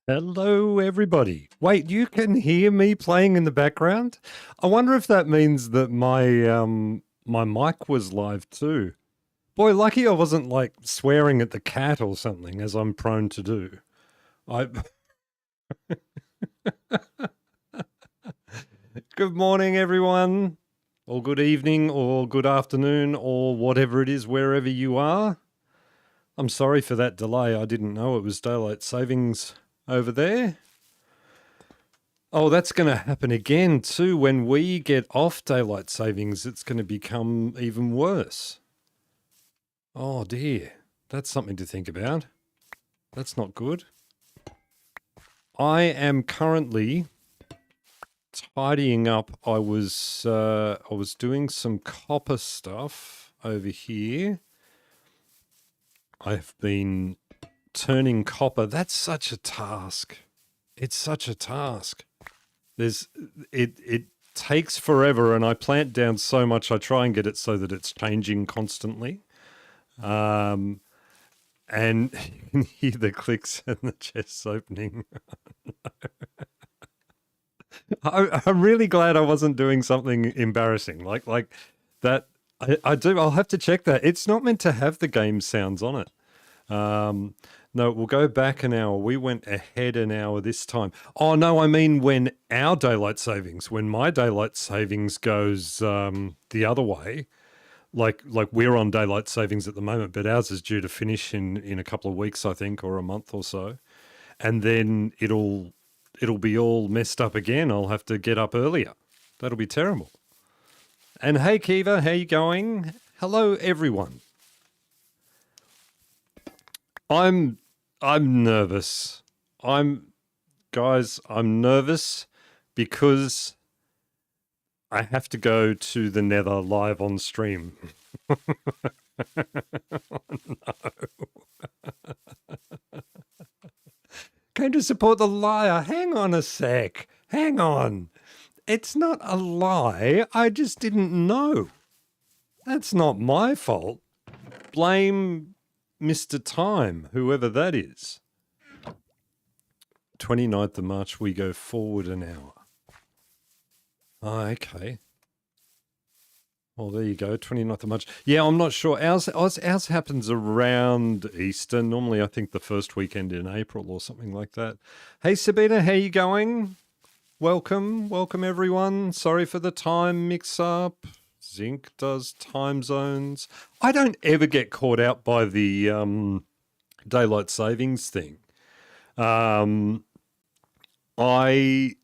Hello, everybody. Wait, you can hear me playing in the background? I wonder if that means that my mic was live too. Boy, lucky I wasn't like swearing at the cat or something, as I'm prone to do. I Good morning, everyone, or good evening, or good afternoon, or whatever it is, wherever you are. I'm sorry for that delay. I didn't know it was daylight savings over there. Oh, that's going to happen again too. When we get off daylight savings, it's going to become even worse. Oh dear. That's something to think about. That's not good. I am currently tidying up. I was doing some copper stuff over here. I've been turning copper. That's such a task. It's such a task. It takes forever, and I plant down so much. I try and get it so that it's changing constantly. And you can hear the clicks and the chests opening. I'm really glad I wasn't doing something embarrassing like that. I'll have to check that. It's not meant to have the game sounds on it. No, we'll go back an hour. We went ahead an hour this time. Oh, no, I mean when our daylight savings, when my daylight savings goes the other way, like we're on daylight savings at the moment, but ours is due to finish in a couple of weeks, I think, or a month or so. And then it'll be all messed up again. I'll have to get up earlier. That'll be terrible. And hey, Kiva, how you going? Hello, everyone. I'm nervous. I'm nervous because I have to go to the Nether live on stream. Oh, no. Going to support the liar. Hang on a sec. Hang on. It's not a lie. I just didn't know. That's not my fault. Blame Mr. Time, whoever that is. 29th of March, we go forward an hour. Oh, okay. Well, there you go, 29th of March. Yeah, I'm not sure. Ours happens around Easter. Normally, I think the first weekend in April or something like that. Hey, Sabina, how you going? Welcome everyone. Sorry for the time mix-up. Zinc does time zones. I don't ever get caught out by the daylight savings thing. I I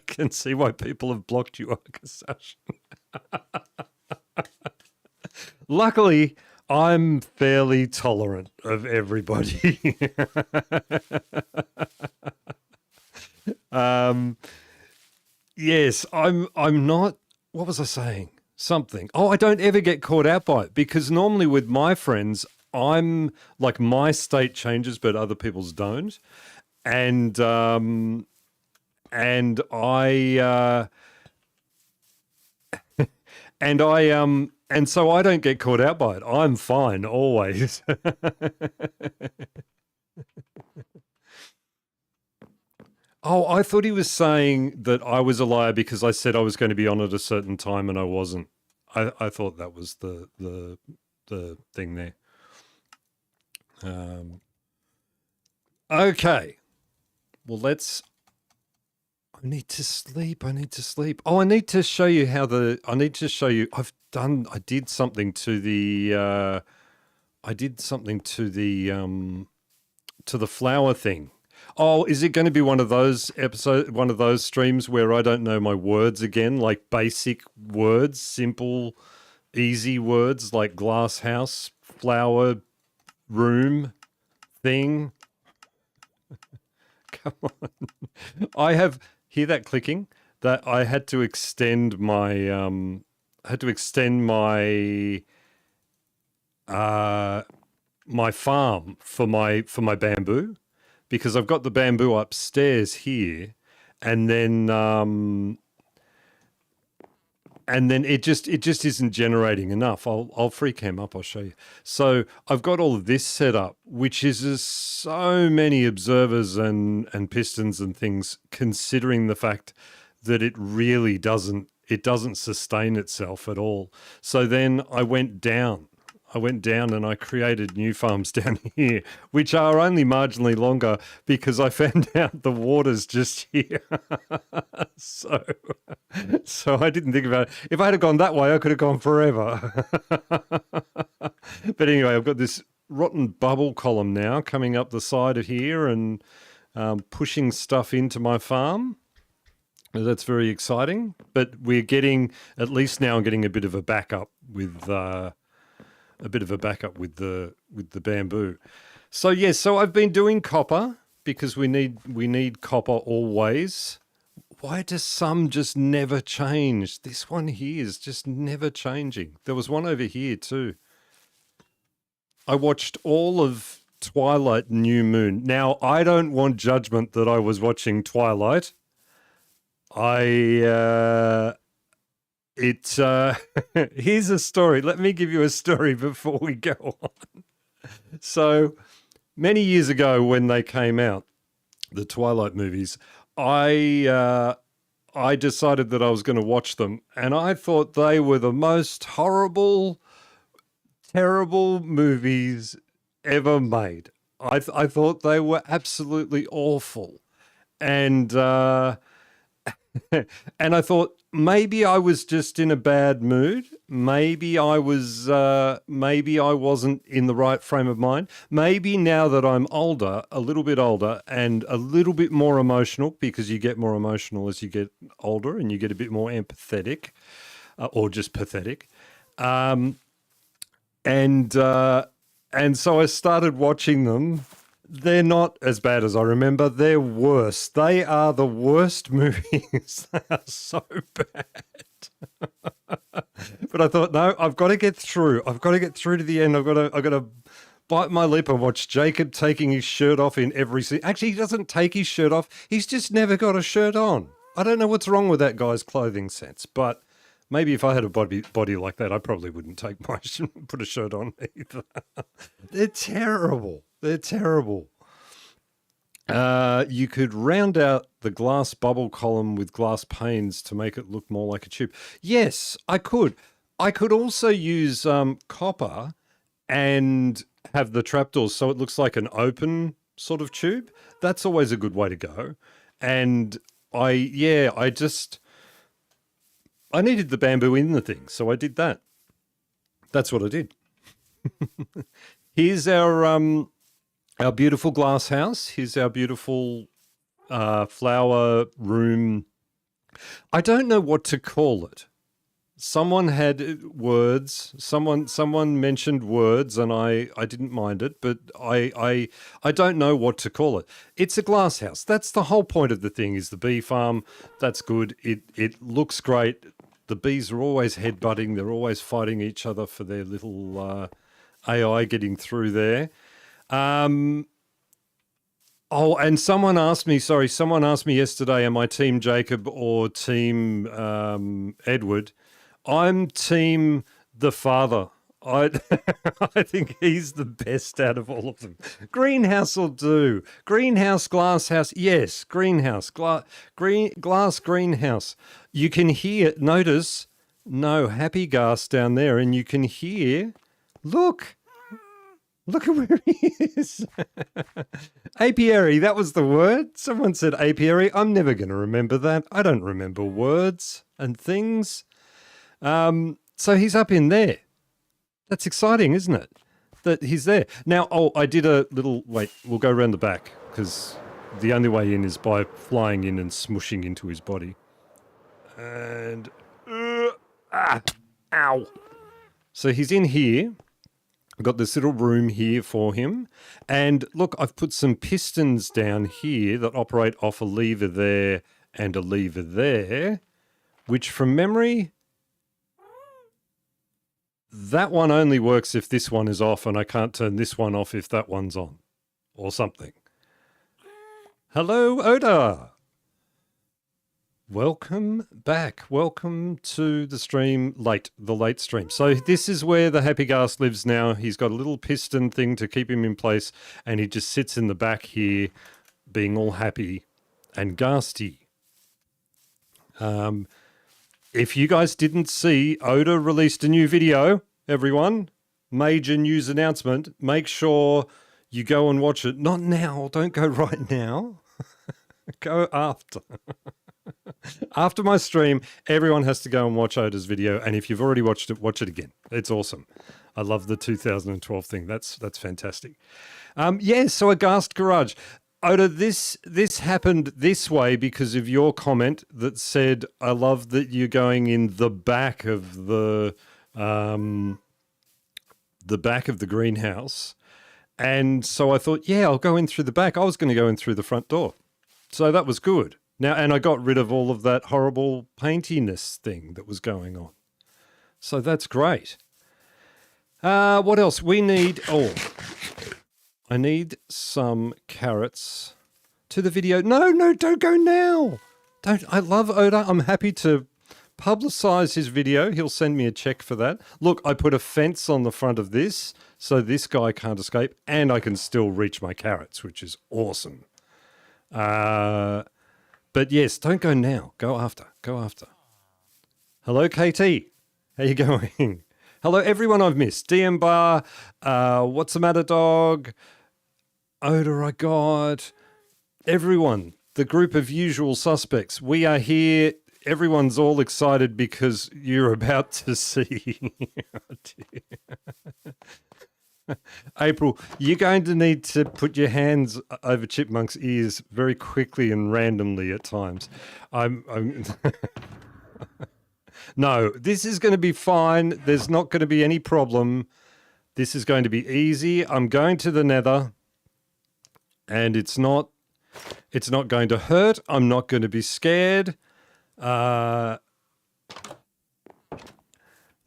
can see why people have blocked you, Akasash. Luckily, I'm fairly tolerant of everybody. Yes, I'm not. What was I saying? Something. Oh, I don't ever get caught out by it because normally with my friends, I'm like my state changes, but other people's don't, and I and so I don't get caught out by it. I'm fine always. Oh, I thought he was saying that I was a liar because I said I was going to be on at a certain time and I wasn't. I thought that was the thing there. Okay. Well, I need to sleep. I need to sleep. Oh, I need to show you I did something to the to the flower thing. Oh, is it going to be one of those streams where I don't know my words again, like basic words, simple, easy words like glass house, flower, room, thing? Come on. Hear that clicking? That I had to extend my my farm for my bamboo, because I've got the bamboo upstairs here, and then and then it just isn't generating enough. I'll free cam up. I'll show you. So I've got all of this set up, which is just so many observers and pistons and things, considering the fact that it doesn't sustain itself at all. So then I went down. And I created new farms down here, which are only marginally longer because I found out the water's just here. so, so I didn't think about it. If I had gone that way, I could have gone forever. But anyway, I've got this rotten bubble column now coming up the side of here and pushing stuff into my farm. That's very exciting. But we're getting, at least now I'm getting a bit of a backup with the bamboo. So yes, so I've been doing copper because we need copper always. Why does some just never change? This one here is just never changing. There was one over here too. I watched all of Twilight New Moon. Now, I don't want judgment that I was watching Twilight. Here's a story. Let me give you a story before we go on. So many years ago when they came out, the Twilight movies, I decided that I was going to watch them, and I thought they were the most horrible, terrible movies ever made. I thought they were absolutely awful. And and I thought maybe I was just in a bad mood. Maybe I wasn't in the right frame of mind. Maybe now that I'm older, a little bit older and a little bit more emotional, because you get more emotional as you get older and you get a bit more empathetic, or just pathetic. And so I started watching them. They're not as bad as I remember. They're worse. They are the worst movies. They are so bad. But I thought, no, I've got to get through. I've got to get through to the end. I've got to bite my lip and watch Jacob taking his shirt off in every scene. Actually, he doesn't take his shirt off. He's just never got a shirt on. I don't know what's wrong with that guy's clothing sense, but maybe if I had a body like that, I probably wouldn't put a shirt on either. They're terrible. They're terrible. You could round out the glass bubble column with glass panes to make it look more like a tube. Yes, I could. I could also use copper and have the trapdoors so it looks like an open sort of tube. That's always a good way to go. And I needed the bamboo in the thing, so I did that. That's what I did. Here's our beautiful glass house. Here's our beautiful flower room. I don't know what to call it. Someone had words. Someone mentioned words, and I didn't mind it, but I don't know what to call it. It's a glass house. That's the whole point of the thing. Is the bee farm. That's good. It looks great. The bees are always headbutting. They're always fighting each other for their little AI getting through there. Oh, and someone asked me yesterday, am I Team Jacob or Team Edward? I'm Team the father. I think he's the best out of all of them. Greenhouse will do. Greenhouse, glass house. Yes, greenhouse, glass greenhouse. You can hear, notice, no happy gas down there, and you can hear, look at where he is. Apiary, that was the word. Someone said apiary. I'm never going to remember that. I don't remember words and things. So he's up in there. That's exciting, isn't it? That he's there. Now, I did a little, wait, we'll go around the back because the only way in is by flying in and smushing into his body. And, ow. So he's in here. I've got this little room here for him. And look, I've put some pistons down here that operate off a lever there and a lever there, which from memory, that one only works if this one is off, and I can't turn this one off if that one's on or something. Hello, Oda. Welcome back. Welcome to the stream the late stream. So this is where the Happy Ghast lives now. He's got a little piston thing to keep him in place, and he just sits in the back here being all happy and ghasty. If you guys didn't see, Oda released a new video, everyone. Major news announcement. Make sure you go and watch it. Not now. Don't go right now. Go after. After my stream, everyone has to go and watch Oda's video. And if you've already watched it, watch it again. It's awesome. I love the 2012 thing. That's fantastic. Yeah, so a Ghast Garage. Oda, this happened this way because of your comment that said, I love that you're going in the back of the greenhouse. And so I thought, yeah, I'll go in through the back. I was going to go in through the front door. So that was good. Now, and I got rid of all of that horrible paintiness thing that was going on. So that's great. What else? We need... Oh, I need some carrots to the video. No, don't go now. Don't. I love Oda. I'm happy to publicize his video. He'll send me a check for that. Look, I put a fence on the front of this so this guy can't escape, and I can still reach my carrots, which is awesome. But yes, don't go now. Go after. Go after. Hello, KT. How you going? Hello, everyone I've missed. DM Bar, What's the Matter Dog, Oda I got, everyone, the group of usual suspects. We are here. Everyone's all excited because you're about to see. April, you're going to need to put your hands over Chipmunk's ears very quickly and randomly at times. I'm No, this is going to be fine. There's not going to be any problem. This is going to be easy. I'm going to the Nether, and it's not going to hurt. I'm not going to be scared.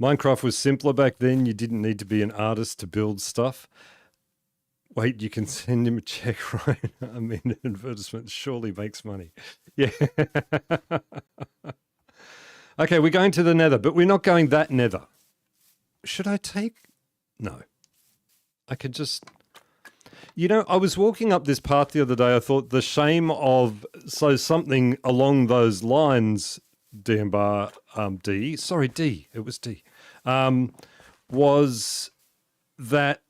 Minecraft was simpler back then. You didn't need to be an artist to build stuff. Wait, you can send him a check, right? I mean, an advertisement surely makes money. Yeah. Okay, we're going to the Nether, but we're not going that Nether. Should I take... No. I could just... You know, I was walking up this path the other day. I thought the shame of... So something along those lines, D. Sorry, D. It was D. Was that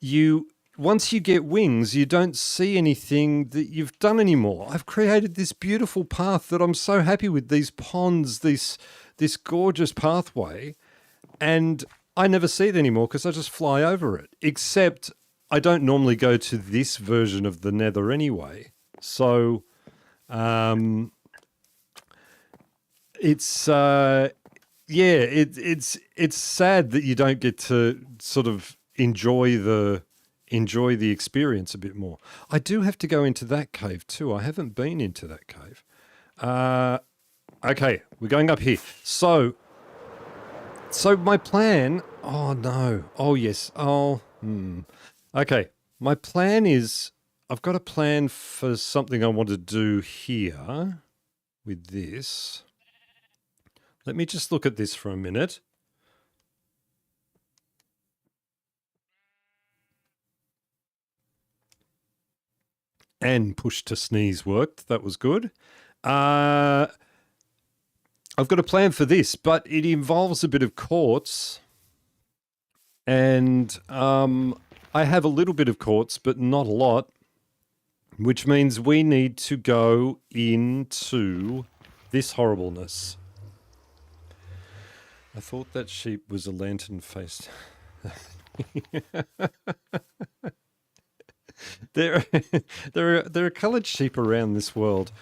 you... Once you get wings, you don't see anything that you've done anymore. I've created this beautiful path that I'm so happy with, these ponds, this gorgeous pathway, and I never see it anymore because I just fly over it. Except I don't normally go to this version of the Nether anyway. So it's sad that you don't get to sort of enjoy the experience a bit more. I do have to go into that cave too. I haven't been into that cave. Okay, we're going up here. So my plan... Oh, no. Oh, yes. Oh, Okay, my plan is... I've got a plan for something I want to do here with this. Let me just look at this for a minute. And push to sneeze worked. That was good. I've got a plan for this, but it involves a bit of quartz. And I have a little bit of quartz, but not a lot. Which means we need to go into this horribleness. I thought that sheep was a lantern-faced... There are coloured sheep around this world.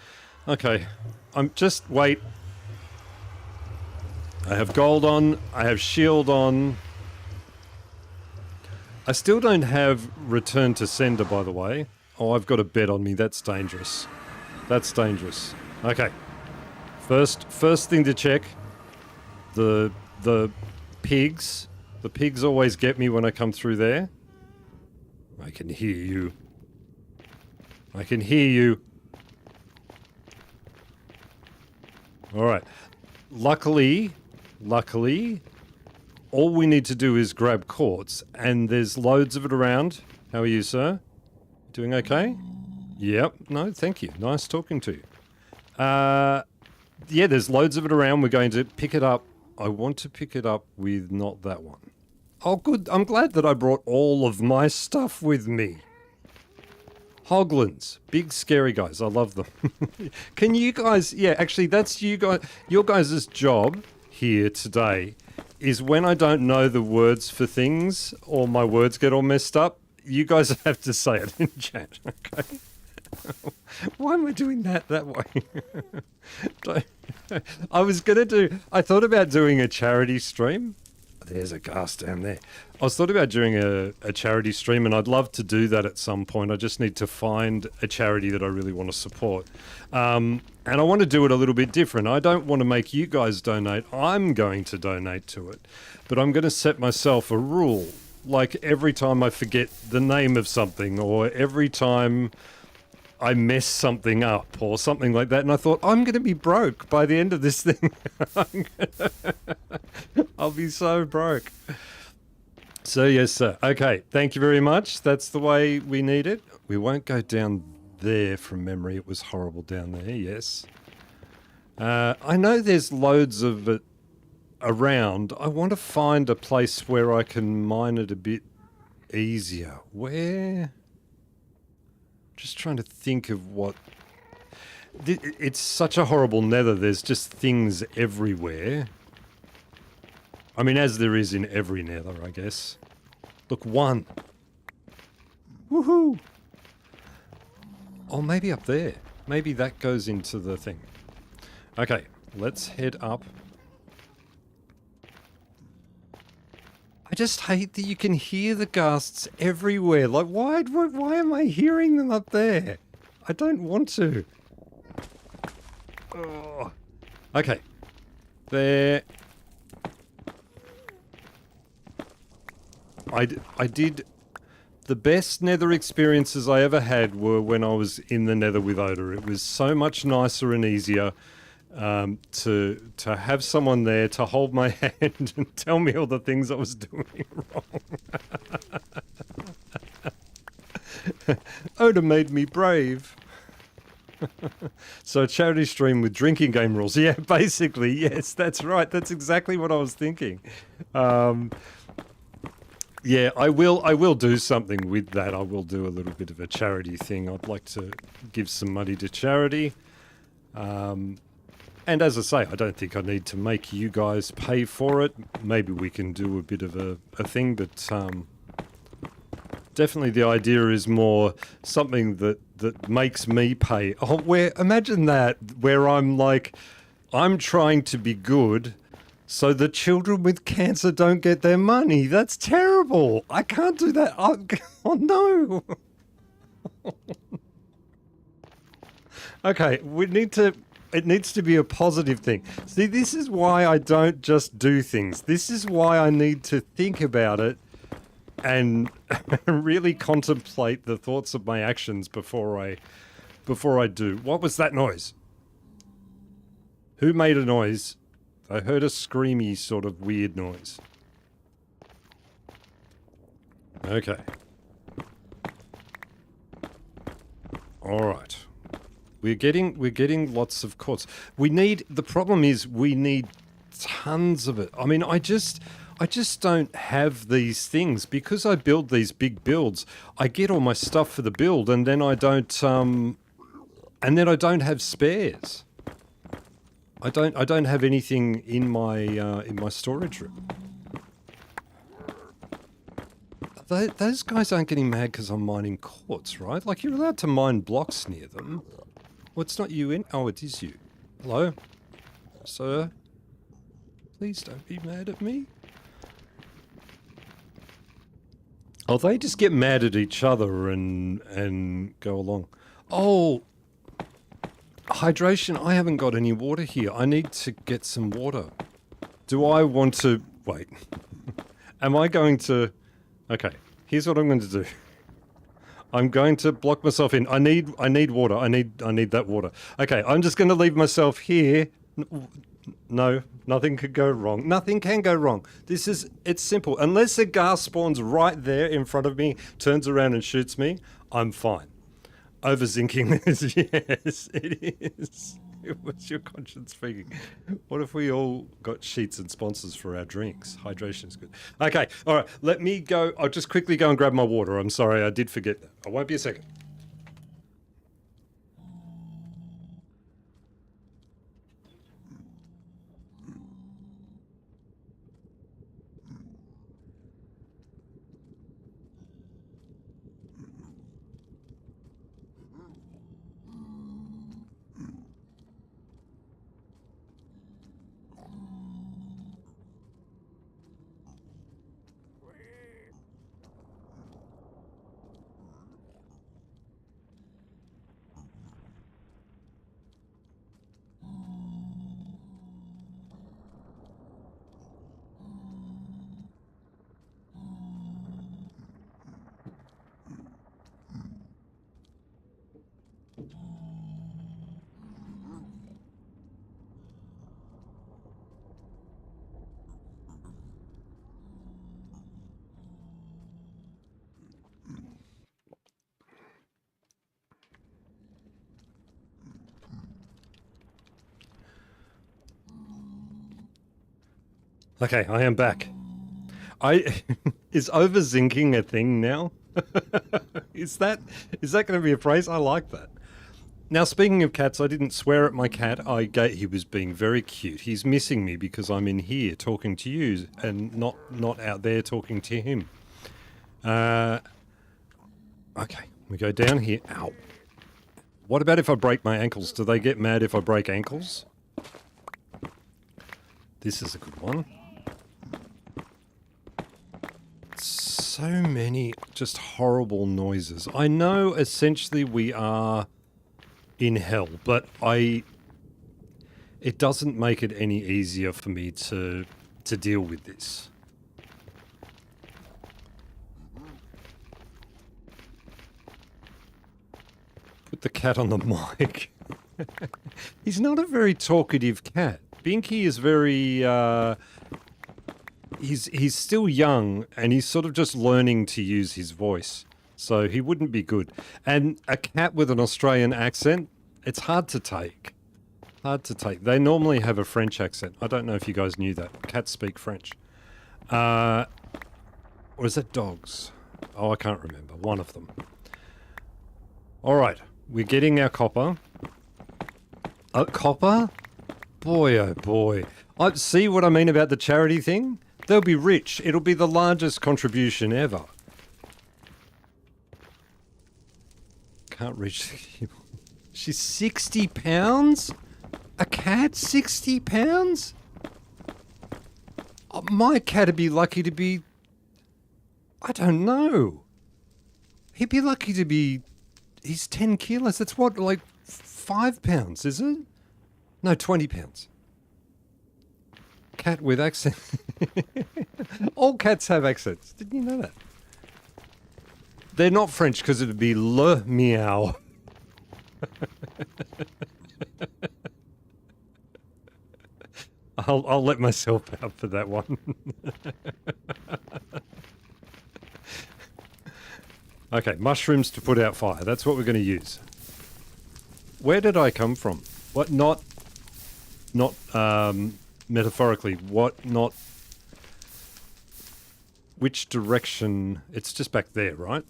Okay, wait. I have gold on, I have shield on. I still don't have return to sender, by the way. Oh, I've got a bed on me, that's dangerous. That's dangerous. Okay. First thing to check, the pigs. The pigs always get me when I come through there. I can hear you. I can hear you. All right. Luckily, all we need to do is grab quartz, and there's loads of it around. How are you, sir? Doing okay? Yep. No, thank you. Nice talking to you. Yeah, there's loads of it around. We're going to pick it up. I want to pick it up with not that one. Oh, good. I'm glad that I brought all of my stuff with me. Hoglins. Big scary guys. I love them. Can you guys... Yeah, actually, that's you guys. Your guys' job here today is when I don't know the words for things or my words get all messed up, you guys have to say it in chat, okay? Why am I doing that way? I thought about doing a charity stream. There's a ghast down there. I was thought about doing a charity stream, and I'd love to do that at some point. I just need to find a charity that I really want to support. And I want to do it a little bit different. I don't want to make you guys donate. I'm going to donate to it. But I'm going to set myself a rule. Like every time I forget the name of something, or every time I mess something up or something like that. And I thought, I'm going to be broke by the end of this thing. I'll be so broke. So yes, sir. Okay. Thank you very much. That's the way we need it. We won't go down there from memory. It was horrible down there. Yes. I know there's loads of it around. I want to find a place where I can mine it a bit easier. Where? Just trying to think of what... It's such a horrible nether. There's just things everywhere. I mean, as there is in every nether, I guess. Look, one. Woohoo! Oh, maybe up there. Maybe that goes into the thing. Okay, let's head up. I just hate that you can hear the ghasts everywhere. Like, why am I hearing them up there? I don't want to. Oh. Okay. There. I did... The best nether experiences I ever had were when I was in the nether with Oda. It was so much nicer and easier to have someone there to hold my hand and tell me all the things I was doing wrong. Oda made me brave. So a charity stream with drinking game rules. Yeah, basically, yes, that's right. That's exactly what I was thinking. Yeah, I will do something with that. I will do a little bit of a charity thing. I'd like to give some money to charity. And as I say, I don't think I need to make you guys pay for it. Maybe we can do a bit of a thing, but definitely the idea is more something that makes me pay. Oh, imagine that, where I'm like, I'm trying to be good so the children with cancer don't get their money. That's terrible. I can't do that. Oh no. Okay, it needs to be a positive thing. See, this is why I don't just do things. This is why I need to think about it and really contemplate the thoughts of my actions before I do. What was that noise? Who made a noise? I heard a screamy sort of weird noise. Okay. All right. We're getting lots of quartz. The problem is we need tons of it. I mean, I just don't have these things because I build these big builds. I get all my stuff for the build and then I don't have spares. I don't have anything in my storage room. Those guys aren't getting mad because I'm mining quartz, right? Like, you're allowed to mine blocks near them. Well, it's not you in... Oh, it is you. Hello? Sir? Please don't be mad at me. Oh, they just get mad at each other and go along. Oh! Hydration. I haven't got any water here. I need to get some water. Do I want to... Wait. Am I going to... Okay, here's what I'm going to do. I'm going to block myself in. I need water. I need that water. Okay, I'm just going to leave myself here No, nothing could go wrong. Nothing can go wrong. It's simple. Unless a gas spawns right there in front of me, turns around and shoots me, I'm fine. Overzinking this, yes, it is. What's your conscience speaking? What if we all got sheets and sponsors for our drinks? Hydration is good. Okay, all right, let me go. I'll just quickly go and grab my water. I'm sorry, I did forget that. I won't be a second. Okay, I am back. I is overzinking a thing now? Is that going to be a phrase? I like that. Now, speaking of cats, I didn't swear at my cat. He was being very cute. He's missing me because I'm in here talking to you and not out there talking to him. Okay, we go down here. Ow. What about if I break my ankles? Do they get mad if I break ankles? This is a good one. So many just horrible noises. I know essentially we are in hell, but it doesn't make it any easier for me to deal with this. Put the cat on the mic. He's not a very talkative cat. Binky is very he's still young and he's sort of just learning to use his voice. So he wouldn't be good. And a cat with an Australian accent, it's hard to take. Hard to take. They normally have a French accent. I don't know if you guys knew that. Cats speak French. Or is that dogs? Oh, I can't remember. One of them. All right. We're getting our copper. Copper? Boy, oh boy. See what I mean about the charity thing? They'll be rich. It'll be the largest contribution ever. Can't reach the keyboard. She's 60 pounds? A cat 60 pounds? Oh, my cat'd be lucky to be... I don't know. He'd be lucky to be... He's 10 kilos. That's what, like 5 pounds, is it? No, 20 pounds. Cat with accent. All cats have accents. Didn't you know that? They're not French because it'd be le meow. I'll let myself out for that one. Okay, mushrooms to put out fire. That's what we're going to use. Where did I come from? What? Not metaphorically. What? Not. Which direction? It's just back there, right?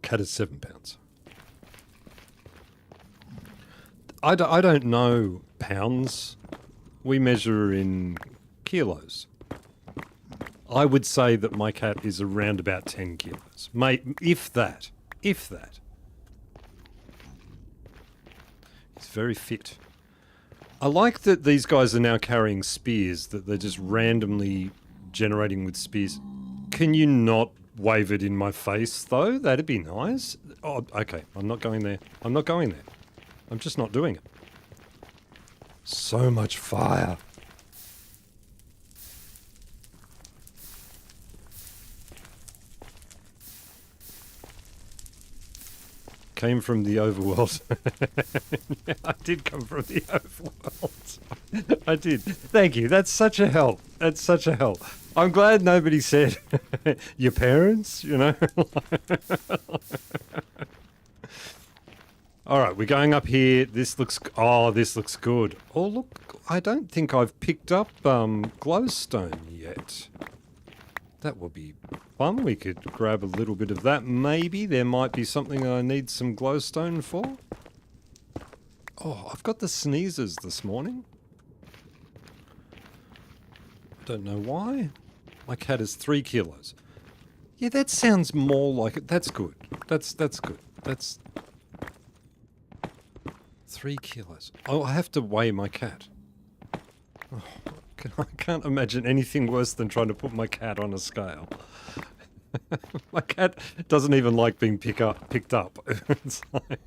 Cat is 7 pounds. I don't know pounds. We measure in kilos. I would say that my cat is around about 10 kilos. Mate, if that. If that. He's very fit. I like that these guys are now carrying spears, that they're just randomly generating with spears. Can you not wave it in my face, though? That'd be nice. Oh, okay. I'm not going there. I'm not going there. I'm just not doing it. So much fire. came from the overworld. Yeah, I did come from the overworld. I did. Thank you. That's such a help. That's such a help. I'm glad nobody said your parents, you know. All right, we're going up here. This looks good. Oh, look, I don't think I've picked up glowstone yet. That would be fun. We could grab a little bit of that. Maybe there might be something I need some glowstone for. Oh, I've got the sneezes this morning. I don't know why. My cat is 3 kilos. Yeah, that sounds more like it. That's good. That's good. That's 3 kilos. Oh, I have to weigh my cat. Oh, I can't imagine anything worse than trying to put my cat on a scale. My cat doesn't even like being picked up. It's like,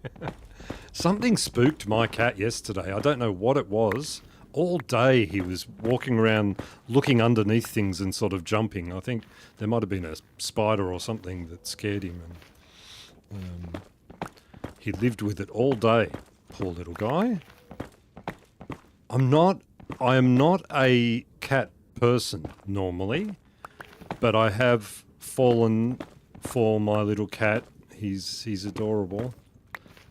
something spooked my cat yesterday. I don't know what it was. All day he was walking around looking underneath things and sort of jumping. I think there might have been a spider or something that scared him. And he lived with it all day. Poor little guy. I am not a cat person normally, but I have fallen for my little cat. He's adorable.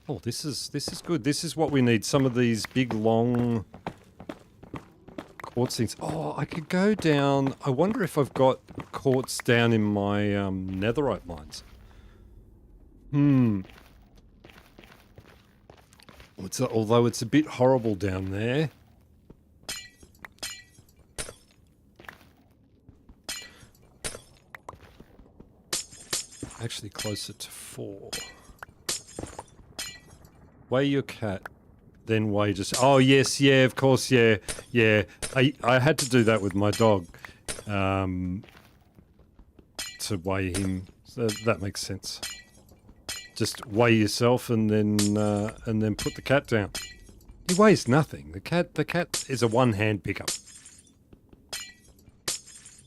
Oh, this is good. This is what we need. Some of these big long quartz things. Oh, I could go down. I wonder if I've got quartz down in my netherite mines. Although it's a bit horrible down there. Actually closer to 4. Weigh your cat, then weigh just... Oh, yes, yeah, of course, yeah. I had to do that with my dog to weigh him. So that makes sense. Just weigh yourself and then put the cat down. He weighs nothing. The cat is a one-hand pickup.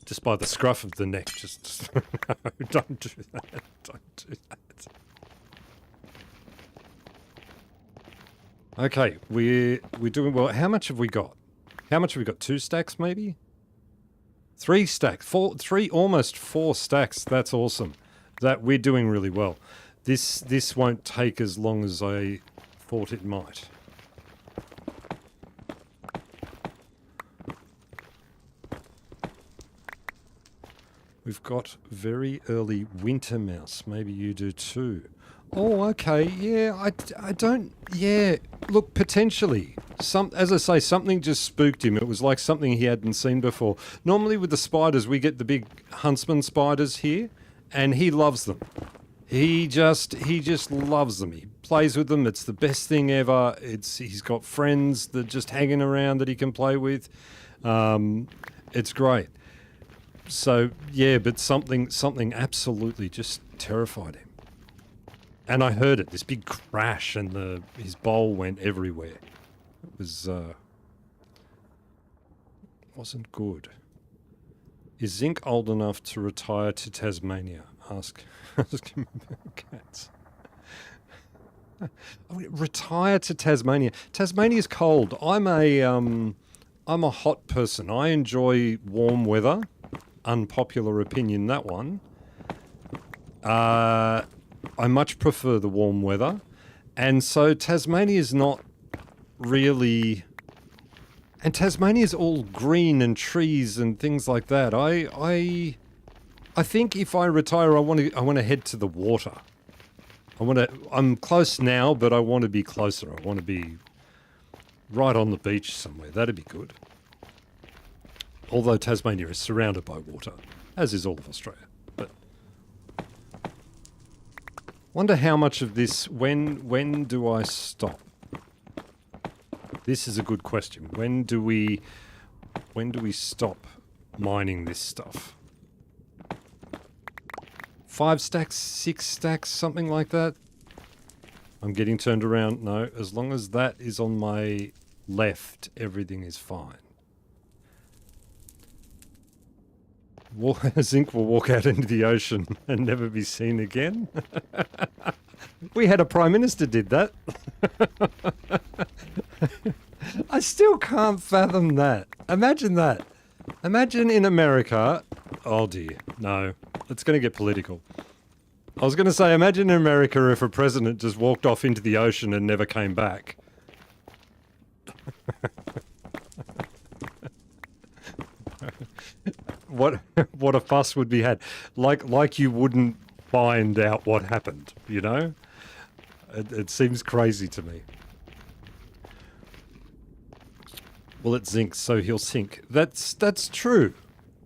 Just by the scruff of the neck. Just no, don't do that. Don't do that. Okay, we're doing well. How much have we got? 2 stacks maybe? 3 stacks. 3, almost 4 stacks. That's awesome. That we're doing really well. This won't take as long as I thought it might. We've got very early winter mouse. Maybe you do too. Oh, okay. Yeah, I don't... Yeah, look, potentially. As I say, something just spooked him. It was like something he hadn't seen before. Normally with the spiders, we get the big huntsman spiders here, and he loves them. He just loves them. He plays with them. It's the best thing ever. He's got friends that just hanging around that he can play with. It's great. So yeah, but something absolutely just terrified him. And I heard it, this big crash, and his bowl went everywhere. It was wasn't good. Is Zinc old enough to retire to Tasmania? Ask him about cats. Retire to Tasmania. Tasmania's cold. I'm a hot person. I enjoy warm weather. Unpopular opinion, that one. I much prefer the warm weather. And so Tasmania is not really... And Tasmania is all green and trees and things like that. I think if I retire, I want to head to the water. I'm close now, but I want to be closer. I want to be right on the beach somewhere. That'd be good. Although Tasmania is surrounded by water, as is all of Australia. But wonder how much of this, when do I stop? This is a good question. When do we stop mining this stuff? 5 stacks, 6 stacks, something like that? I'm getting turned around. No, as long as that is on my left, everything is fine. Zinc will walk out into the ocean and never be seen again. We had a prime minister did that. I still can't fathom that. Imagine that. Imagine in America. Oh dear, no. It's going to get political. I was going to say, imagine in America if a president just walked off into the ocean and never came back. What a fuss would be had. Like you wouldn't find out what happened, you know? It seems crazy to me. Well, it's zinc, so he'll sink. That's true.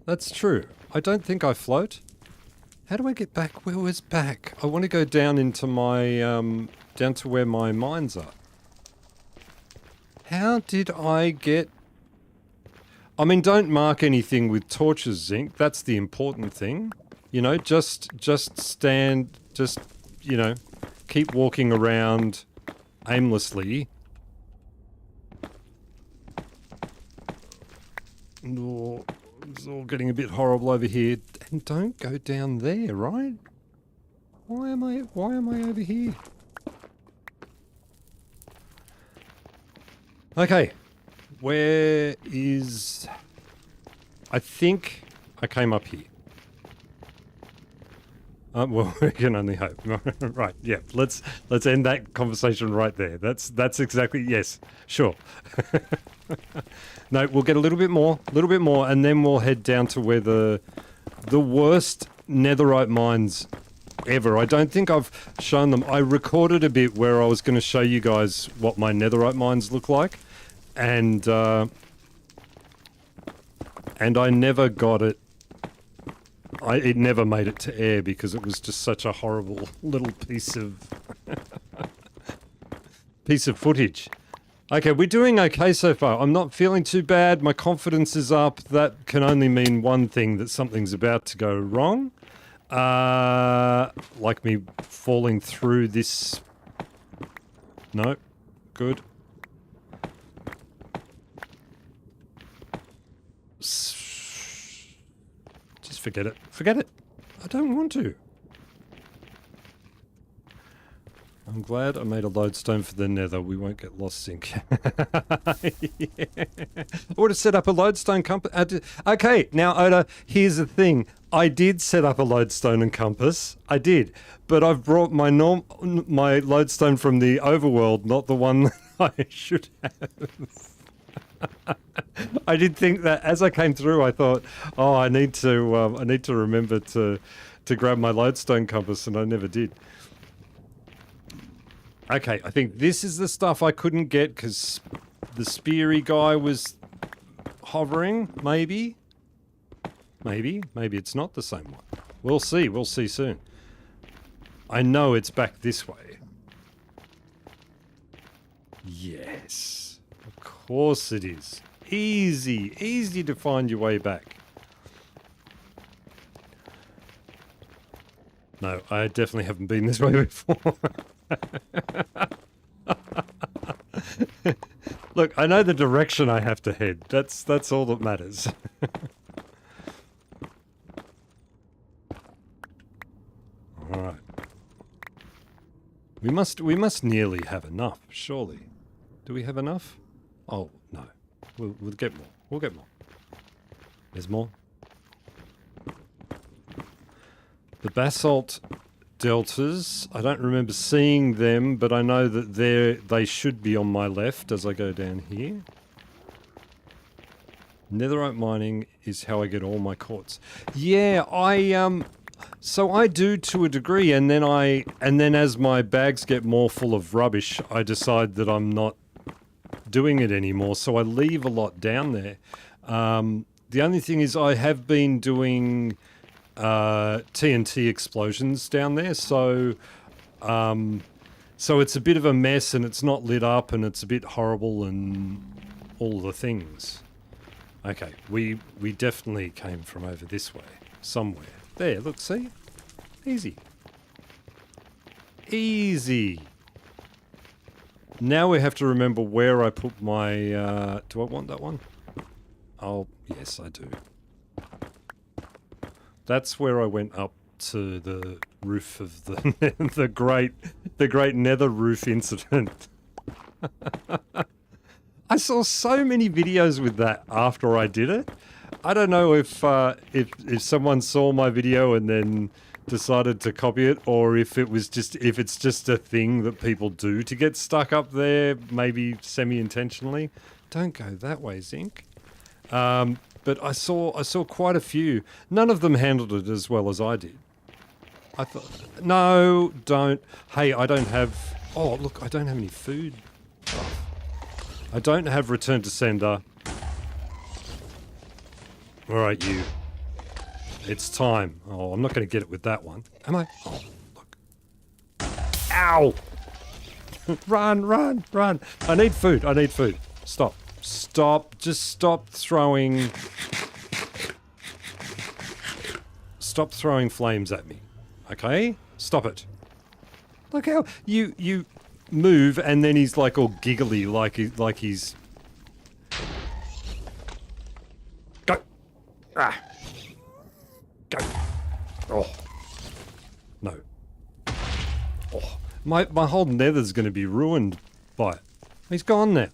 That's true. I don't think I float. How do I get back? Where was back? I want to go down into my, down to where my mines are. How did I get... I mean, don't mark anything with torches, Zinc. That's the important thing. You know, just stand, just, you know, keep walking around aimlessly. Oh, it's all getting a bit horrible over here. And don't go down there, right? Why am I over here? Okay. Where is... I think I came up here. Well, we can only hope. Right, yeah. Let's end that conversation right there. That's exactly... Yes, sure. No, we'll get a little bit more, and then we'll head down to where the worst netherite mines ever. I don't think I've shown them. I recorded a bit where I was going to show you guys what my netherite mines look like, and I never got it. It never made it to air because it was just such a horrible little piece of footage. Okay, we're doing okay so far. I'm not feeling too bad. My confidence is up. That can only mean one thing, that something's about to go wrong. Like me falling through this... No. Good. Just forget it. Forget it. I don't want to. I'm glad I made a lodestone for the nether. We won't get lost, Zinc. Yeah. I would have set up a lodestone compass. Okay, now Oda, here's the thing. I did set up a lodestone and compass. I did. But I've brought my lodestone from the overworld, not the one I should have. I did think that as I came through, I thought, oh, I need to remember to grab my lodestone compass, and I never did. Okay, I think this is the stuff I couldn't get because the speary guy was hovering, maybe? Maybe it's not the same one. We'll see soon. I know it's back this way. Yes, of course it is. Easy to find your way back. No, I definitely haven't been this way before. Look, I know the direction I have to head. That's all that matters. All right. We must nearly have enough, surely. Do we have enough? Oh, no. We'll get more. We'll get more. There's more. The basalt deltas, I don't remember seeing them, but I know that they should be on my left as I go down here. Netherite mining is how I get all my quartz. Yeah, so I do to a degree, and then as my bags get more full of rubbish, I decide that I'm not doing it anymore, so I leave a lot down there. The only thing is I have been doing TNT explosions down there, so it's a bit of a mess, and it's not lit up, and it's a bit horrible, and all the things. Okay, we definitely came from over this way, somewhere. There, look, see? Easy. Easy. Now we have to remember where I put my, do I want that one? Oh, yes, I do. That's where I went up to the roof of the the great nether roof incident. I saw so many videos with that after I did it. I don't know if someone saw my video and then decided to copy it, or if it's just a thing that people do to get stuck up there, maybe semi-intentionally. Don't go that way, Zinc. But I saw quite a few. None of them handled it as well as I did. I thought, no, don't. Hey, I don't have. Oh, look, I don't have any food. Oh. I don't have return to sender. All right, you. It's time. Oh, I'm not going to get it with that one. Am I? Oh, look. Ow! Run, run, run. I need food. I need food. Stop. Stop. Just stop throwing... Stop throwing flames at me. Okay? Stop it. Look how you move and then he's like all giggly, like he's... Go! Ah! Go! Oh. No. Oh. My whole nether's going to be ruined by it. He's gone now.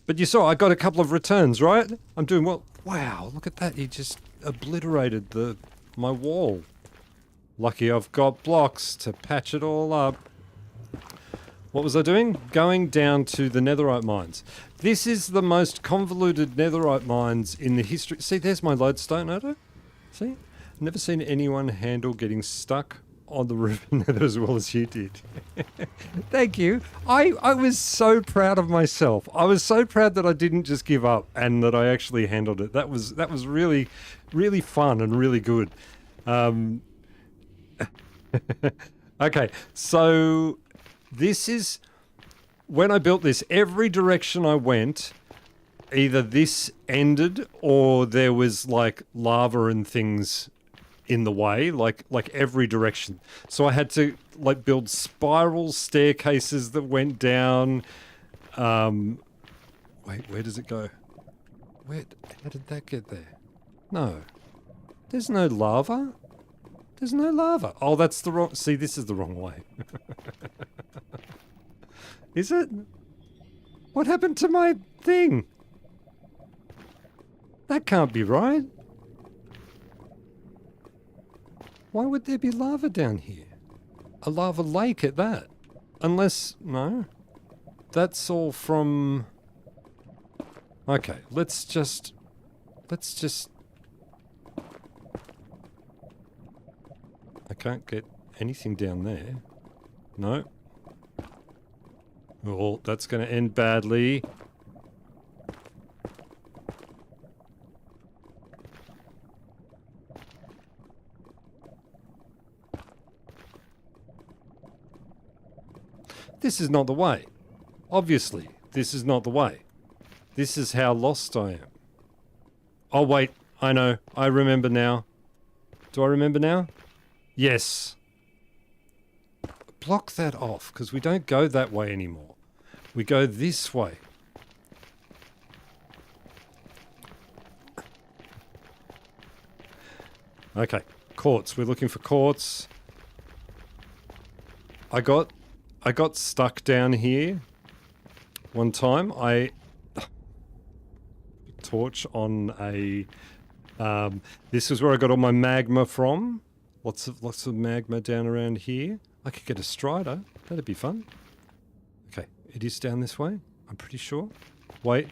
But you saw I got a couple of returns, right? I'm doing well. Wow, look at that. He just obliterated my wall. Lucky I've got blocks to patch it all up. What was I doing? Going down to the netherite mines. This is the most convoluted netherite mines in the history. See, there's my lodestone, Odo. See? Never seen anyone handle getting stuck on the roof of nether as well as you did. Thank you. I was so proud of myself. I was so proud that I didn't just give up and that I actually handled it. That was really, really fun and really good. Okay, so this is... When I built this, every direction I went, either this ended or there was like lava and things in the way, like every direction. So I had to like build spiral staircases that went down. Wait, where does it go? How did that get there? No. There's no lava. There's no lava. Oh, that's the wrong... See, this is the wrong way. Is it? What happened to my thing? That can't be right. Why would there be lava down here? A lava lake at that. Unless... No. That's all from... Okay, let's just... I can't get anything down there. No. Oh, that's going to end badly. This is not the way. Obviously, this is not the way. This is how lost I am. Oh, wait. I know. I remember now. Do I remember now? Yes. Block that off, because we don't go that way anymore. We go this way. Okay, quartz. We're looking for quartz. I got stuck down here one time. I torch on a... this is where I got all my magma from. Lots of magma down around here. I could get a strider. That'd be fun. Okay, it is down this way. I'm pretty sure. Wait.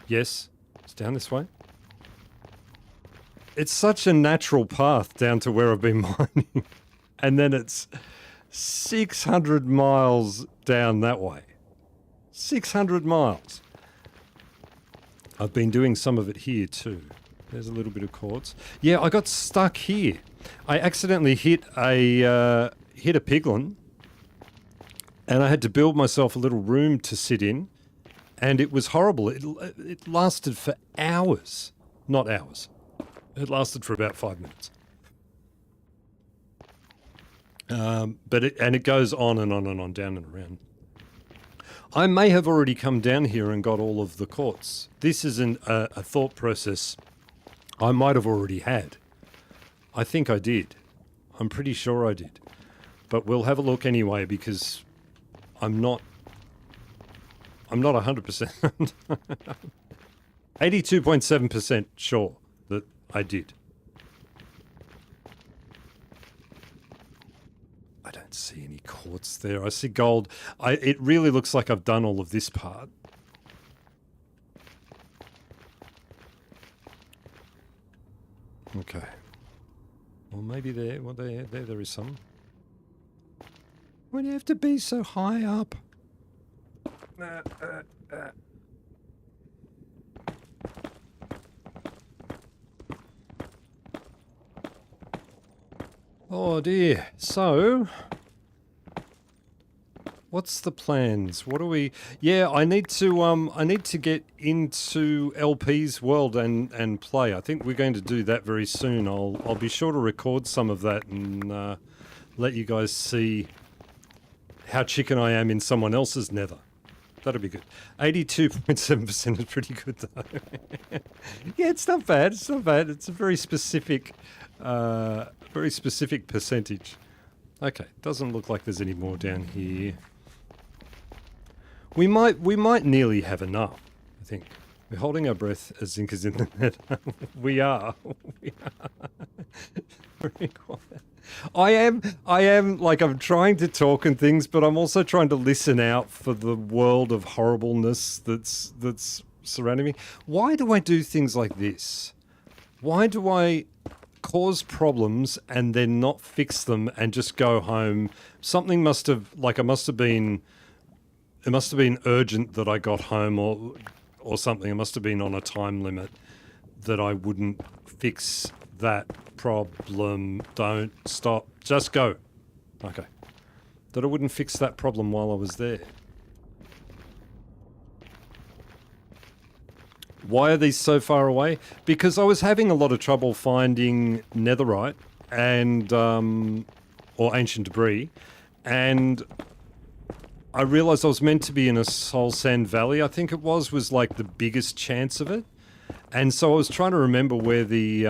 Yes, it's down this way. It's such a natural path down to where I've been mining. And then it's 600 miles down that way. 600 miles. I've been doing some of it here too. There's a little bit of quartz. Yeah, I got stuck here. I accidentally hit a piglin, and I had to build myself a little room to sit in, and it was horrible. It lasted for hours. Not hours. It lasted for about 5 minutes. But it goes on and on and on, down and around. I may have already come down here and got all of the quartz. This isn't a thought process I might have already had. I think I did. I'm pretty sure I did. But we'll have a look anyway because I'm not 100%. 82.7% sure that I did. I don't see any quartz there. I see gold. It really looks like I've done all of this part. Okay. Well, maybe there. Well, there is some. Why do you have to be so high up? Oh dear. So, what's the plans? What do we? Yeah, I need to get into LP's world and play. I think we're going to do that very soon. I'll be sure to record some of that and let you guys see how chicken I am in someone else's nether. That'll be good. 82.7% is pretty good though. Yeah, it's not bad. It's not bad. It's a very specific percentage. Okay, doesn't look like there's any more down here. We might nearly have enough, I think. We're holding our breath as Zinc is in the nether. We are. We are. Very quiet. I am like I'm trying to talk and things, but I'm also trying to listen out for the world of horribleness that's surrounding me. Why do I do things like this? Why do I cause problems and then not fix them and just go home? Something must have been urgent that I got home or something. It must have been on a time limit that I wouldn't fix that problem. Don't stop. Just go. Okay. That I wouldn't fix that problem while I was there. Why are these so far away? Because I was having a lot of trouble finding netherite and or ancient debris, and I realized I was meant to be in a Soul Sand Valley. I think it was like the biggest chance of it, and so I was trying to remember where the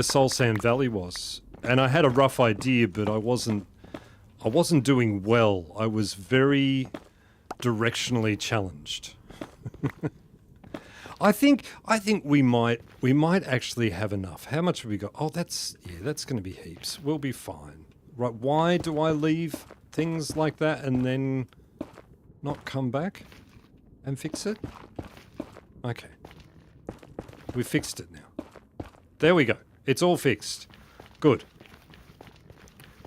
Soul Sand Valley was, and I had a rough idea, but I wasn't doing well. I was very directionally challenged. I think we might actually have enough. How much have we got? Oh, that's going to be heaps. We'll be fine. Right? Why do I leave things like that and then not come back and fix it? Okay. We fixed it now. There we go. It's all fixed. Good.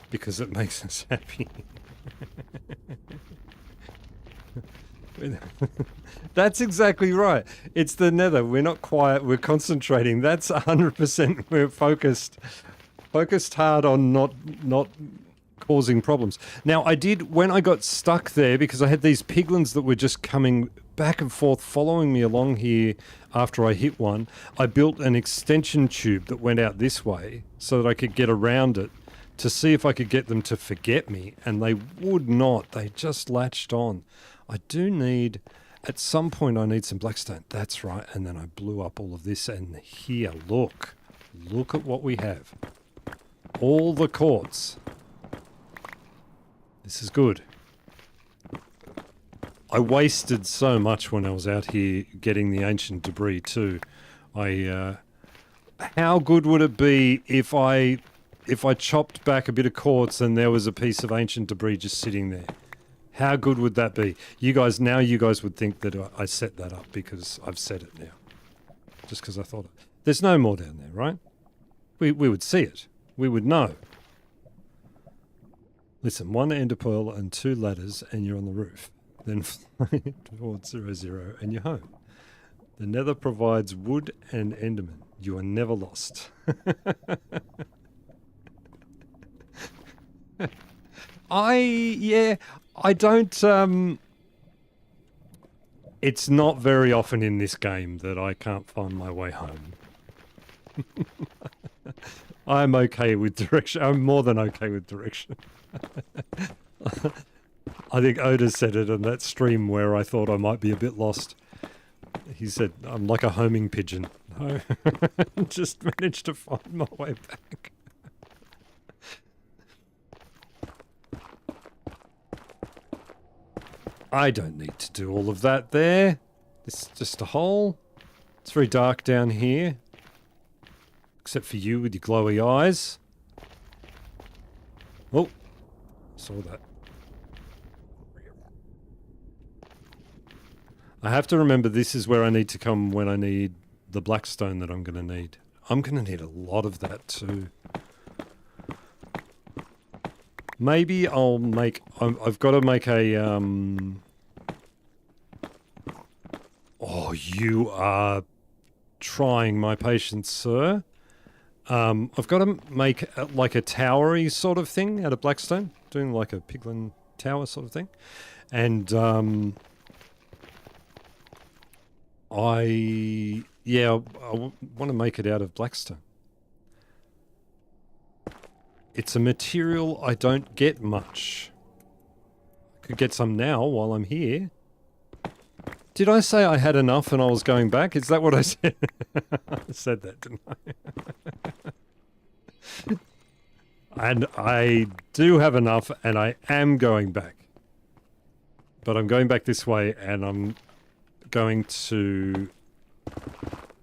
Because it makes us happy. That's exactly right. It's the nether. We're not quiet. We're concentrating. That's 100%. We're focused hard on not causing problems. Now, I did, when I got stuck there, because I had these piglins that were just coming back and forth, following me along here after I hit one, I built an extension tube that went out this way so that I could get around it to see if I could get them to forget me, and they would not. They just latched on. I do need, at some point I need some blackstone. That's right. And then I blew up all of this, and here, look at what we have. All the quartz. This is good. I wasted so much when I was out here getting the ancient debris too. How good would it be if I chopped back a bit of quartz and there was a piece of ancient debris just sitting there? How good would that be? You guys would think that I set that up because I've set it now. Just because I thought it. There's no more down there, right? We would see it. We would know. Listen, 1 ender pearl and 2 ladders and you're on the roof. Then fly towards 00 and you're home. The nether provides wood and enderman. You are never lost. I don't, it's not very often in this game that I can't find my way home. I'm okay with direction. I'm more than okay with direction. I think Oda said it in that stream where I thought I might be a bit lost. He said, I'm like a homing pigeon. I just managed to find my way back. I don't need to do all of that there. This is just a hole. It's very dark down here. Except for you with your glowy eyes. Oh, saw that. I have to remember this is where I need to come when I need the blackstone that I'm going to need. I'm going to need a lot of that too. Maybe I'll make... I've got to make a... Oh, you are trying my patience, sir. I've got to make like a towery sort of thing out of blackstone. Doing like a piglin tower sort of thing. And I want to make it out of blackstone. It's a material I don't get much. I could get some now while I'm here. Did I say I had enough and I was going back? Is that what I said? I said that, didn't I? And I do have enough and I am going back. But I'm going back this way and I'm going to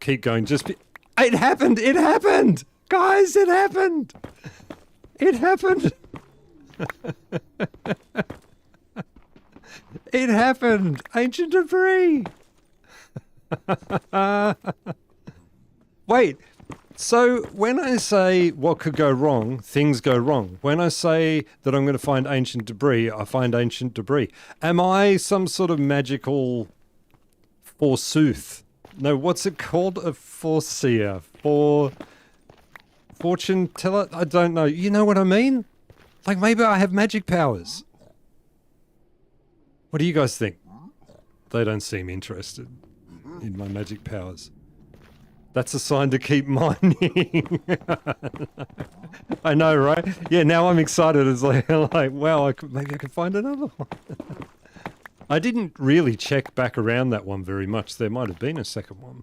keep going. It happened! It happened! Guys, it happened! It happened! It happened! Ancient debris! Wait, so when I say what could go wrong, things go wrong. When I say that I'm going to find ancient debris, I find ancient debris. Am I some sort of magical forsooth? No, what's it called? A foreseer? Fortune teller? I don't know. You know what I mean? Like maybe I have magic powers. What do you guys think? They don't seem interested in my magic powers. That's a sign to keep mining. I know, right? Yeah, now I'm excited. It's like wow, maybe I could find another one. I didn't really check back around that one very much. There might have been a second one.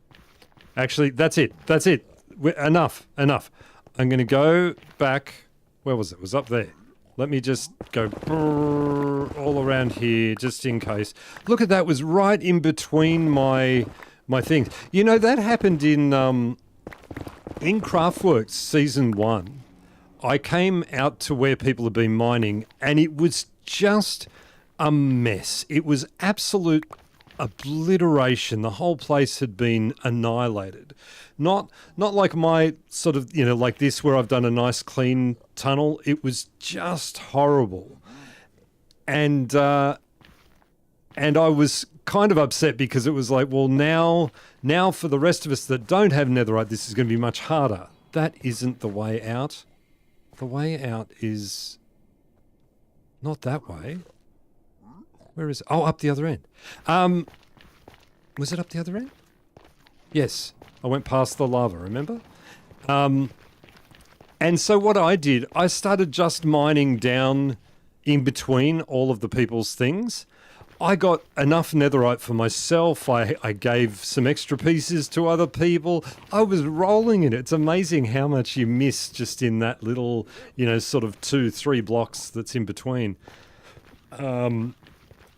Actually, that's it. That's it. Enough. I'm going to go back. Where was it? It was up there. Let me just go all around here just in case. Look at that. It was right in between my things. You know, that happened in Craftworks Season 1. I came out to where people have been mining and it was just a mess. It was absolute obliteration. The whole place had been annihilated. Not like my sort of, you know, like this where I've done a nice clean tunnel. It was just horrible. And I was kind of upset because it was like, well, now for the rest of us that don't have netherite, this is going to be much harder. That isn't the way out. The way out is not that way. Where is it? Oh, up the other end. Was it up the other end? Yes. I went past the lava, remember? And so what I did, I started just mining down in between all of the people's things. I got enough netherite for myself. I gave some extra pieces to other people. I was rolling in it. It's amazing how much you miss just in that little, you know, sort of 2-3 blocks that's in between.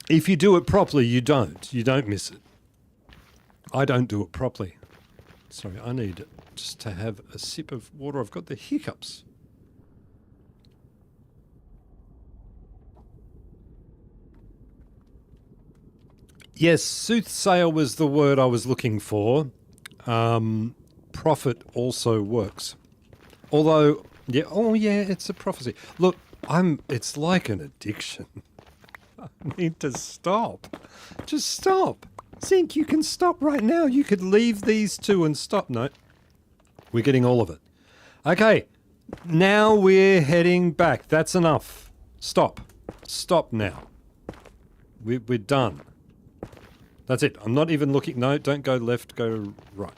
If you do it properly, you don't miss it. I don't do it properly. Sorry, I need just to have a sip of water. I've got the hiccups. Yes, soothsayer was the word I was looking for. Prophet also works. Although, yeah, oh yeah, it's a prophecy. Look, it's like an addiction. I need to stop. Just stop. Zinc, you can stop right now. You could leave these two and stop. No, we're getting all of it. Okay, now we're heading back. That's enough. Stop. Stop now. We're done. That's it. I'm not even looking. No, don't go left, go right.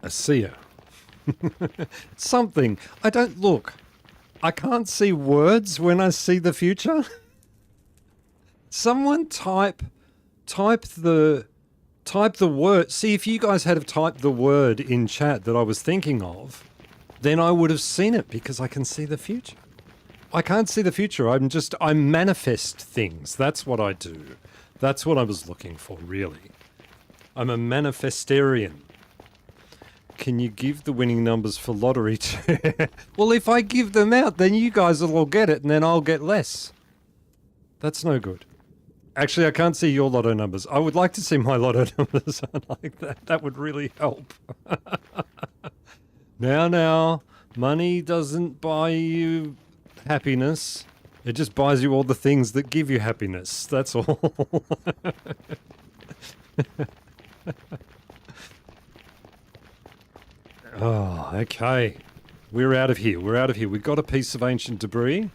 A seer. Something. I don't look. I can't see words when I see the future. Someone type the word. See, if you guys had have typed the word in chat that I was thinking of, then I would have seen it because I can see the future. I can't see the future. I manifest things. That's what I do. That's what I was looking for, really. I'm a manifestarian. Can you give the winning numbers for lottery too? Well, if I give them out, then you guys will all get it and then I'll get less. That's no good. Actually, I can't see your lotto numbers. I would like to see my lotto numbers. Like that. That would really help. Now, money doesn't buy you happiness. It just buys you all the things that give you happiness. That's all. Oh, okay. We're out of here. We've got a piece of ancient debris.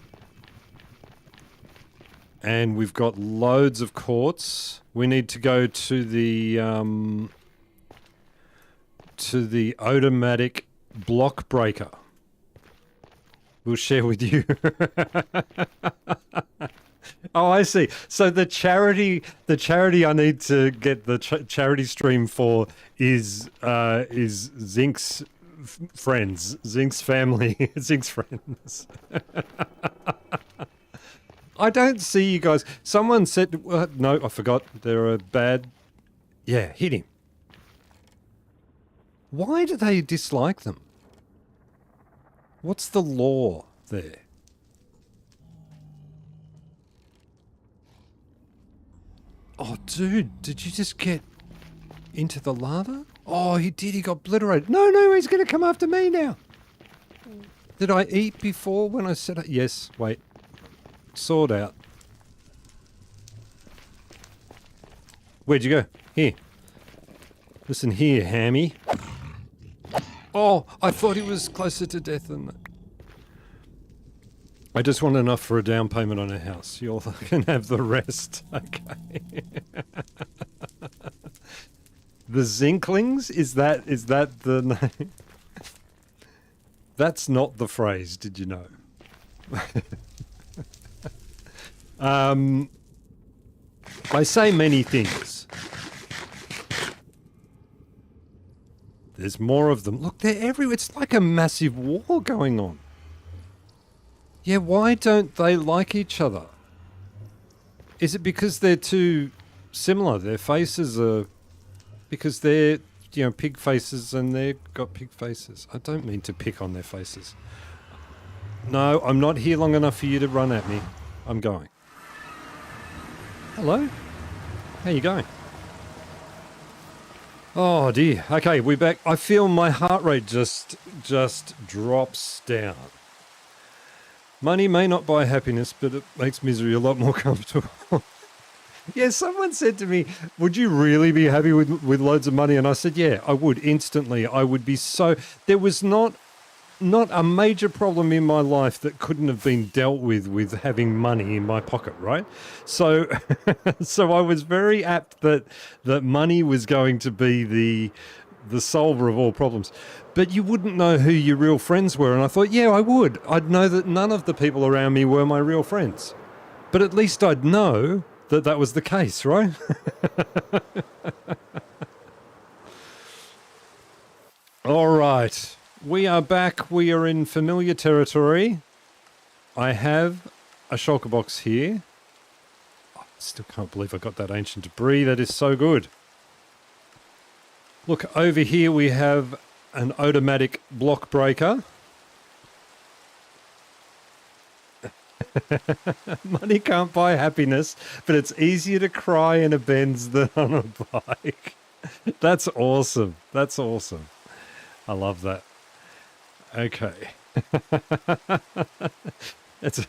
And we've got loads of quartz. We need to go to the automatic block breaker. We'll share with you. Oh, I see. So the charity I need to get the charity stream for is Zinc's friends, Zinc's family, Zinc's friends. I don't see you guys. Someone said, no, I forgot. They're a bad. Yeah, hit him. Why do they dislike them? What's the law there? Oh, dude, did you just get into the lava? Oh, he did. He got obliterated. No, he's going to come after me now. Did I eat before when I said... Yes, wait. Sword out. Where'd you go? Here. Listen here, Hammy. Oh, I thought he was closer to death than that. I just want enough for a down payment on a house. You all can have the rest. Okay. The Zinklings? Is that the name? That's not the phrase, did you know? I say many things. There's more of them. Look, they're everywhere. It's like a massive war going on. Yeah, why don't they like each other? Is it because they're too similar? Their faces are... Because they're, pig faces and they've got pig faces. I don't mean to pick on their faces. No, I'm not here long enough for you to run at me. I'm going. Hello? How you going? Oh dear. Okay, we're back. I feel my heart rate just drops down. Money may not buy happiness, but it makes misery a lot more comfortable. Yeah, someone said to me, would you really be happy with loads of money? And I said, yeah, I would instantly. I would be so... There was not a major problem in my life that couldn't have been dealt with having money in my pocket, right? So so I was very apt that money was going to be the solver of all problems. But you wouldn't know who your real friends were. And I thought, yeah, I would. I'd know that none of the people around me were my real friends. But at least I'd know that was the case, right? All right. We are back. We are in familiar territory. I have a shulker box here. I still can't believe I got that ancient debris. That is so good. Look, over here we have an automatic block breaker. Money can't buy happiness, but it's easier to cry in a Benz than on a bike. That's awesome. That's awesome. I love that. Okay. It's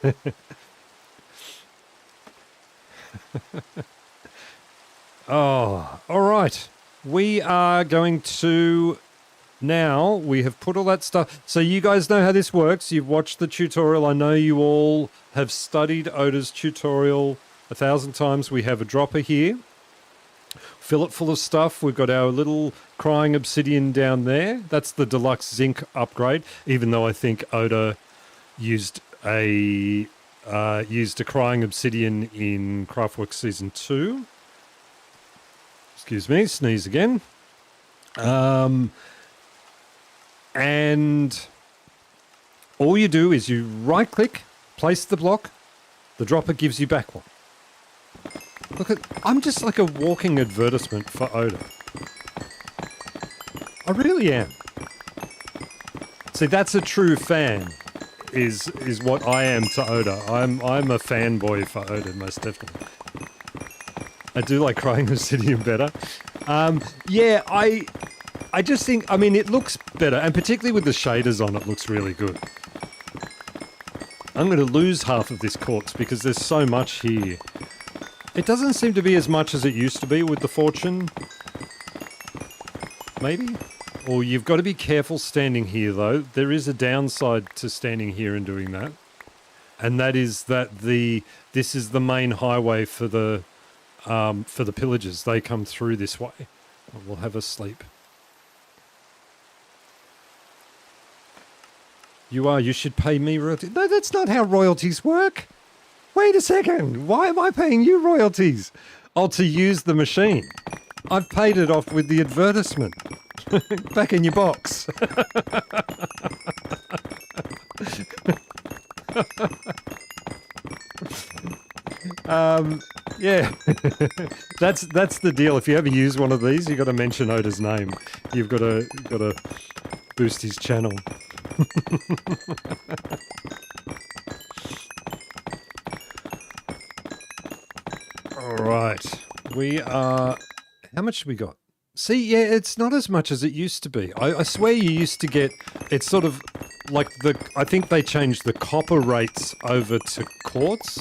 oh, all right. We are going to... Now, we have put all that stuff... So you guys know how this works. You've watched the tutorial. I know you all have studied Oda's tutorial 1,000 times. We have a dropper here. Fill it full of stuff. We've got our little crying obsidian down there. That's the deluxe zinc upgrade, even though I think Oda used a crying obsidian in Craftworks Season 2. Excuse me, sneeze again. And All you do is you right click, place the block, the dropper gives you back one. Look at, I'm just like a walking advertisement for Oda. I really am. See, that's a true fan, is what I am to Oda. I'm a fanboy for Oda, most definitely. I do like Crying Obsidian better. Yeah, I just think, I mean, it looks better, and particularly with the shaders on, it looks really good. I'm going to lose half of this quartz because there's so much here. It doesn't seem to be as much as it used to be with the Fortune. Maybe? Or you've got to be careful standing here, though. There is a downside to standing here and doing that. And that is that this is the main highway for the pillagers. They come through this way. We'll have a sleep. You should pay me royalties. No, that's not how royalties work. Wait a second. Why am I paying you royalties? Oh, to use the machine. I've paid it off with the advertisement. Back in your box. Yeah. That's the deal. If you ever use one of these, you've got to mention Oda's name. You've got to boost his channel. All right, we are. How much have we got? See, yeah, it's not as much as it used to be. I swear you used to get. It's sort of like I think they changed the copper rates over to quartz.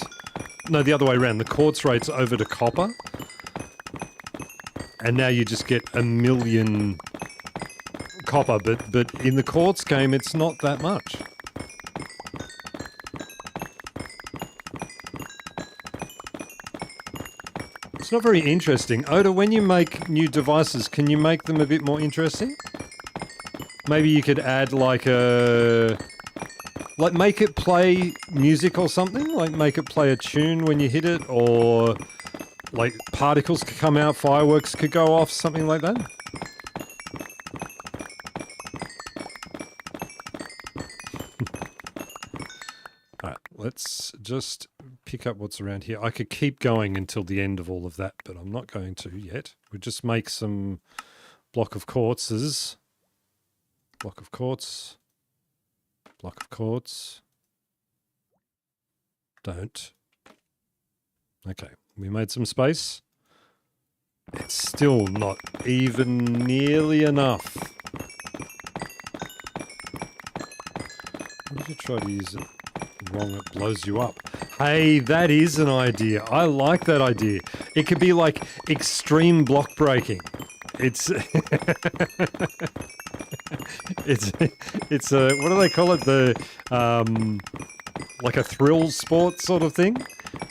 No, the other way around. The quartz rates over to copper, and now you just get a million copper. But in the quartz game, it's not that much. It's not very interesting. Oda, when you make new devices, can you make them a bit more interesting? Maybe you could add like make it play music or something? Like make it play a tune when you hit it, or like particles could come out, fireworks could go off, something like that? Alright, let's just pick up what's around here. I could keep going until the end of all of that, but I'm not going to yet. We'll just make some block of quartzes. Block of quartz. Block of quartz. Don't. Okay, we made some space. It's still not even nearly enough. What if you try to use it wrong? It blows you up. Hey, that is an idea. I like that idea. It could be like extreme block breaking. It's it's a, what do they call it? The like a thrill sport sort of thing.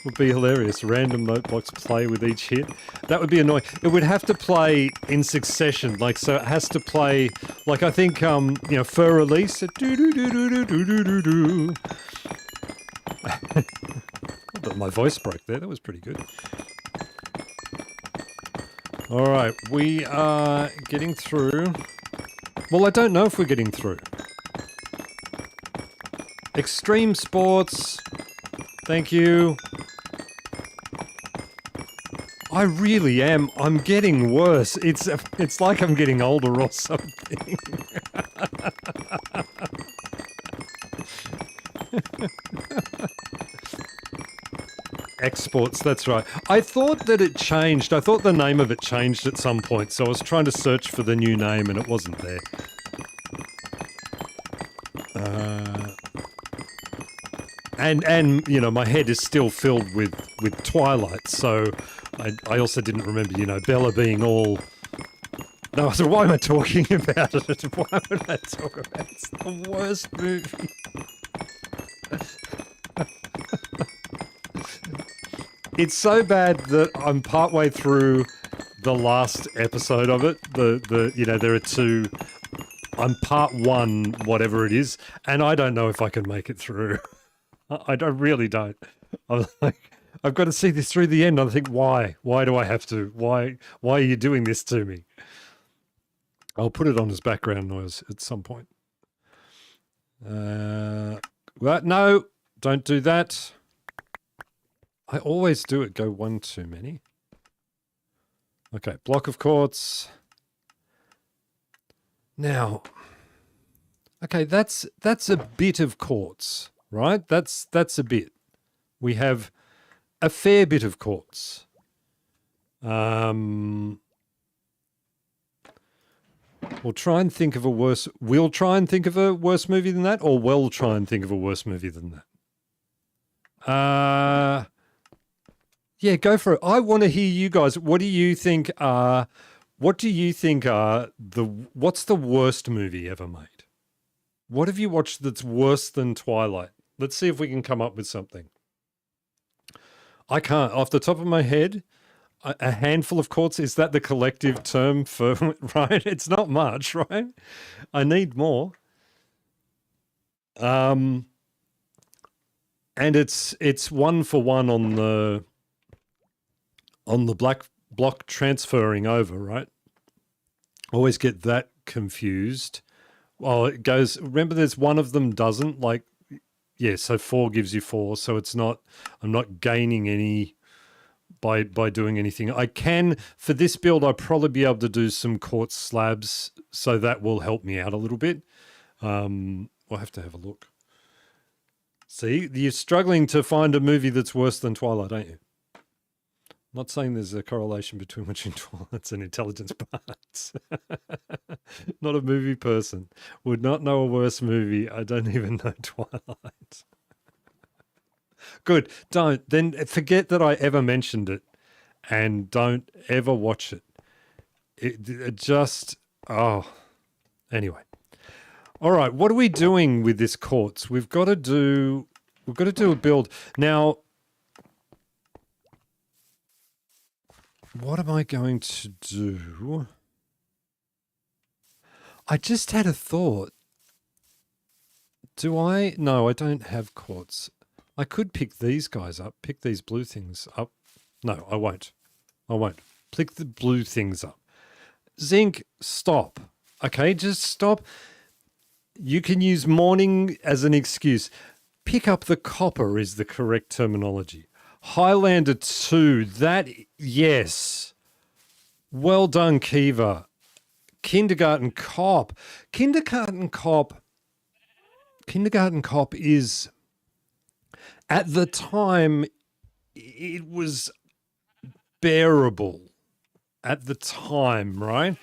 Would be hilarious. Random note blocks play with each hit. That would be annoying. It would have to play in succession, like, so it has to play, like, I think you know, fur release. Do do do do do do do do. My voice broke there. That was pretty good. All right, we are getting through. Well, I don't know if we're getting through. Extreme sports. Thank you. I really am. I'm getting worse. It's like I'm getting older or something. Exports, that's right. I thought that it changed. I thought the name of it changed at some point, so I was trying to search for the new name and it wasn't there. And you know, my head is still filled with Twilight, so I also didn't remember, you know, Bella being all... No, so why am I talking about it? Why would I talk about it? It's the worst movie. It's so bad that I'm partway through the last episode of it. You know, there are two... I'm part one, whatever it is, and I don't know if I can make it through. I really don't. I'm like, I've got to see this through the end. I think, why? Why do I have to? Why are you doing this to me? I'll put it on as background noise at some point. What? No, don't do that. I always do it. Go one too many. Okay, block of quartz. Now, okay, that's a bit of quartz, right? That's a bit. We have a fair bit of quartz. We'll try and think of a worse. We'll try and think of a worse movie than that, or we'll try and think of a worse movie than that. Yeah, go for it. I want to hear you guys. What do you think are? What do you think are the? What's the worst movie ever made? What have you watched that's worse than Twilight? Let's see if we can come up with something. I can't. Off the top of my head, a handful of quartz, is that the collective term for, right? It's not much, right? I need more. And it's 1-for-1 on the black block transferring over, right? Always get that confused. Well, it goes, remember there's one of them doesn't, like, yeah, so 4 gives you 4, so it's not, I'm not gaining any by doing anything. I can, for this build, I'll probably be able to do some quartz slabs, so that will help me out a little bit. We'll have to have a look. See, you're struggling to find a movie that's worse than Twilight, aren't you? Not saying there's a correlation between watching Twilight and intelligence parts. Not a movie person. Would not know a worse movie. I don't even know Twilight. Good. Don't. Then forget that I ever mentioned it and don't ever watch it. It just, oh. Anyway. All right. What are we doing with this quartz? We've got to do a build. Now, what am I going to do? I just had a thought. Do I? No, I don't have quartz. I could pick these guys up, pick these blue things up. No, I won't. I won't. Pick the blue things up. Zinc, stop. Okay, just stop. You can use morning as an excuse. Pick up the copper is the correct terminology. Highlander 2, that, yes. Well done, Kiva. Kindergarten Cop. Kindergarten Cop is, at the time, it was bearable. At the time, right?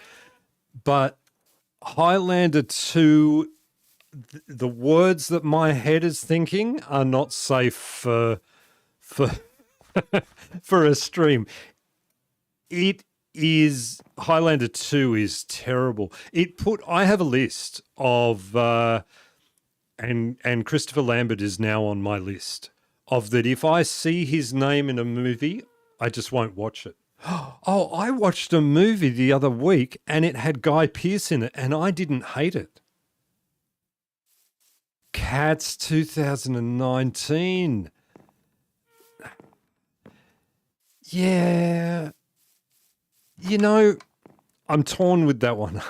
But Highlander 2, the words that my head is thinking are not safe for for a stream. It is, Highlander 2 is terrible. I have a list of and Christopher Lambert is now on my list of that if I see his name in a movie, I just won't watch it. Oh, I watched a movie the other week and it had Guy Pearce in it and I didn't hate it. Cats 2019. Yeah. You know, I'm torn with that one.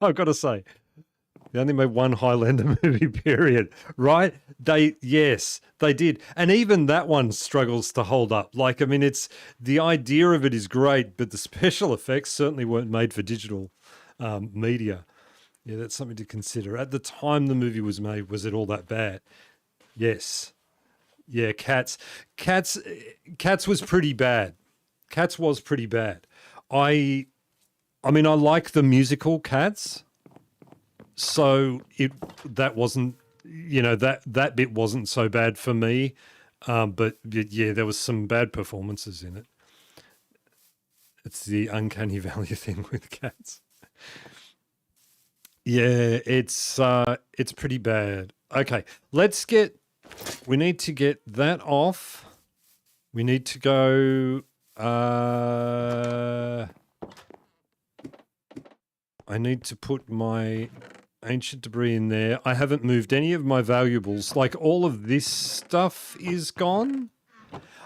I've got to say. They only made one Highlander movie, period. Right? Yes, they did. And even that one struggles to hold up. Like, I mean, the idea of it is great, but the special effects certainly weren't made for digital media. Yeah, that's something to consider. At the time the movie was made, was it all that bad? Yes. Yeah, Cats was pretty bad. Cats was pretty bad. I mean, I like the musical Cats, so that wasn't, that bit wasn't so bad for me. But yeah, there was some bad performances in it. It's the uncanny valley thing with Cats. Yeah, it's pretty bad. Okay, we need to get that off. We need to go, I need to put my ancient debris in there. I haven't moved any of my valuables. Like all of this stuff is gone.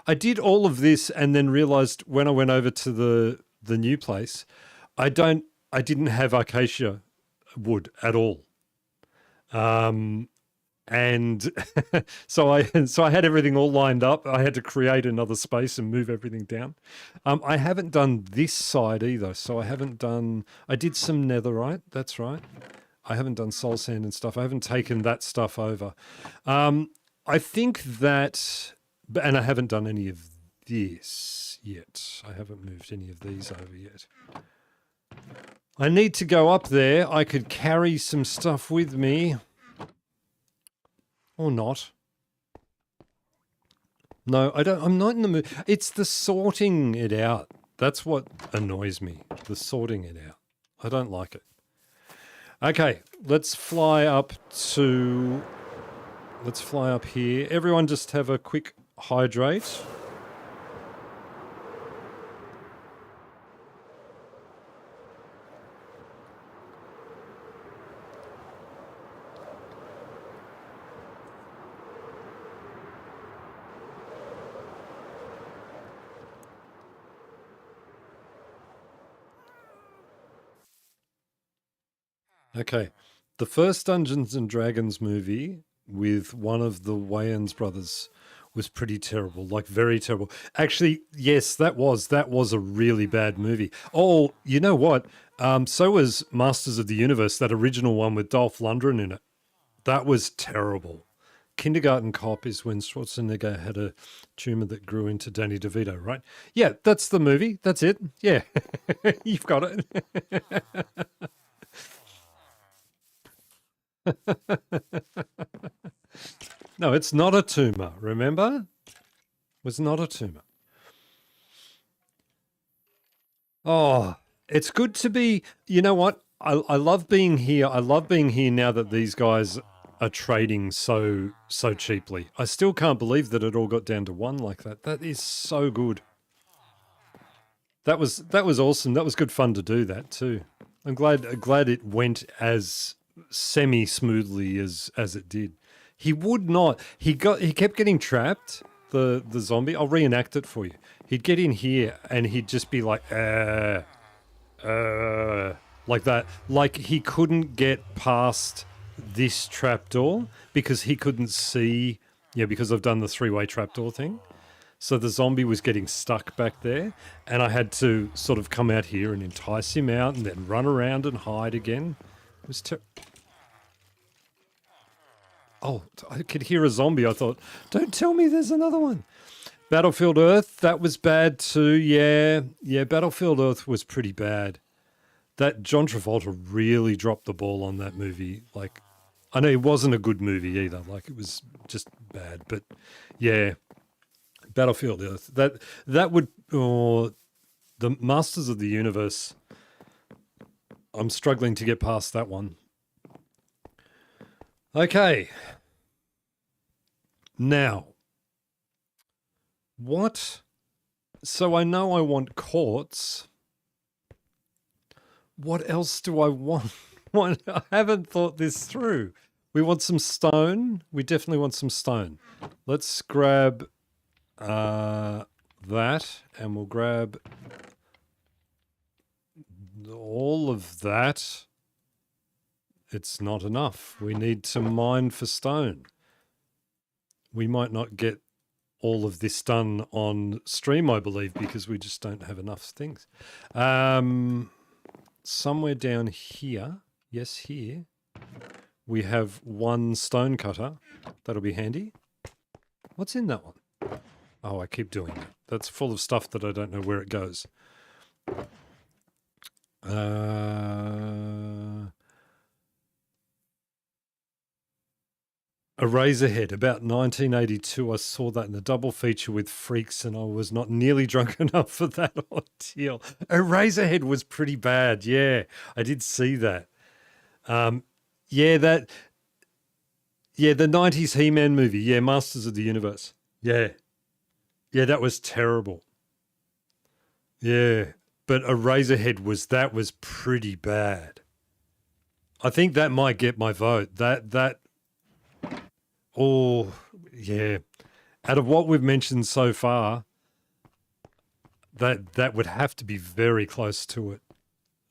I did all of this and then realized when I went over to the new place, I didn't have acacia wood at all. and so I had everything all lined up. I had to create another space and move everything down. I haven't done this side either, so I haven't done. I did some netherite. That's right. I haven't done soul sand and stuff. I haven't taken that stuff over. I think that, and I haven't done any of this yet. I haven't moved any of these over yet. I need to go up there. I could carry some stuff with me. Or not. No, I don't. I'm not in the mood. It's the sorting it out. That's what annoys me. The sorting it out. I don't like it. Okay, let's fly up to... Let's fly up here. Everyone just have a quick hydrate. Okay, the first Dungeons and Dragons movie with one of the Wayans brothers was pretty terrible, like very terrible. Actually, yes, that was a really bad movie. Oh, you know what? So was Masters of the Universe, that original one with Dolph Lundgren in it. That was terrible. Kindergarten Cop is when Schwarzenegger had a tumor that grew into Danny DeVito, right? Yeah, that's the movie. That's it. Yeah, you've got it. No, it's not a tumor, remember? It was not a tumor. Oh, it's good to be, you know what? I love being here. I love being here now that these guys are trading so cheaply. I still can't believe that it all got down to one like that. That is so good. That was awesome. That was good fun to do that too. I'm glad it went as semi smoothly as it did. He would not. He kept getting trapped. The zombie. I'll reenact it for you. He'd get in here and he'd just be like, like that. Like he couldn't get past this trapdoor because he couldn't see. Yeah, because I've done the three-way trapdoor thing. So the zombie was getting stuck back there, and I had to sort of come out here and entice him out and then run around and hide again. It was Oh, I could hear a zombie. I thought, don't tell me there's another one. Battlefield Earth, that was bad too. Yeah, Battlefield Earth was pretty bad. That John Travolta really dropped the ball on that movie. Like, I know it wasn't a good movie either. Like, it was just bad. But yeah, Battlefield Earth. That would, or the Masters of the Universe. I'm struggling to get past that one. Okay. Now, what? So I know I want quartz. What else do I want? I haven't thought this through. We want some stone. We definitely want some stone. Let's grab that, and we'll grab all of that. It's not enough. We need to mine for stone. We might not get all of this done on stream, I believe, because we just don't have enough things. Somewhere down here, yes, here, we have one stone cutter. That'll be handy. What's in that one? Oh, I keep doing that. That's full of stuff that I don't know where it goes. A Razorhead, about 1982. I saw that in a double feature with Freaks, and I was not nearly drunk enough for that ordeal. A Razorhead was pretty bad. Yeah, I did see that. The 90s He-Man movie. Yeah, Masters of the Universe. Yeah, that was terrible. Yeah, but a Razorhead was pretty bad. I think that might get my vote. Oh, yeah. Out of what we've mentioned so far, that would have to be very close to it.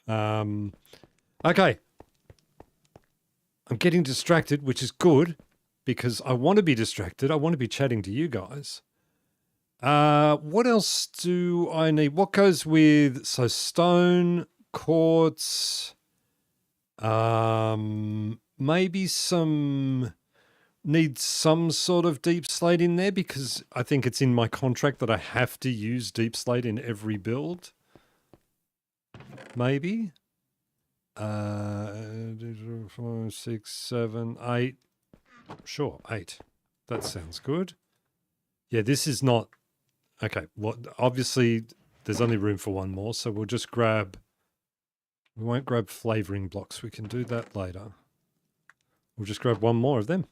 Okay. I'm getting distracted, which is good. because I want to be distracted. I want to be chatting to you guys. What else do I need? What goes with, so stone, quartz, maybe need some sort of deep slate in there because I think it's in my contract that I have to use deep slate in every build. Maybe. 4, 6, 7, 8. Sure, 8. That sounds good. Yeah, this is not... Okay, well, obviously there's only room for one more, so we'll just grab... We won't grab flavouring blocks. We can do that later. We'll just grab one more of them.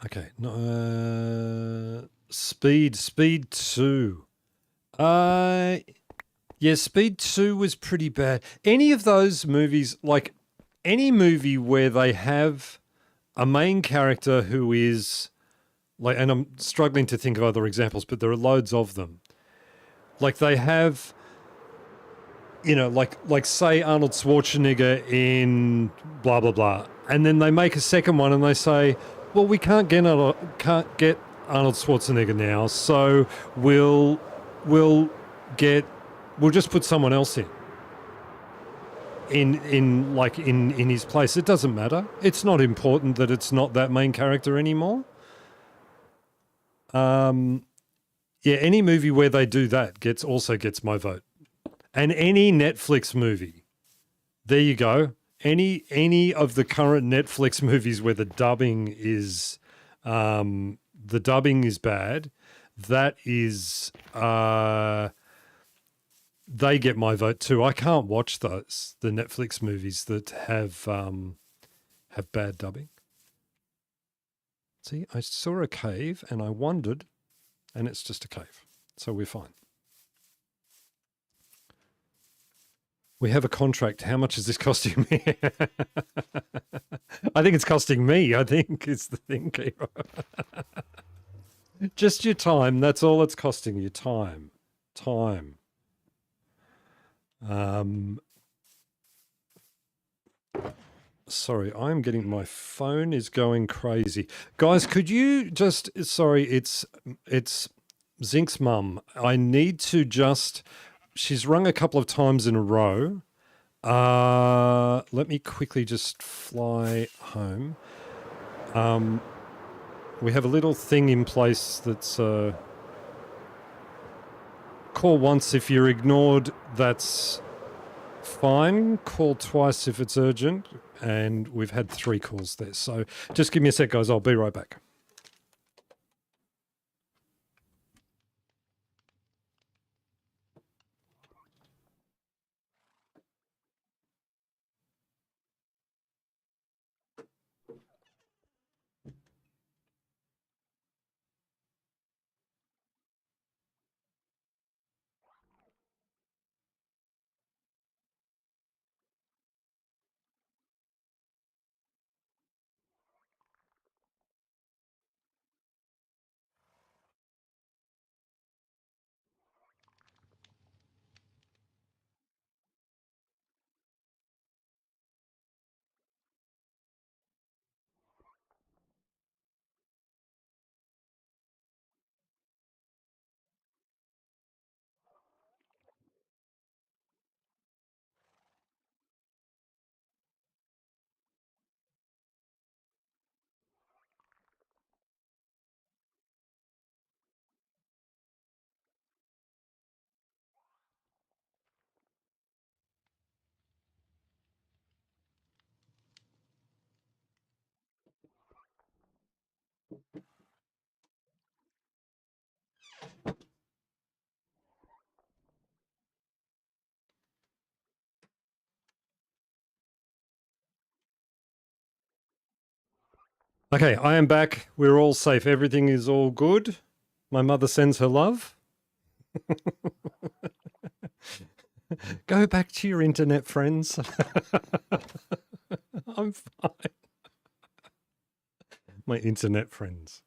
Okay, no, speed 2. Yeah, speed 2 was pretty bad. Any of those movies, like any movie where they have a main character who is like, and I'm struggling to think of other examples, but there are loads of them. Like they have, you know, like say Arnold Schwarzenegger in blah blah blah, and then they make a second one and they say, well, we can't get Arnold Schwarzenegger now, so we'll just put someone else in his place. It doesn't matter. It's not important that it's not that main character anymore. Yeah, any movie where they do that also gets my vote. And any Netflix movie. There you go. Any of the current Netflix movies where the dubbing is bad, that is they get my vote too. I can't watch the Netflix movies that have bad dubbing. See, I saw a cave and I wondered, and it's just a cave. So we're fine. We have a contract. How much is this costing me? I think it's costing me. I think it's the thing, Kira. Just your time. That's all it's costing you. Time. Sorry, I'm getting, my phone is going crazy. Guys, could you just, sorry, it's Zinc's mum. I need to just... She's rung a couple of times in a row. Let me quickly just fly home. We have a little thing in place that's call once if you're ignored, that's fine. Call twice if it's urgent. And we've had 3 calls there. So just give me a sec, guys. I'll be right back. Okay, I am back. We're all safe. Everything is all good. My mother sends her love. Go back to your internet friends. I'm fine. My internet friends.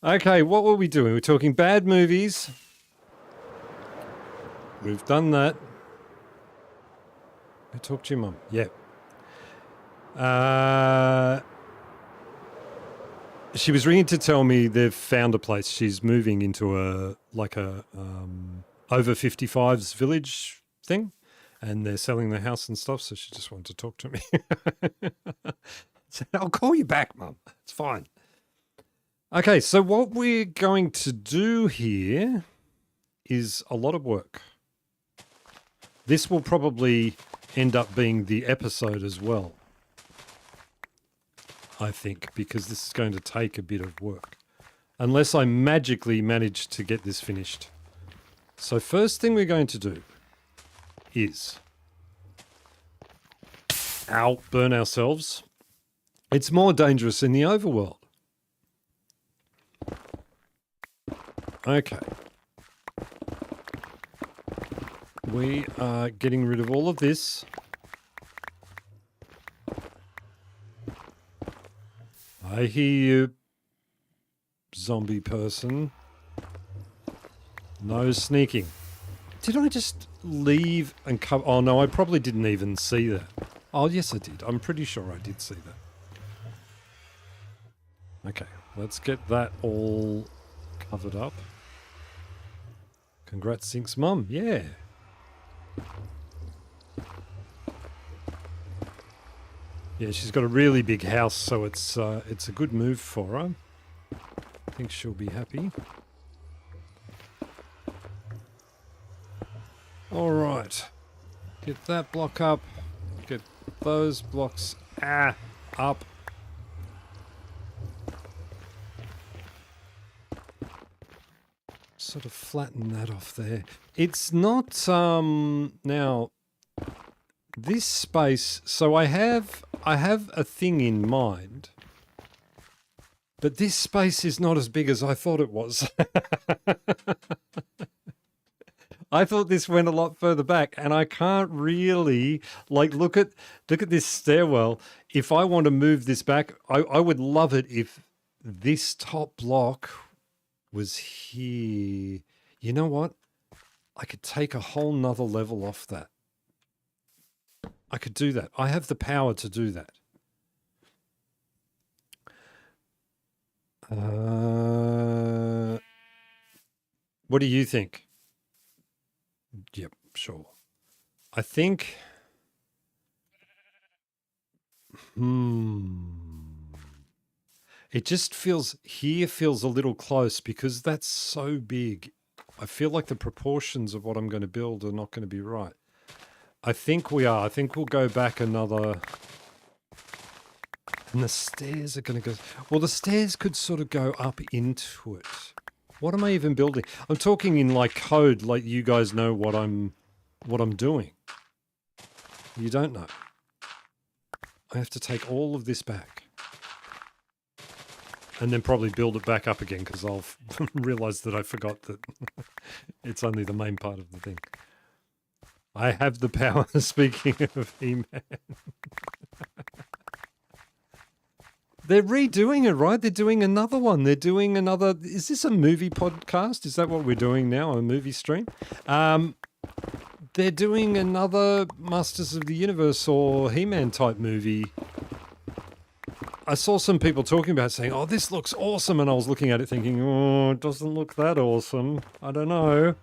Okay, what were we doing? We're talking bad movies. We've done that. I talked to your mum. Yeah. Uh, she was ringing to tell me they've found a place. She's moving into a over 55s village thing, and they're selling the house and stuff. So she just wanted to talk to me. So I'll call you back, Mum. It's fine. Okay, so what we're going to do here is a lot of work. This will probably end up being the episode as well, I think, because this is going to take a bit of work. Unless I magically manage to get this finished. So first thing we're going to do is burn ourselves. It's more dangerous in the overworld. Okay. We are getting rid of all of this. I hear you, zombie person. No sneaking. Did I just leave and cover? Oh no, I probably didn't even see that. Oh yes I did. I'm pretty sure I did see that. Okay, let's get that all covered up. Congrats, Zinc's mum. Yeah. Yeah, she's got a really big house, so it's a good move for her. I think she'll be happy. All right. Get that block up. Get those blocks up. Sort of flatten that off there. It's not now this space, so I have a thing in mind, but this space is not as big as I thought it was. I thought this went a lot further back, and I can't really look at this stairwell. If I want to move this back, I would love it if this top block was here. You know what? I could take a whole nother level off that. I could do that. I have the power to do that. What do you think? Yep, sure. I think... It just feels a little close because that's so big. I feel like the proportions of what I'm going to build are not going to be right. I think we are. I think we'll go back another... And the stairs are going to go... Well, the stairs could sort of go up into it. What am I even building? I'm talking in code, like you guys know what I'm doing. You don't know. I have to take all of this back. And then probably build it back up again because I'll realize that I forgot that it's only the main part of the thing. I have the power, speaking of He-Man. They're redoing it, right? They're doing another one. They're doing another... Is this a movie podcast? Is that what we're doing now, a movie stream? They're doing another Masters of the Universe or He-Man type movie. I saw some people talking about it, saying, oh, this looks awesome. And I was looking at it thinking, oh, it doesn't look that awesome. I don't know.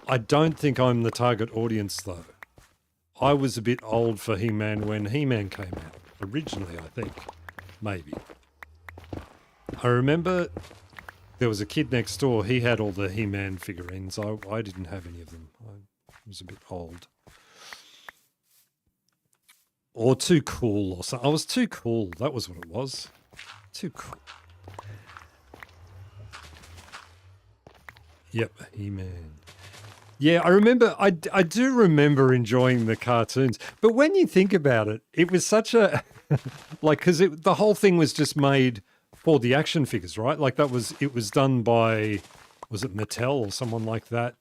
I don't think I'm the target audience, though. I was a bit old for He-Man when He-Man came out. Originally, I think. Maybe. I remember there was a kid next door. He had all the He-Man figurines. I didn't have any of them. I was a bit old. Or too cool or something. I was too cool. That was what it was. Too cool. Yep, He-Man. Yeah, I remember, I do remember enjoying the cartoons. But when you think about it, it was such a, because the whole thing was just made for the action figures, right? It was done by, was it Mattel or someone like that?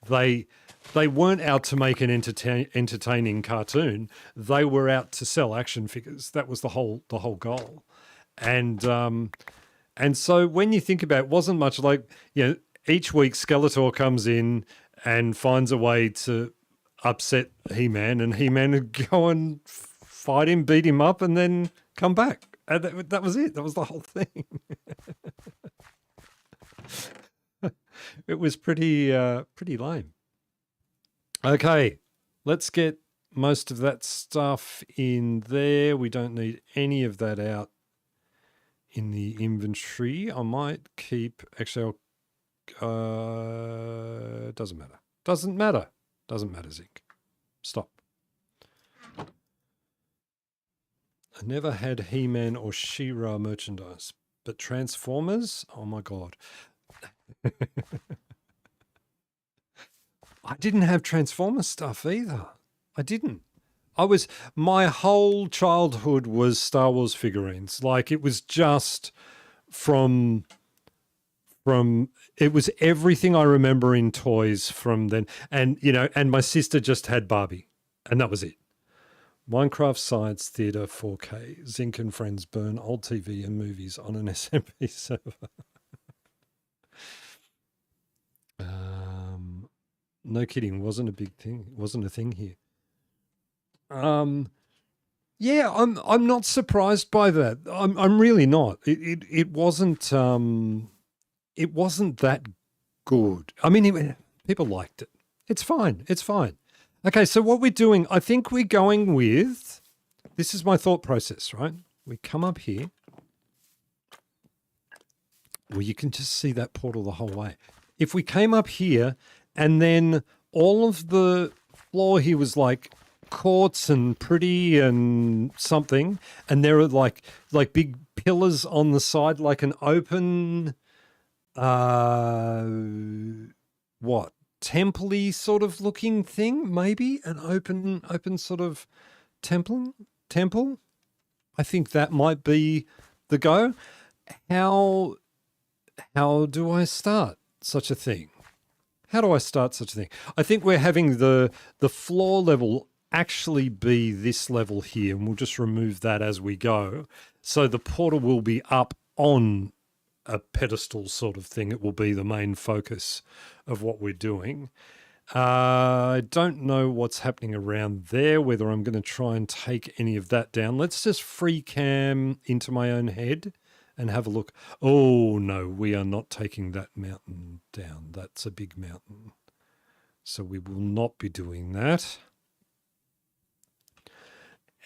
They weren't out to make an entertaining cartoon. They were out to sell action figures. That was the whole goal. And so when you think about it, wasn't much like, each week Skeletor comes in and finds a way to upset He-Man, and He-Man would go and fight him, beat him up, and then come back. And that was it. That was the whole thing. It was pretty lame. Okay, let's get most of that stuff in there. We don't need any of that out in the inventory. I might keep, actually, doesn't matter. Doesn't matter, Zinc. Stop. I never had He-Man or She-Ra merchandise, but Transformers? Oh my God. I didn't have Transformers stuff either. I didn't. My whole childhood was Star Wars figurines. Like, it was just it was everything I remember in toys from then. And, and my sister just had Barbie, and that was it. Minecraft Science Theatre 4K. Zinc and friends burn old TV and movies on an SMP server. No kidding, wasn't a big thing. Wasn't a thing here. Yeah, I'm not surprised by that. I'm really not. It wasn't that good. I mean, people liked it. It's fine. It's fine. Okay, so what we're doing, I think we're going with, this is my thought process, right? We come up here. Well, you can just see that portal the whole way. If we came up here and then all of the floor here was like quartz and pretty and something, and there are like big pillars on the side, like an open, what? Temple-y sort of looking thing, maybe an open sort of temple. I think that might be the go. How do I start such a thing? How do I start such a thing? I think we're having the floor level actually be this level here, and we'll just remove that as we go. So the portal will be up on a pedestal sort of thing. It will be the main focus of what we're doing. I don't know what's happening around there, whether I'm going to try and take any of that down. Let's just free cam into my own head and have a look. Oh, no, we are not taking that mountain down. That's a big mountain. So we will not be doing that.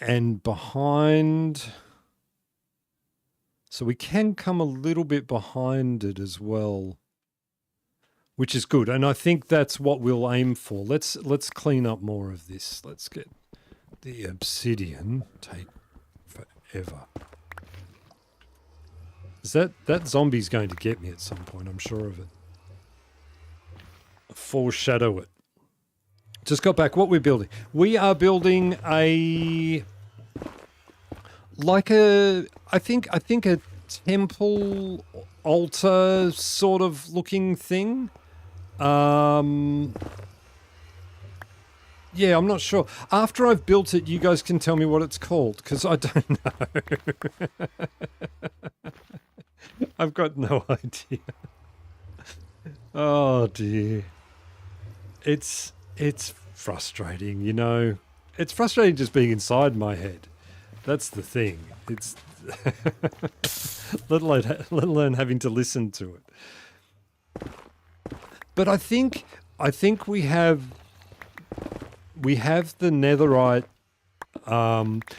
And behind... So we can come a little bit behind it as well, which is good. And I think that's what we'll aim for. Let's clean up more of this. Let's get the obsidian. Take forever. That zombie's going to get me at some point, I'm sure of it. Foreshadow it. Just got back. What we're building. We are building I think a temple altar sort of looking thing. Yeah, I'm not sure. After I've built it, you guys can tell me what it's called, because I don't know. I've got no idea. Oh dear. It's frustrating, you know. It's frustrating just being inside my head. That's the thing. It's let alone having to listen to it. But I think we have the netherite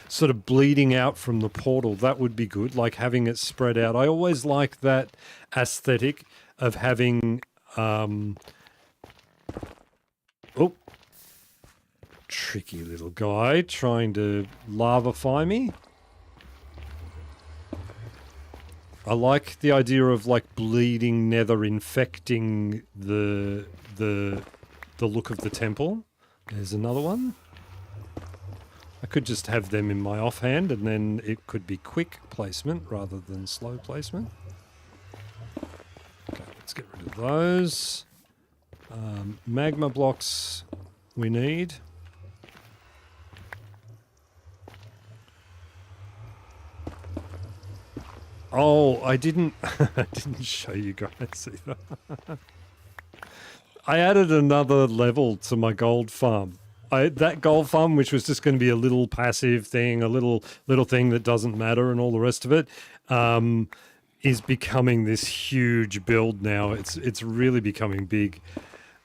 sort of bleeding out from the portal. That would be good, like having it spread out. I always like that aesthetic of having tricky little guy trying to lavify me. I like the idea of like bleeding nether infecting the look of the temple. There's another one. I could just have them in my offhand, and then it could be quick placement rather than slow placement. Okay, let's get rid of those. Magma blocks we need. Oh, I didn't show you guys either. I added another level to my gold farm. That gold farm, which was just going to be a little passive thing, a little thing that doesn't matter, and all the rest of it, is becoming this huge build now. It's really becoming big.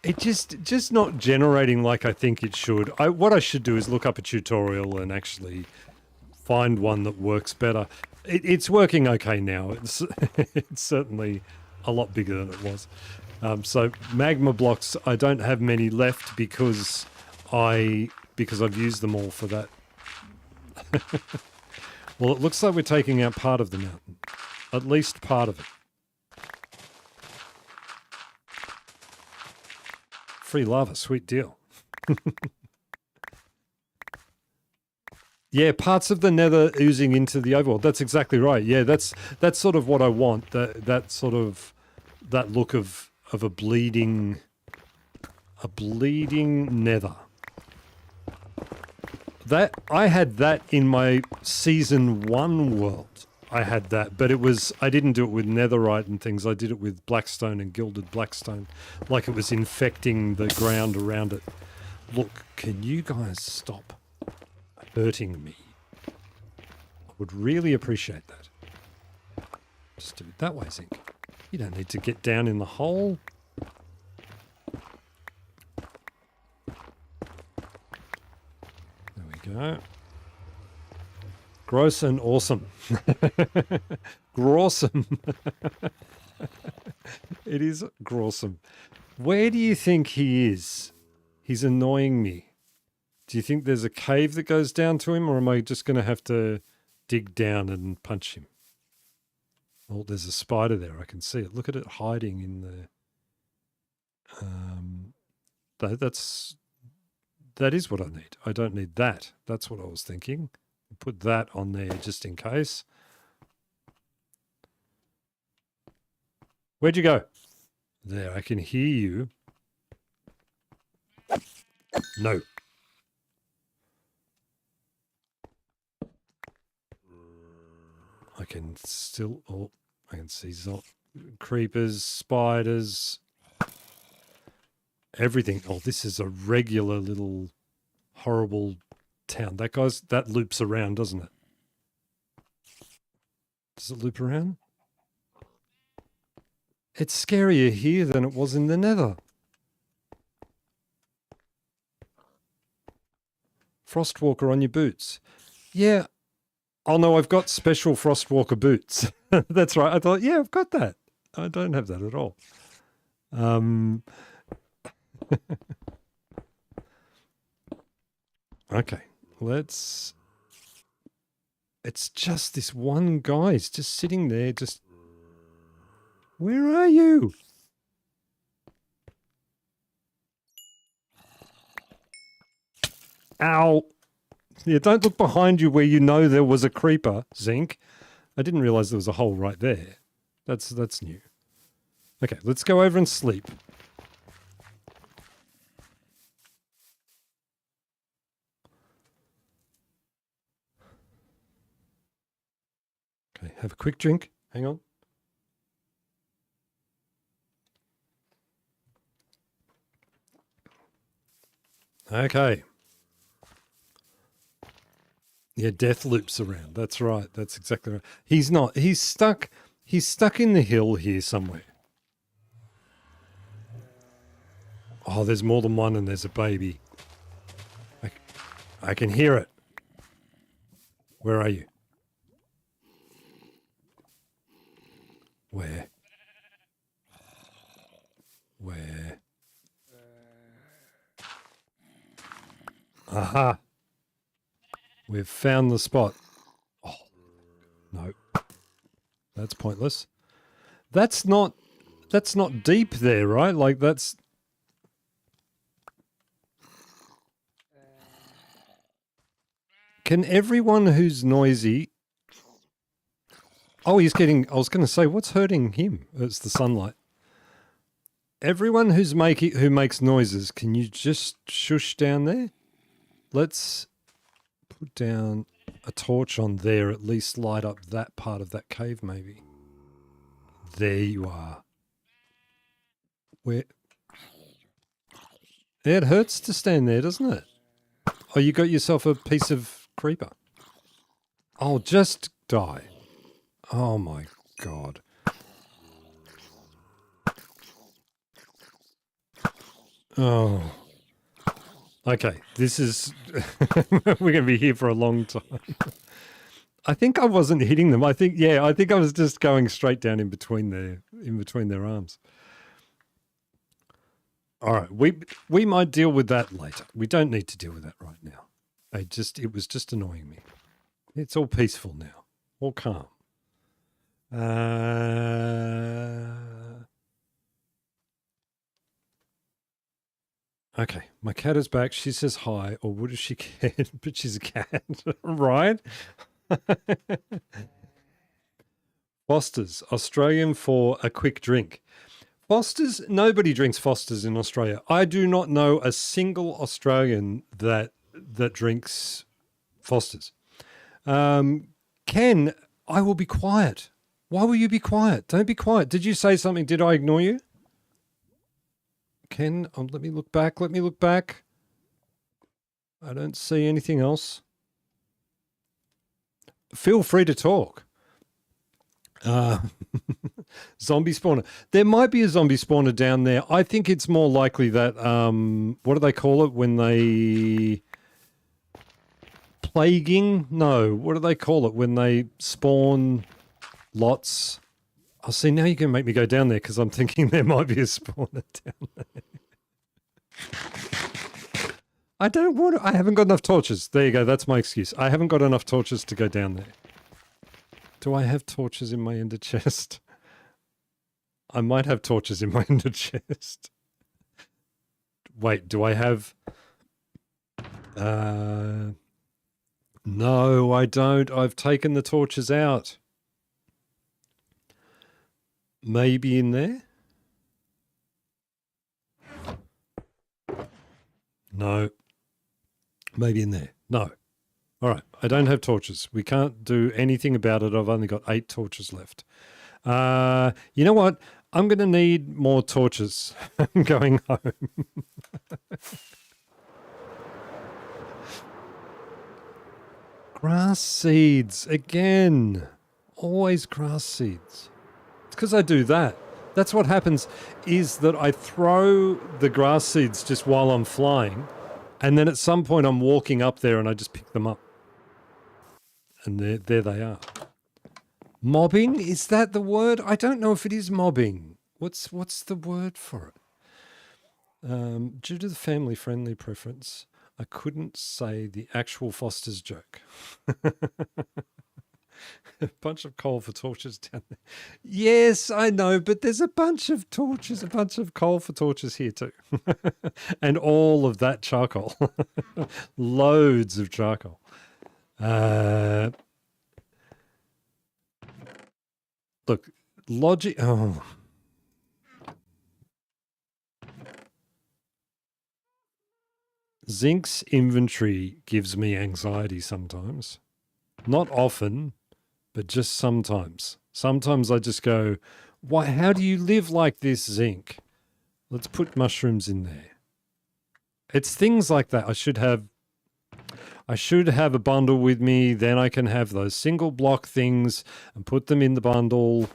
It just not generating like I think it should. What I should do is look up a tutorial and actually find one that works better. It's working okay now. It's it's certainly a lot bigger than it was. So magma blocks, I don't have many left because I've used them all for that. Well, it looks like we're taking out part of the mountain, at least part of it. Free lava, sweet deal. Yeah, parts of the nether oozing into the overworld. That's exactly right. Yeah, that's sort of what I want. That look of a bleeding nether. That I had that in my season 1 world. I had that, but I didn't do it with netherite and things. I did it with blackstone and gilded blackstone, like it was infecting the ground around it. Look, can you guys stop hurting me? I would really appreciate that. Just do it that way, Zinc. You don't need to get down in the hole. There we go. Gross and awesome. Grawsome. It is grawsome. Where do you think he is? He's annoying me. Do you think there's a cave that goes down to him, or am I just going to have to dig down and punch him? Oh, there's a spider there. I can see it. Look at it hiding in the... that is what I need. I don't need that. That's what I was thinking. Put that on there just in case. Where'd you go? There, I can hear you. No. I can still... Oh, I can see creepers, spiders, everything. Oh, this is a regular little horrible town. That loops around, doesn't it? Does it loop around? It's scarier here than it was in the nether. Frostwalker on your boots. Yeah. Oh no, I've got special Frostwalker boots. That's right. I thought, yeah, I've got that. I don't have that at all. Okay, it's just this one guy. He's just sitting there, where are you? Ow. Yeah, don't look behind you where you know there was a creeper, Zinc. I didn't realize there was a hole right there. That's new. Okay, let's go over and sleep. Okay, have a quick drink. Hang on. Okay. Yeah, death loops around. That's right. That's exactly right. He's not. He's stuck in the hill here somewhere. Oh, there's more than one and there's a baby. I can hear it. Where are you? Where? Where? Aha. We've found the spot. Oh, no. That's pointless. That's not deep there, right? Like that's... Can everyone who's noisy... Oh, he's getting... I was going to say, what's hurting him? It's the sunlight. Everyone who makes noises, can you just shush down there? Let's put down a torch on there, at least light up that part of that cave, maybe. There you are. Where? It hurts to stand there, doesn't it? Oh, you got yourself a piece of creeper. Oh, just die. Oh my God. Oh. Okay, this is... We're going to be here for a long time. I think I wasn't hitting them. I think I was just going straight down in between their arms. All right, we might deal with that later. We don't need to deal with that right now. It was just annoying me. It's all peaceful now, all calm. Okay, my cat is back. She says hi, or would she care? But she's a cat, right? Foster's, Australian for a quick drink. Foster's, nobody drinks Foster's in Australia. I do not know a single Australian that drinks Foster's. Ken, I will be quiet. Why will you be quiet? Don't be quiet. Did you say something? Did I ignore you? Ken, let me look back. Let me look back. I don't see anything else. Feel free to talk. Zombie spawner. There might be a zombie spawner down there. I think it's more likely that, what do they call it when they... Plaguing? No. What do they call it when they spawn lots? Oh, see, now you can make me go down there because I'm thinking there might be a spawner down there. I don't want to. I haven't got enough torches. There you go. That's my excuse. I haven't got enough torches to go down there. Do I have torches in my ender chest? I might have torches in my ender chest. Wait, do I have... No, I don't. I've taken the torches out. Maybe in there? No. Maybe in there. No. All right. I don't have torches. We can't do anything about it. I've only got 8 torches left. You know what? I'm going to need more torches. I'm going home. Grass seeds. Again. Always grass seeds. It's because I do that. That's what happens, is that I throw the grass seeds just while I'm flying, and then at some point I'm walking up there and I just pick them up. And there they are. Mobbing? Is that the word? I don't know if it is mobbing. What's the word for it? Due to the family-friendly preference, I couldn't say the actual Foster's joke. A bunch of coal for torches down there. Yes, I know, but there's a bunch of torches, a bunch of coal for torches here too. And all of that charcoal. Loads of charcoal. Look, logic... Oh. Zinc's inventory gives me anxiety sometimes. Not often, but just sometimes. Sometimes I just go, "Why? How do you live like this, Zinc? Let's put mushrooms in there." It's things like that. I should have a bundle with me, then I can have those single block things and put them in the bundle.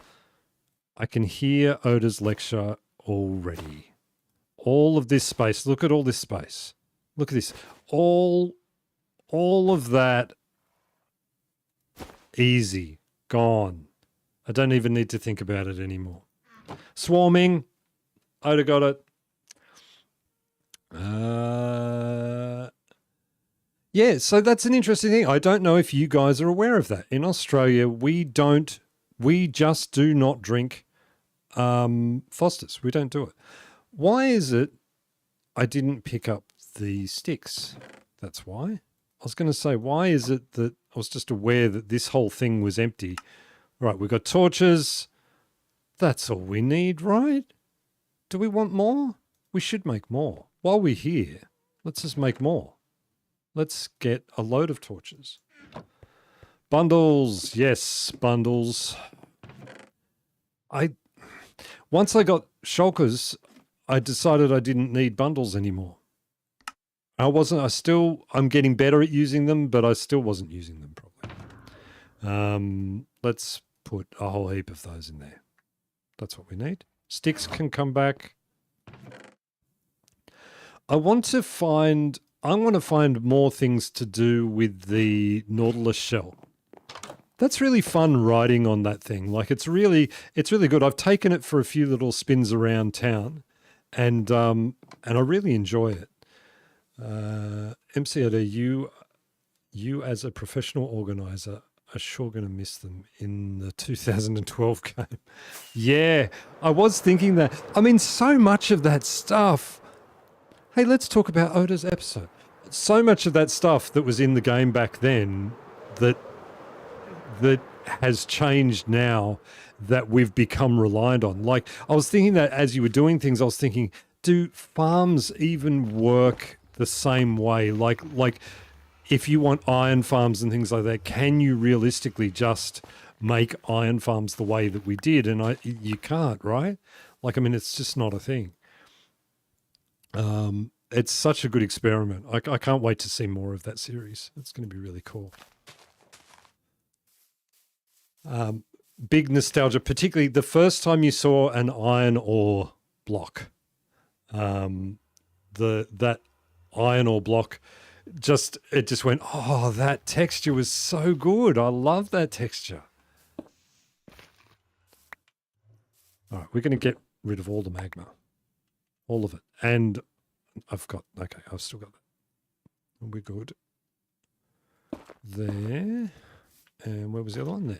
I can hear Oda's lecture already. All of this space. Look at all this space. Look at this. All of that. Easy. Gone. I don't even need to think about it anymore. Swarming. Oda got it. Yeah, so that's an interesting thing. I don't know if you guys are aware of that. In Australia, we just do not drink Foster's. We don't do it. Why is it I didn't pick up the sticks? That's why. I was going to say, why is it that I was just aware that this whole thing was empty? Right, we've got torches. That's all we need, right? Do we want more? We should make more. While we're here, let's just make more. Let's get a load of torches. Bundles. Yes, bundles. Once I got shulkers, I decided I didn't need bundles anymore. I'm getting better at using them, but I still wasn't using them properly. Let's put a whole heap of those in there. That's what we need. Sticks can come back. I want to find more things to do with the Nautilus shell. That's really fun riding on that thing. Like it's really good. I've taken it for a few little spins around town, and I really enjoy it. MCOD, you as a professional organizer are sure going to miss them in the 2012 game. Yeah, I was thinking that. I mean, so much of that stuff. Hey, let's talk about Oda's episode. So much of that stuff that was in the game back then that has changed now, that we've become reliant on. Like, I was thinking that as you were doing things, I was thinking, do farms even work the same way? Like if you want iron farms and things like that, can you realistically just make iron farms the way that we did? And you can't, right? Like, I mean, it's just not a thing. It's such a good experiment. I can't wait to see more of that series. It's going to be really cool. Big nostalgia, particularly the first time you saw an iron ore block. That iron ore block, it just went, oh, that texture was so good. I love that texture. All right, we're going to get rid of all the magma. All of it. And I've still got that. We're good. There. And where was the other one? There.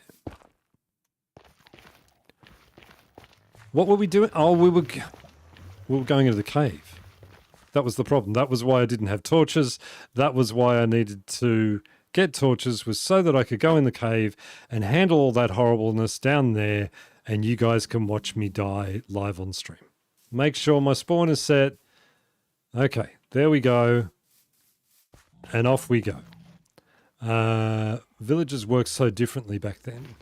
What were we doing? Oh, we were going into the cave. That was the problem. That was why I didn't have torches. That was why I needed to get torches, was so that I could go in the cave and handle all that horribleness down there, and you guys can watch me die live on stream. Make sure my spawn is set. Okay, there we go. And off we go. Villages worked so differently back then.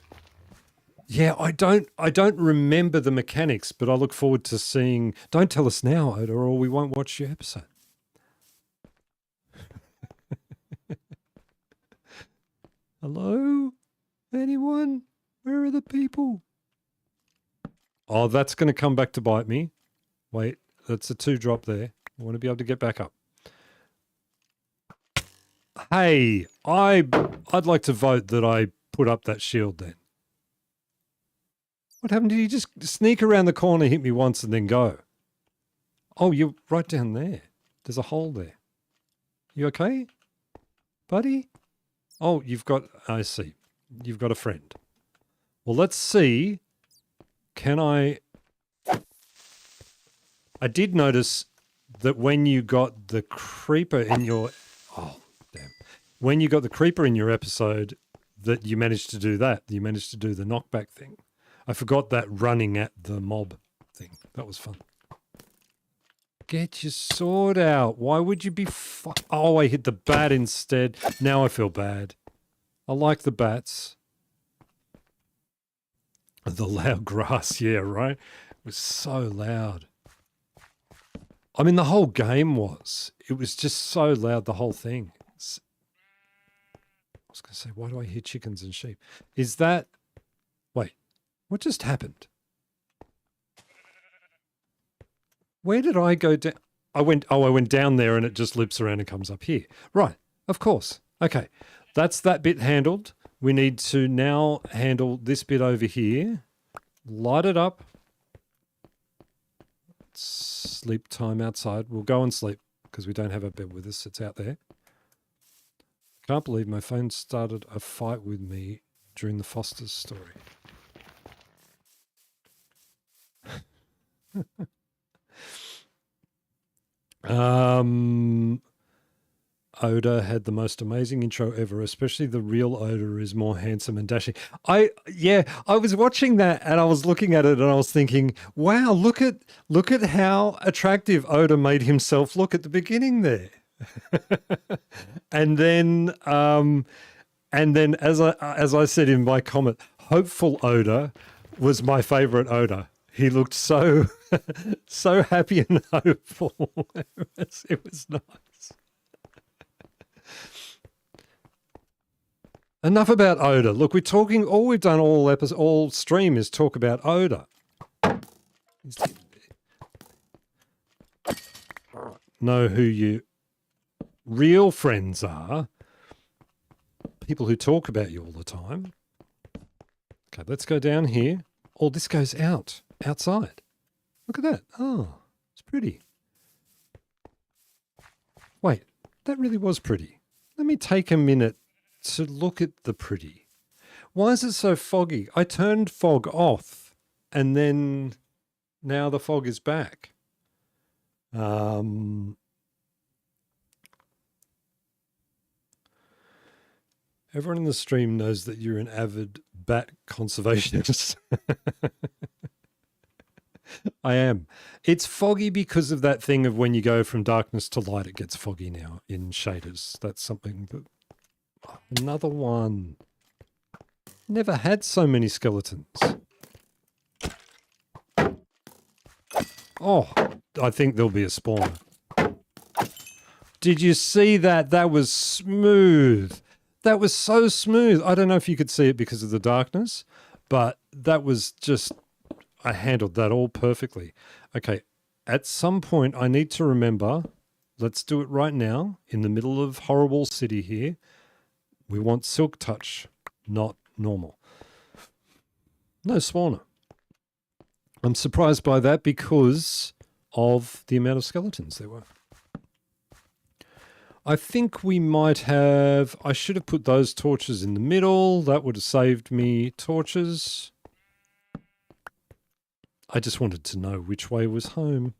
Yeah, I don't remember the mechanics, but I look forward to seeing. Don't tell us now, Oda, or we won't watch your episode. Hello? Anyone? Where are the people? Oh, that's going to come back to bite me. Wait, that's a 2-drop there. I want to be able to get back up. Hey, I'd like to vote that I put up that shield then. What happened? Did you just sneak around the corner, hit me once, and then go? Oh, you're right down there. There's a hole there. You okay, buddy? Oh, I see. You've got a friend. Well, let's see. Can I did notice that when you got the creeper in your... Oh, damn. When you got the creeper in your episode, that you managed to do that. You managed to do the knockback thing. I forgot that running at the mob thing. That was fun. Get your sword out. Why would you be... Oh, I hit the bat instead. Now I feel bad. I like the bats. The loud grass, yeah, right? It was so loud. I mean, the whole game was. It was just so loud, the whole thing. I was going to say, why do I hear chickens and sheep? Is that... Wait, what just happened? Where did I go down? I went down there and it just loops around and comes up here. Right, of course. Okay, that's that bit handled. We need to now handle this bit over here. Light it up. Sleep time outside. We'll go and sleep because we don't have a bed with us. It's out there. Can't believe my phone started a fight with me during the Foster's story. Oda had the most amazing intro ever, especially the real Oda is more handsome and dashing. I was watching that and I was looking at it and I was thinking, wow, look at how attractive Oda made himself look at the beginning there. and then as I said in my comment, hopeful Oda was my favorite Oda. He looked so so happy and hopeful. It was nice. Enough about odor. Look, we're talking, all we've done all stream is talk about odor. Know who your real friends are. People who talk about you all the time. Okay, let's go down here. Oh, this goes outside. Look at that. Oh, it's pretty. Wait, that really was pretty. Let me take a minute to look at the pretty. Why is it so foggy? I turned fog off and then now the fog is back. Everyone in the stream knows that you're an avid bat conservationist. I am. It's foggy because of that thing of when you go from darkness to light, it gets foggy now in shaders. That's something that... Oh, another one. Never had so many skeletons. Oh, I think there'll be a spawner. Did you see that? That was smooth. That was so smooth. I don't know if you could see it because of the darkness, but that was just... I handled that all perfectly. Okay, at some point I need to remember, let's do it right now, in the middle of horrible city here. We want silk touch, not normal. No spawner. I'm surprised by that because of the amount of skeletons there were. I think we might have... I should have put those torches in the middle. That would have saved me torches. I just wanted to know which way was home.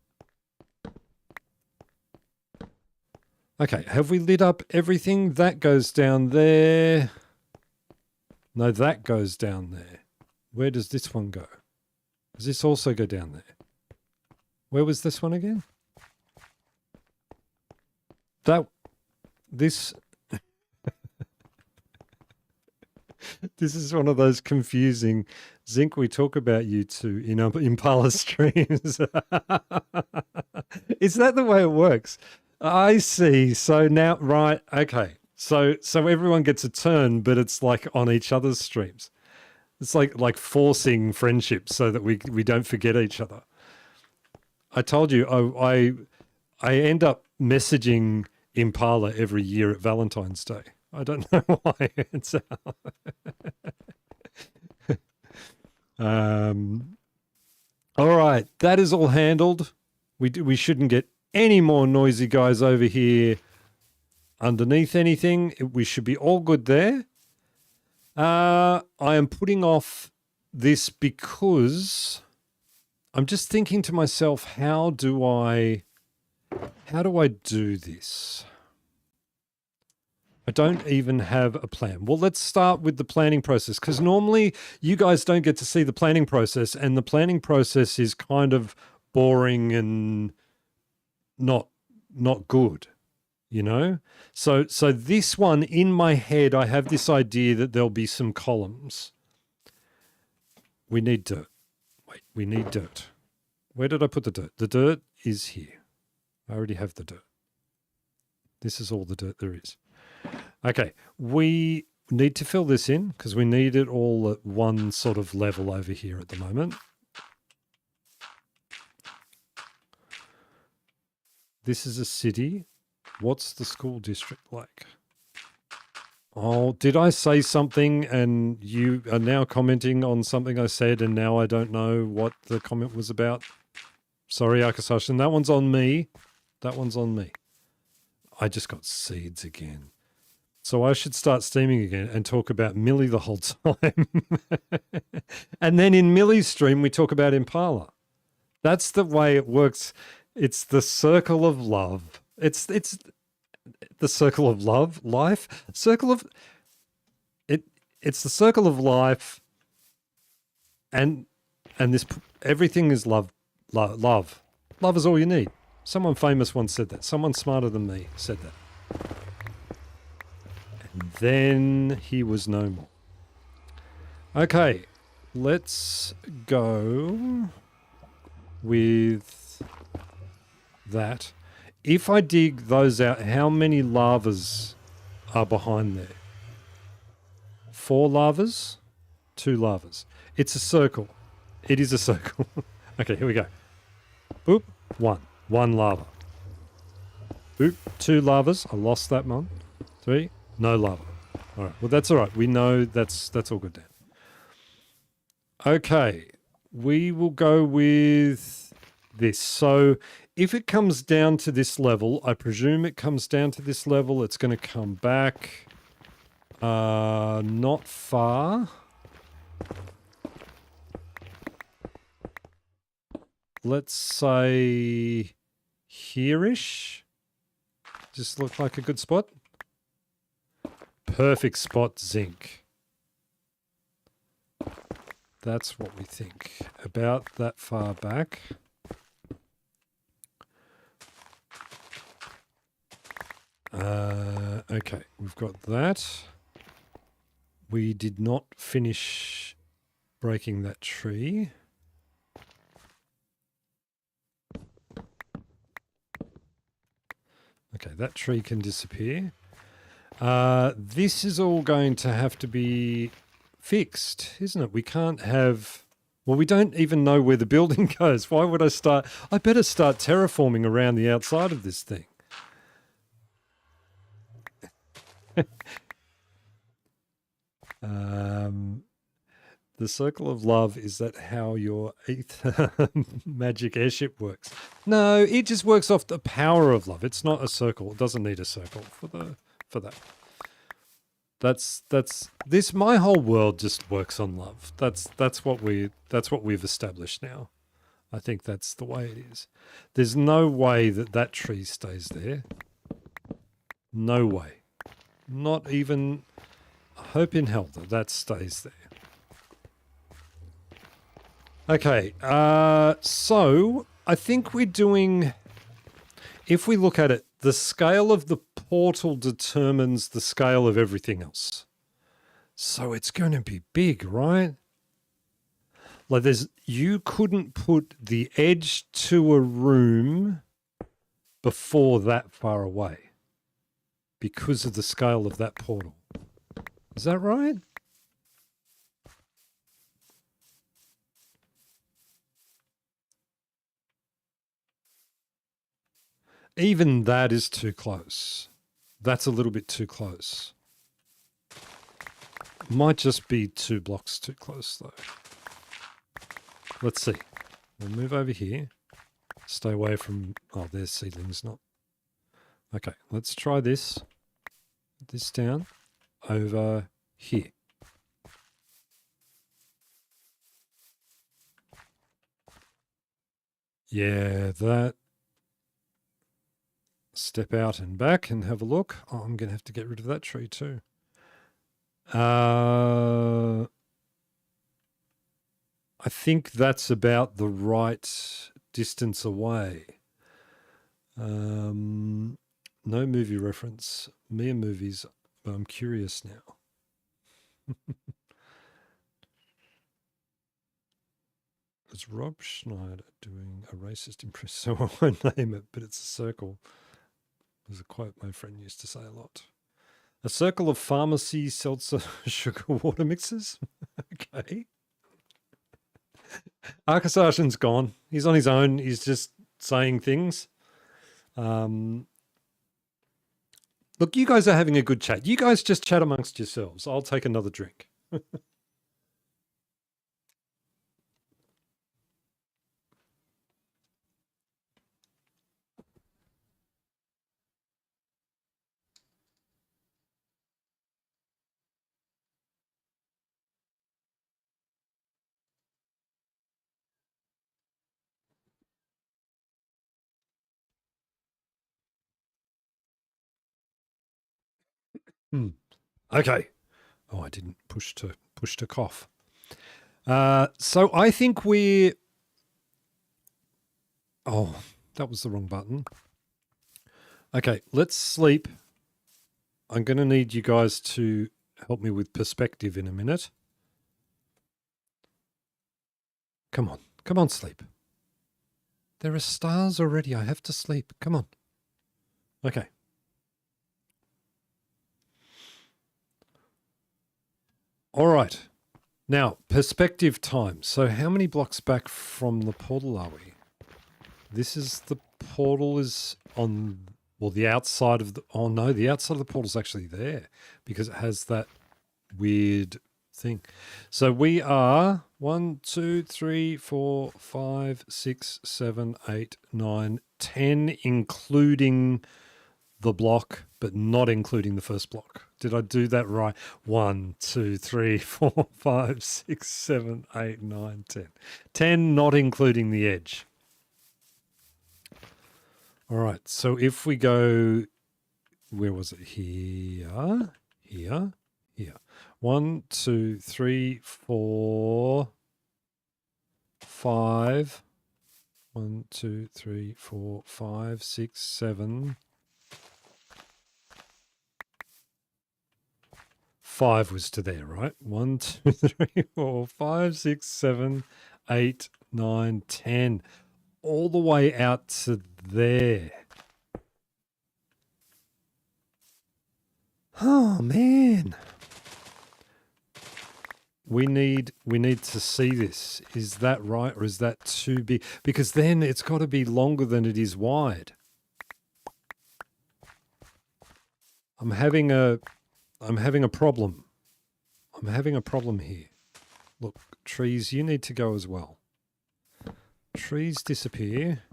Okay, have we lit up everything? That goes down there. No, that goes down there. Where does this one go? Does this also go down there? Where was this one again? This is one of those confusing... Zinc, we talk about you two in Impala streams. Is that the way it works? I see. So now, right, okay. So everyone gets a turn, but it's like on each other's streams. It's like forcing friendship so that we don't forget each other. I told you, I end up messaging Impala every year at Valentine's Day. I don't know why. It's all right, that is all handled. We shouldn't get any more noisy guys over here underneath anything. We should be all good there. I am putting off this because I'm just thinking to myself, how do I do this? I don't even have a plan. Well, let's start with the planning process, because normally you guys don't get to see the planning process, and the planning process is kind of boring and not good, you know? So this one, in my head, I have this idea that there'll be some columns. We need dirt. Wait, we need dirt. Where did I put the dirt? The dirt is here. I already have the dirt. This is all the dirt there is. Okay, we need to fill this in because we need it all at one sort of level over here at the moment. This is a city. What's the school district like? Oh, did I say something and you are now commenting on something I said and now I don't know what the comment was about? Sorry, Akasashin, that one's on me. That one's on me. I just got seeds again. So I should start steaming again and talk about Millie the whole time. And then in Millie's stream, we talk about Impala. That's the way it works. It's the circle of love. It's the circle of love, life, circle of it. It's the circle of life. And this, everything is love. Love is all you need. Someone famous once said that. Someone smarter than me said that. And then he was no more. Okay, let's go with that. If I dig those out, how many lavas are behind there. 4 lavas, 2 lavas. It's a circle. It is a circle. Okay, here we go. Boop, 1. 1 lava. Boop, 2 lavas. I lost that one. 3, no lava. All right, well, that's all right. We know that's all good then. Okay, we will go with this. So if it comes down to this level, I presume it comes down to this level. It's going to come back not far. Let's say here-ish. Just look like a good spot. Perfect spot, Zinc. That's what we think. About that far back. Okay, we've got that. We did not finish breaking that tree. Okay, that tree can disappear. This is all going to have to be fixed, isn't it? We can't have... Well, we don't even know where the building goes. Why would I start... I better start terraforming around the outside of this thing. The circle of love, is that how your magic airship works? No, it just works off the power of love. It's not a circle. It doesn't need a circle for that. That's this. My whole world just works on love. That's what we've established now. I think that's the way it is. There's no way that tree stays there. No way. Not even a hope in hell that stays there. Okay, so I think we're doing, if we look at it, the scale of the portal determines the scale of everything else. So it's going to be big, right? Like you couldn't put the edge to a room before that far away because of the scale of that portal. Is that right? Even that is too close. That's a little bit too close. Might just be 2 blocks too close, though. Let's see. We'll move over here. Stay away from... Oh, there's seedlings, not... Okay, let's try this. This down. Over here. Yeah, that... Step out and back and have a look. Oh, I'm going to have to get rid of that tree too. I think that's about the right distance away. No movie reference. Mere movies, but I'm curious now. Is Rob Schneider doing a racist impression? So I won't name it, but it's a circle. There's a quote my friend used to say a lot. A circle of pharmacy seltzer sugar water mixes? Okay. Arkasashin's gone. He's on his own. He's just saying things. Look, you guys are having a good chat. You guys just chat amongst yourselves. I'll take another drink. Okay. Oh, I didn't push to cough. So I think we're... Oh, that was the wrong button. Okay, let's sleep. I'm going to need you guys to help me with perspective in a minute. Come on, sleep. There are stars already. I have to sleep. Come on. Okay. All right. Now, perspective time. So how many blocks back from the portal are we? This is the portal is on, well, the outside of the, oh no, the outside of the portal's actually there because it has that weird thing. So we are 1, 2, 3, 4, 5, 6, 7, 8, 9, 10, including the block, but not including the first block. Did I do that right? 1, 2, 3, 4, 5, 6, 7, 8, 9, 10. 10, not including the edge. All right. So if we go, where was it? Here, here, here. 1, 2, 3, 4, 5. 1, 2, 3, 4, 5, 6, 7. 5 was to there, right? 1, 2, 3, 4, 5, 6, 7, 8, 9, 10. All the way out to there. Oh man. We need to see this. Is that right or is that too big? Because then it's got to be longer than it is wide. I'm having a problem. I'm having a problem here. Look, trees, you need to go as well. Trees disappear.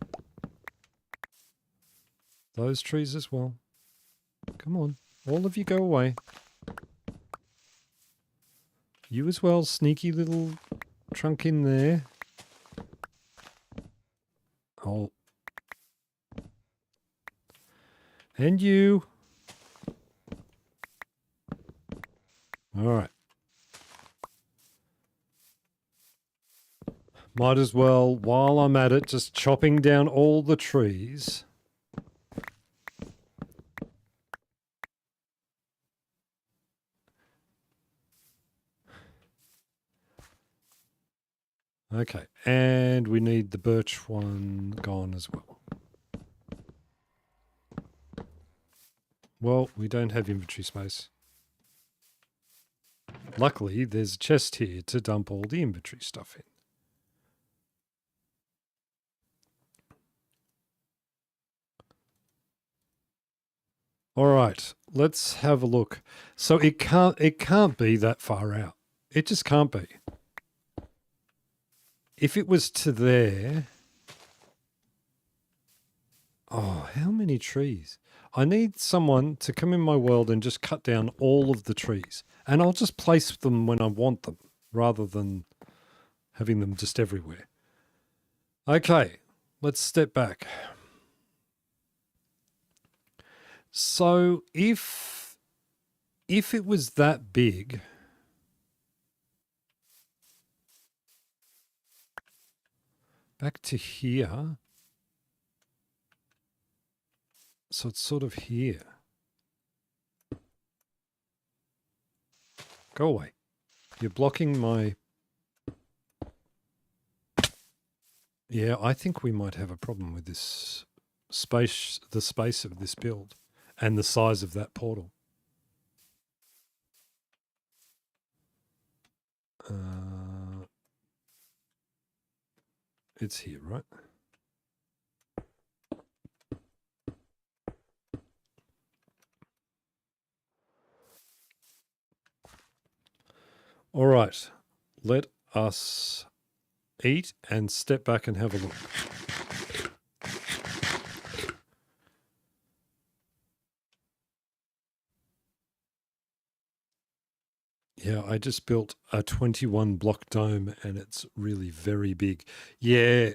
Those trees as well. Come on. All of you go away. You as well, sneaky little trunk in there. Oh. And you. All right. Might as well, while I'm at it, just chopping down all the trees. Okay, and we need the birch one gone as well. Well, we don't have inventory space. Luckily, there's a chest here to dump all the inventory stuff in. All right, let's have a look. So it can't be that far out. It just can't be. If it was to there, oh, how many trees? I need someone to come in my world and just cut down all of the trees. And I'll just place them when I want them, rather than having them just everywhere. Okay, let's step back. So if it was that big, back to here, so it's sort of here. Go away. You're blocking my... Yeah, I think we might have a problem with this space, the space of this build and the size of that portal. It's here, right? All right, let us eat and step back and have a look. Yeah, I just built a 21 block dome and it's really very big. Yeah,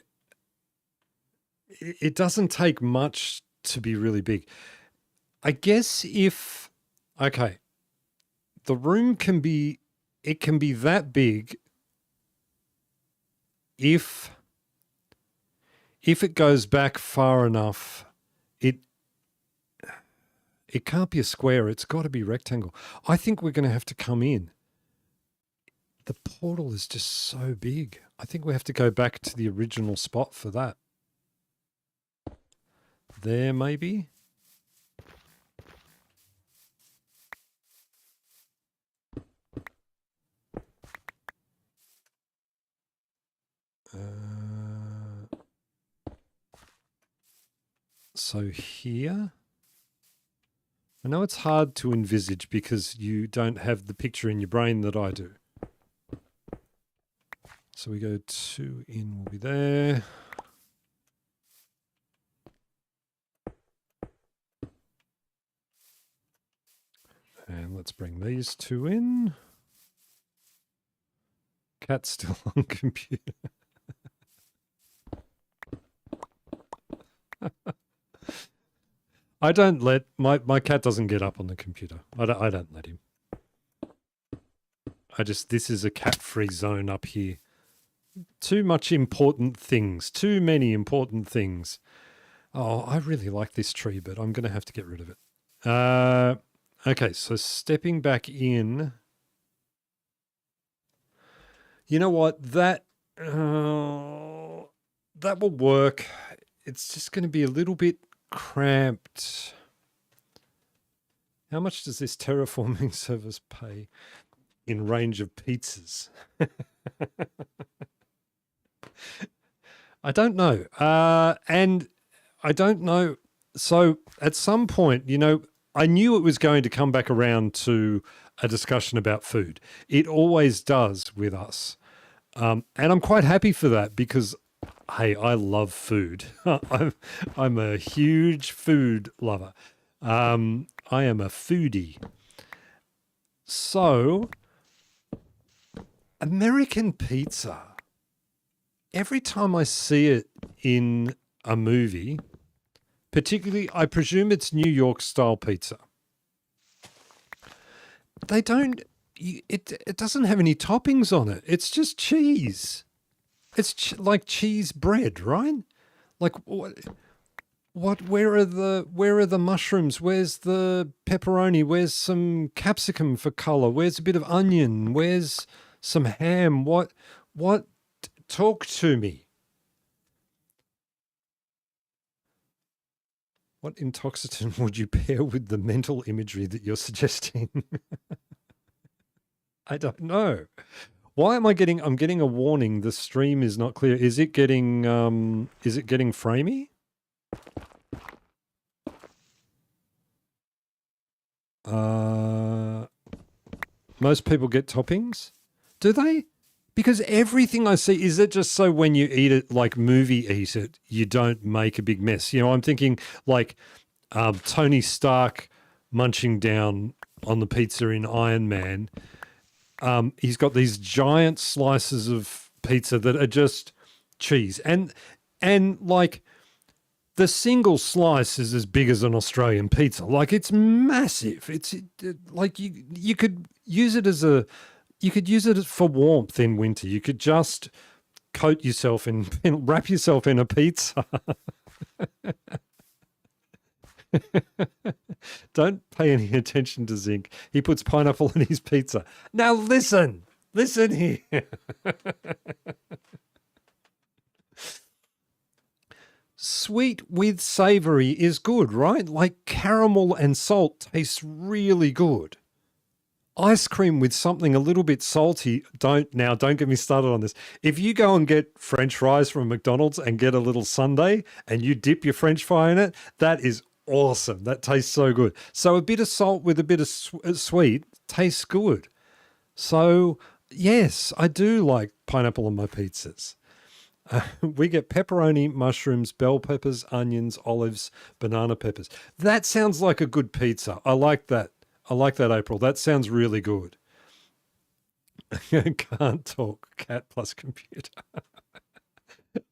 it doesn't take much to be really big. I guess if, okay, the room can be, it can be that big if it goes back far enough. It can't be a square. It's got to be rectangle. I think we're going to have to come in. The portal is just so big. I think we have to go back to the original spot for that. There, maybe. So here, I know it's hard to envisage because you don't have the picture in your brain that I do. So we go 2 in, will be there. And let's bring these 2 in. Cat's still on computer. I don't let, my cat doesn't get up on the computer. I don't let him. This is a cat-free zone up here. Too much important things. Too many important things. Oh, I really like this tree, but I'm going to have to get rid of it. Okay, so stepping back in. You know what? That will work. It's just going to be a little bit cramped. How much does this terraforming service pay in range of pizzas? I don't know. And I don't know. So at some point, you know, I knew it was going to come back around to a discussion about food. It always does with us. And I'm quite happy for that because, hey, I love food. I'm a huge food lover. I am a foodie. So, American pizza. Every time I see it in a movie, particularly, I presume it's New York style pizza. They don't, it doesn't have any toppings on it. It's just cheese. It's like cheese bread, right? Like where are the mushrooms? Where's the pepperoni? Where's some capsicum for color? Where's a bit of onion? Where's some ham? What, talk to me. What intoxicant would you pair with the mental imagery that you're suggesting? I don't know. Why am I getting, I'm getting a warning. The stream is not clear. Is it getting framey? Most people get toppings. Do they? Because everything I see, is it just so when you eat it, like movie eat it, you don't make a big mess? You know, I'm thinking like Tony Stark munching down on the pizza in Iron Man. He's got these giant slices of pizza that are just cheese. And like the single slice is as big as an Australian pizza. Like it's massive. It's like you could use it as a, you could use it for warmth in winter. You could just coat yourself in, wrap yourself in a pizza. Don't pay any attention to Zinc. He puts pineapple in his pizza. Now listen here. Sweet with savory is good, right? Like caramel and salt tastes really good. Ice cream with something a little bit salty, don't get me started on this. If you go and get French fries from McDonald's and get a little sundae and you dip your French fry in it, that is awesome. That tastes so good. So a bit of salt with a bit of sweet tastes good. So yes, I do like pineapple on my pizzas. We get pepperoni, mushrooms, bell peppers, onions, olives, banana peppers. That sounds like a good pizza. I like that. I like that, April. That sounds really good. Can't talk. Cat plus computer.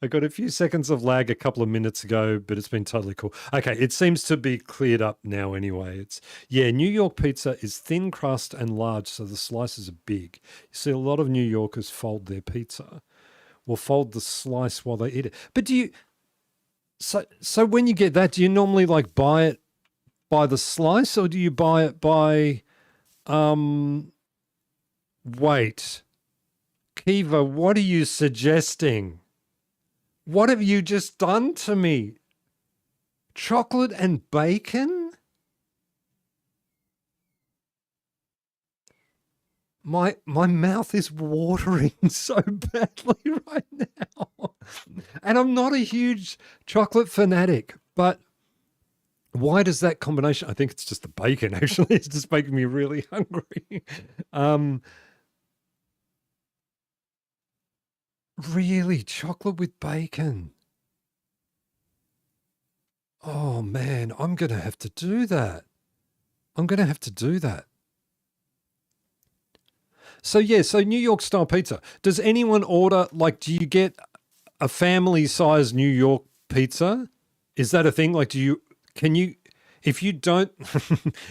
I got a few seconds of lag a couple of minutes ago, but it's been totally cool. Okay, it seems to be cleared up now anyway. New York pizza is thin crust and large, so the slices are big. You see a lot of New Yorkers fold their pizza. Will fold the slice while they eat it. But do you, so when you get that, do you normally like buy it by the slice or do you buy it by, wait, Kiva, what are you suggesting? What have you just done to me? Chocolate and bacon? My mouth is watering so badly right now. And I'm not a huge chocolate fanatic, but Why does that combination? I think it's just the bacon, actually. It's just making me really hungry. um, really, chocolate with bacon. Oh man, I'm going to have to do that. I'm going to have to do that. So yeah, so New York style pizza. Does anyone order, like, do you get a family size New York pizza? Is that a thing? Like, can you, if you don't,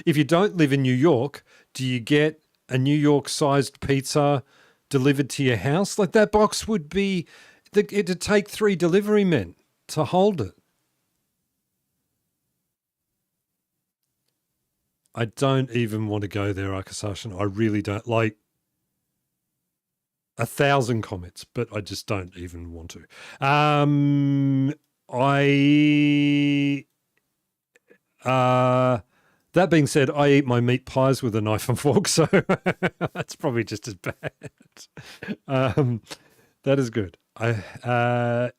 if you don't live in New York, do you get a New York sized pizza delivered to your house? Like that box would be, it'd take 3 delivery men to hold it. I don't even want to go there, Akasashin. I really don't. Like, 1,000 comments, but I just don't even want to. I that being said, I eat my meat pies with a knife and fork, so that's probably just as bad. Um, that is good. Yeah.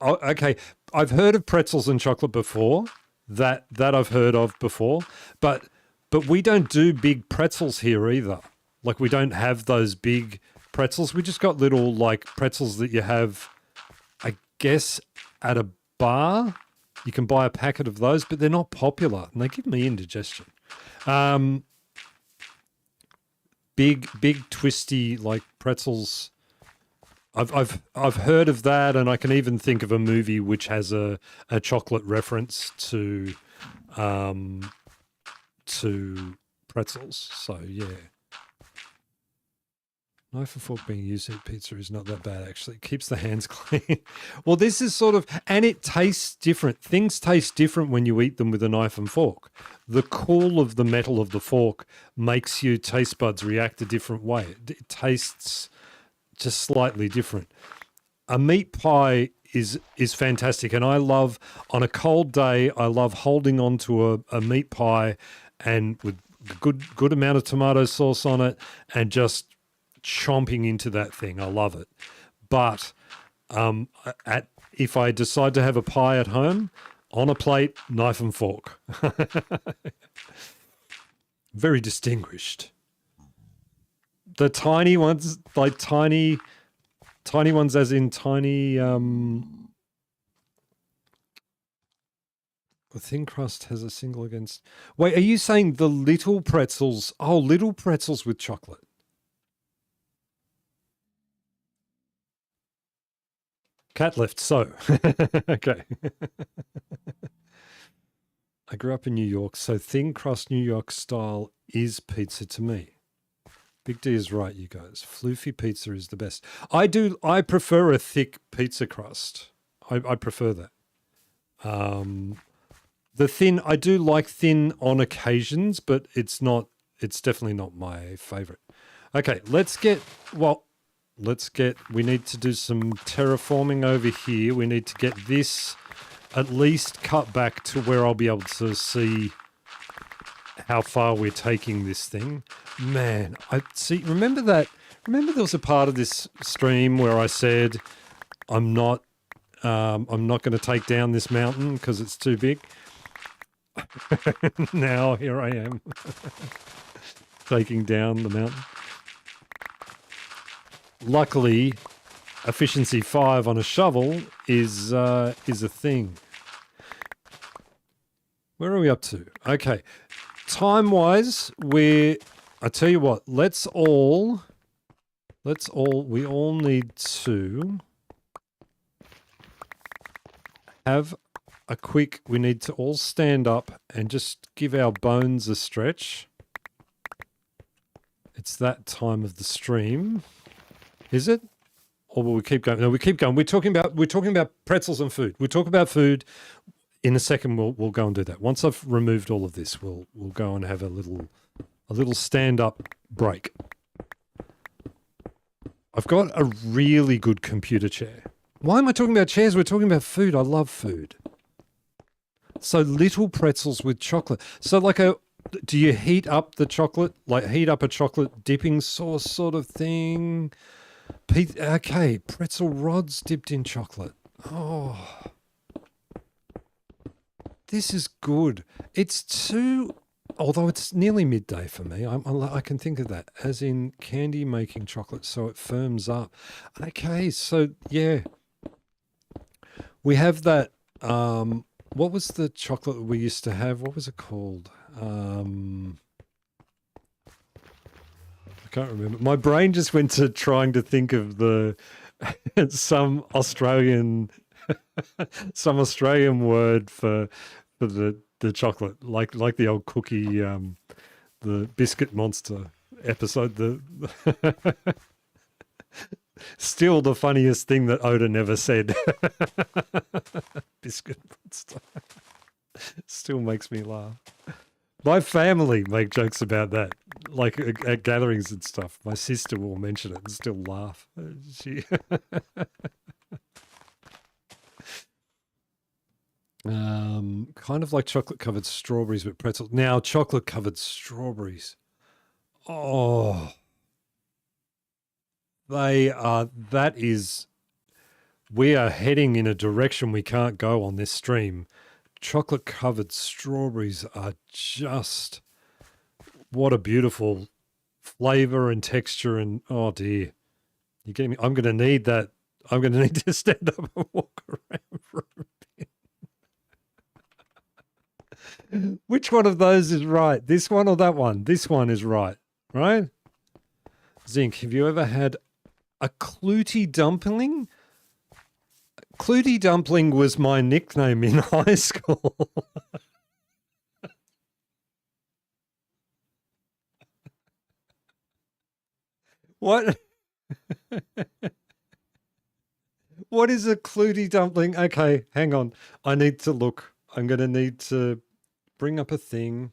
Okay. I've heard of pretzels and chocolate before. That I've heard of before, but we don't do big pretzels here either. Like we don't have those big pretzels. We just got little like pretzels that you have, I guess, at a bar. You can buy a packet of those, but they're not popular and they give me indigestion. Big twisty like pretzels. I've heard of that, and I can even think of a movie which has a chocolate reference to pretzels. So yeah. Knife and fork being used to eat pizza is not that bad, actually. It keeps the hands clean. Well, this is sort of, and it tastes different. Things taste different when you eat them with a knife and fork. The cool of the metal of the fork makes your taste buds react a different way. It tastes just slightly different. A meat pie is fantastic, and I love, on a cold day, I love holding on to a meat pie and with good amount of tomato sauce on it and just chomping into that thing. I love it. But if I decide to have a pie at home, on a plate, knife and fork. Very distinguished. The tiny ones, like tiny ones as in tiny a thin crust has a single against. Wait, are you saying the little pretzels? Oh, little pretzels with chocolate. Cat left, so. Okay. I grew up in New York, so thin crust New York style is pizza to me. Big D is right, you guys. Floofy pizza is the best. I prefer a thick pizza crust. I prefer that. The thin, I do like thin on occasions, but it's definitely not my favorite. Okay, we need to do some terraforming over here. We need to get this at least cut back to where I'll be able to see how far we're taking this thing. Man, remember there was a part of this stream where I said I'm not going to take down this mountain because it's too big. Now here I am taking down the mountain. Luckily, efficiency 5 on a shovel is a thing. Where are we up to? Okay. Time-wise, I tell you what, we all need to have we need to all stand up and just give our bones a stretch. It's that time of the stream. Is it? Or will we keep going? No, we keep going. We're talking about pretzels and food. We'll talk about food in a second. We'll go and do that. Once I've removed all of this, we'll go and have a little stand-up break. I've got a really good computer chair. Why am I talking about chairs? We're talking about food. I love food. So little pretzels with chocolate. So do you heat up the chocolate? Like heat up a chocolate dipping sauce sort of thing? Okay, pretzel rods dipped in chocolate. Oh. This is good. It's too, although it's nearly midday for me. I can think of that as in candy making chocolate, so it firms up. Okay, so yeah, we have that. What was the chocolate that we used to have? What was it called? I can't remember. My brain just went to trying to think of the some Australian some Australian word for the chocolate, like the old cookie, the biscuit monster episode. The still the funniest thing that Oda never said. Biscuit monster still makes me laugh. My family make jokes about that, like at gatherings and stuff. My sister will mention it and still laugh. She kind of like chocolate covered strawberries with pretzels. Now, chocolate covered strawberries. Oh, they are, that is, we are heading in a direction we can't go on this stream. Chocolate covered strawberries are just, what a beautiful flavor and texture. And oh dear, you get me. I'm going to need that. I'm going to need to stand up and walk around for a bit. Which one of those is right? This one or that one? This one is right, right? Zinc, have you ever had a Clutie dumpling? Clutie dumpling was my nickname in high school. What? What is a Clutie dumpling? Okay, hang on. I need to look. I'm going to need to bring up a thing.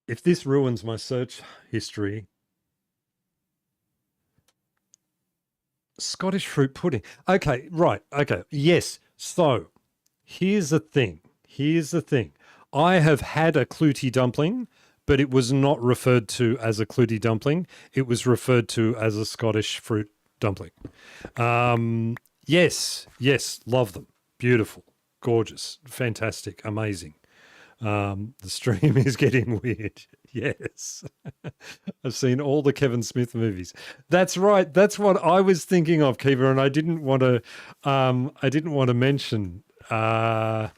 If this ruins my search history, Scottish fruit pudding. Okay, right. Okay. Yes. So here's the thing. Here's the thing. I have had a Clutie dumpling, but it was not referred to as a Clutie dumpling. It was referred to as a Scottish fruit dumpling. Yes. Yes. Love them. Beautiful. Gorgeous. Fantastic. Amazing. The stream is getting weird. Yes. I've seen all the Kevin Smith movies. That's right. That's what I was thinking of, Kiva, and I didn't want to mention I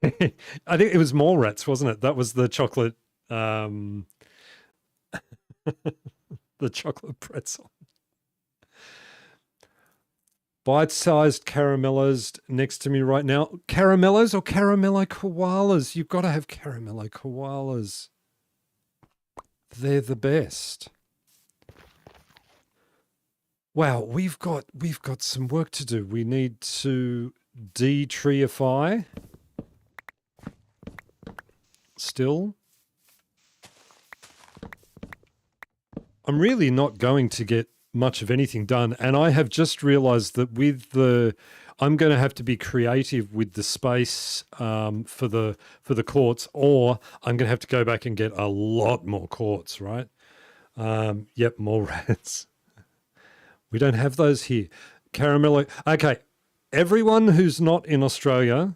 think it was Mallrats, wasn't it? That was the chocolate the chocolate pretzel. Bite-sized caramellos next to me right now. Caramellos or caramello koalas? You've got to have caramello koalas. They're the best. Wow, we've got some work to do. We need to detreify. Still. I'm really not going to get much of anything done, and I have just realized that I'm going to have to be creative with the space for the quartz, or I'm going to have to go back and get a lot more quartz, right? Yep, more rats. We don't have those here. Caramello. Okay, everyone who's not in Australia,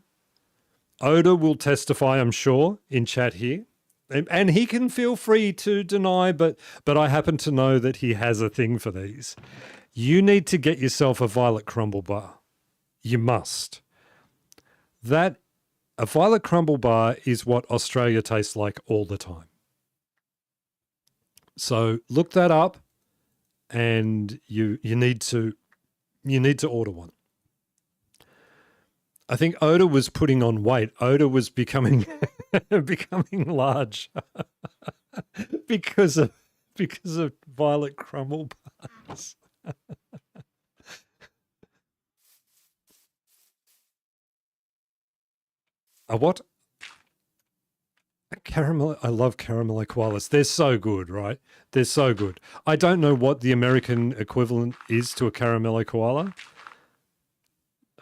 Oda will testify, I'm sure, in chat here. And he can feel free to deny, but I happen to know that he has a thing for these. You need to get yourself a violet crumble bar. You must. A violet crumble bar is what Australia tastes like all the time. So look that up, and you need to order one. I think Oda was putting on weight. Oda was becoming large because of violet crumble bars. A what? A caramel. I love caramel koalas. They're so good, right? They're so good. I don't know what the American equivalent is to a caramel koala.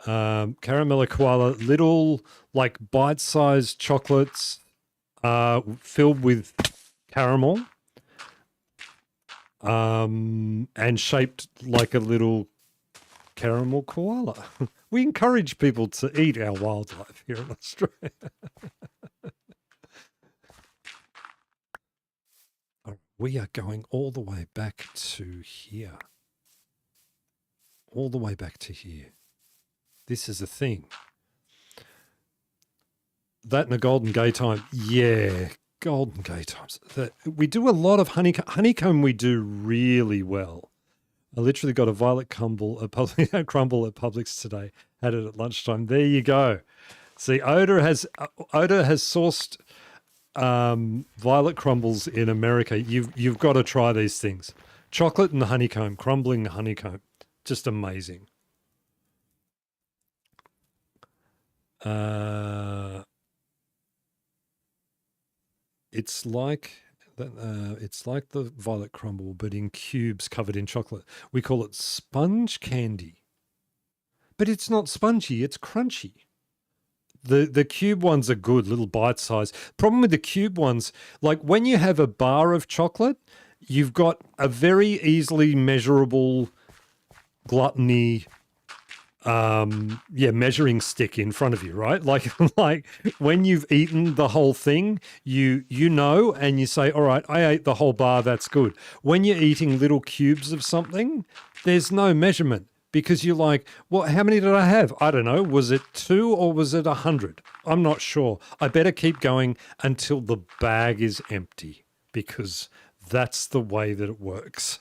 Caramel koala, little like bite-sized chocolates filled with caramel. and shaped like a little caramel koala. We encourage people to eat our wildlife here in Australia. We are going all the way back to here. All the way back to here. This is a thing. That and the Golden Gay time. Yeah, Golden Gay times. We do a lot of honeycomb. Honeycomb we do really well. I literally got a violet crumble at Publix today. Had it at lunchtime. There you go. See, Oda has sourced violet crumbles in America. You've got to try these things. Chocolate and the honeycomb, crumbling the honeycomb. Just amazing. It's like the violet crumble, but in cubes covered in chocolate. We call it sponge candy. But it's not spongy, it's crunchy. The cube ones are good, little bite size. Problem with the cube ones, like when you have a bar of chocolate, you've got a very easily measurable gluttony measuring stick in front of you, right? Like when you've eaten the whole thing, you know, and you say, all right, I ate the whole bar, that's good. When you're eating little cubes of something, there's no measurement because you're like, well, how many did I have? I don't know. Was it 2 or was it 100? I'm not sure. I better keep going until the bag is empty because that's the way that it works.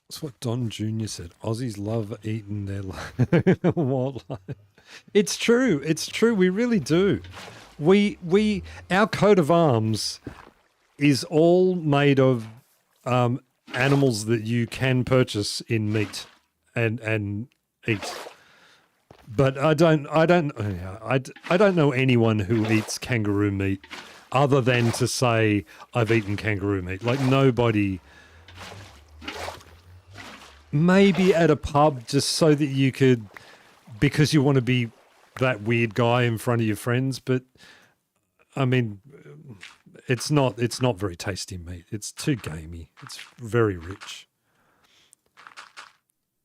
That's what Don Jr. said. Aussies love eating their wildlife. It's true. It's true. We really do. Our coat of arms is all made of animals that you can purchase in meat and eat. But I don't know anyone who eats kangaroo meat other than to say I've eaten kangaroo meat. Like nobody. Maybe at a pub just so that you could, because you want to be that weird guy in front of your friends. But I mean, it's not very tasty meat. It's too gamey. It's very rich.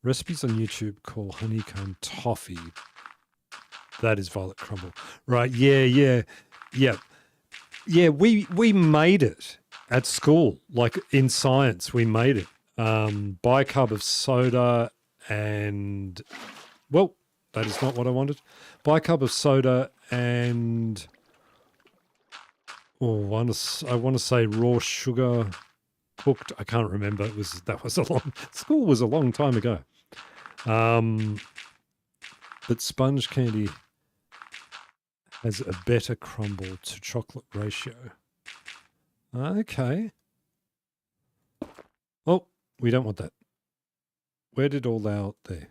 Recipes on YouTube call honeycomb toffee. That is violet crumble. Right. Yeah. We made it at school, like in science, we made it. Bicarb of soda and, well, that is not what I wanted. Bicarb of soda and, I want to say raw sugar cooked. I can't remember. School was a long time ago. But sponge candy has a better crumble to chocolate ratio. Okay. Oh. We don't want that. Where did all out there?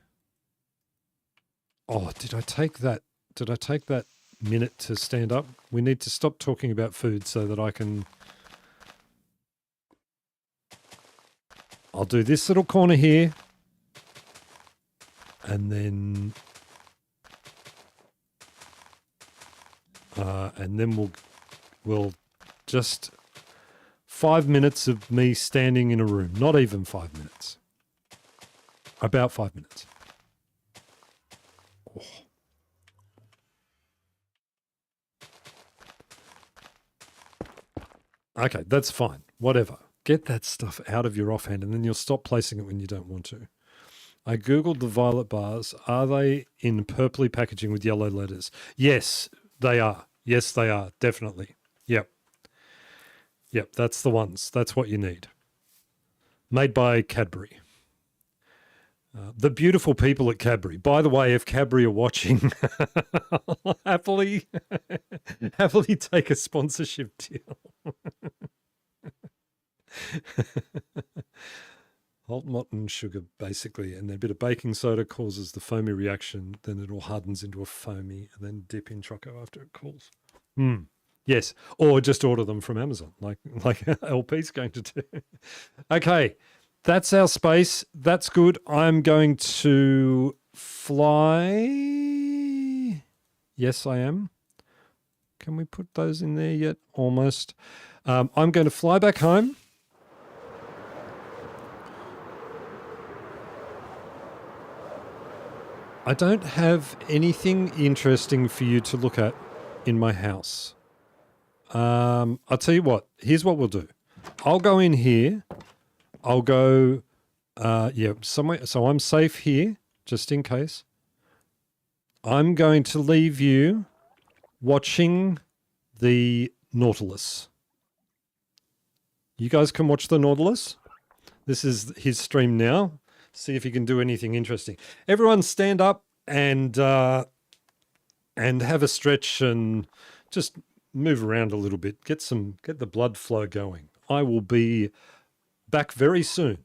Oh, did I take that minute to stand up? We need to stop talking about food so that I can... I'll do this little corner here. And then... we'll just... 5 minutes of me standing in a room. Not even 5 minutes. About 5 minutes. Oh. Okay, that's fine. Whatever. Get that stuff out of your offhand and then you'll stop placing it when you don't want to. I Googled the violet bars. Are they in purpley packaging with yellow letters? Yes, they are. Yes, they are. Definitely. Yep. Yep, that's the ones. That's what you need. Made by Cadbury. The beautiful people at Cadbury. By the way, if Cadbury are watching, happily take a sponsorship deal. Molten sugar, basically, and a bit of baking soda causes the foamy reaction. Then it all hardens into a foamy, and then dip in choco after it cools. Yes, or just order them from Amazon, like LP's going to do. Okay, that's our space. That's good. I'm going to fly. Yes, I am. Can we put those in there yet? Almost. I'm going to fly back home. I don't have anything interesting for you to look at in my house. I'll tell you what. Here's what we'll do. I'll go in here. I'll go, somewhere. So I'm safe here, just in case. I'm going to leave you watching the Nautilus. You guys can watch the Nautilus. This is his stream now. See if he can do anything interesting. Everyone stand up and have a stretch and just move around a little bit. Get the blood flow going. I will be back very soon.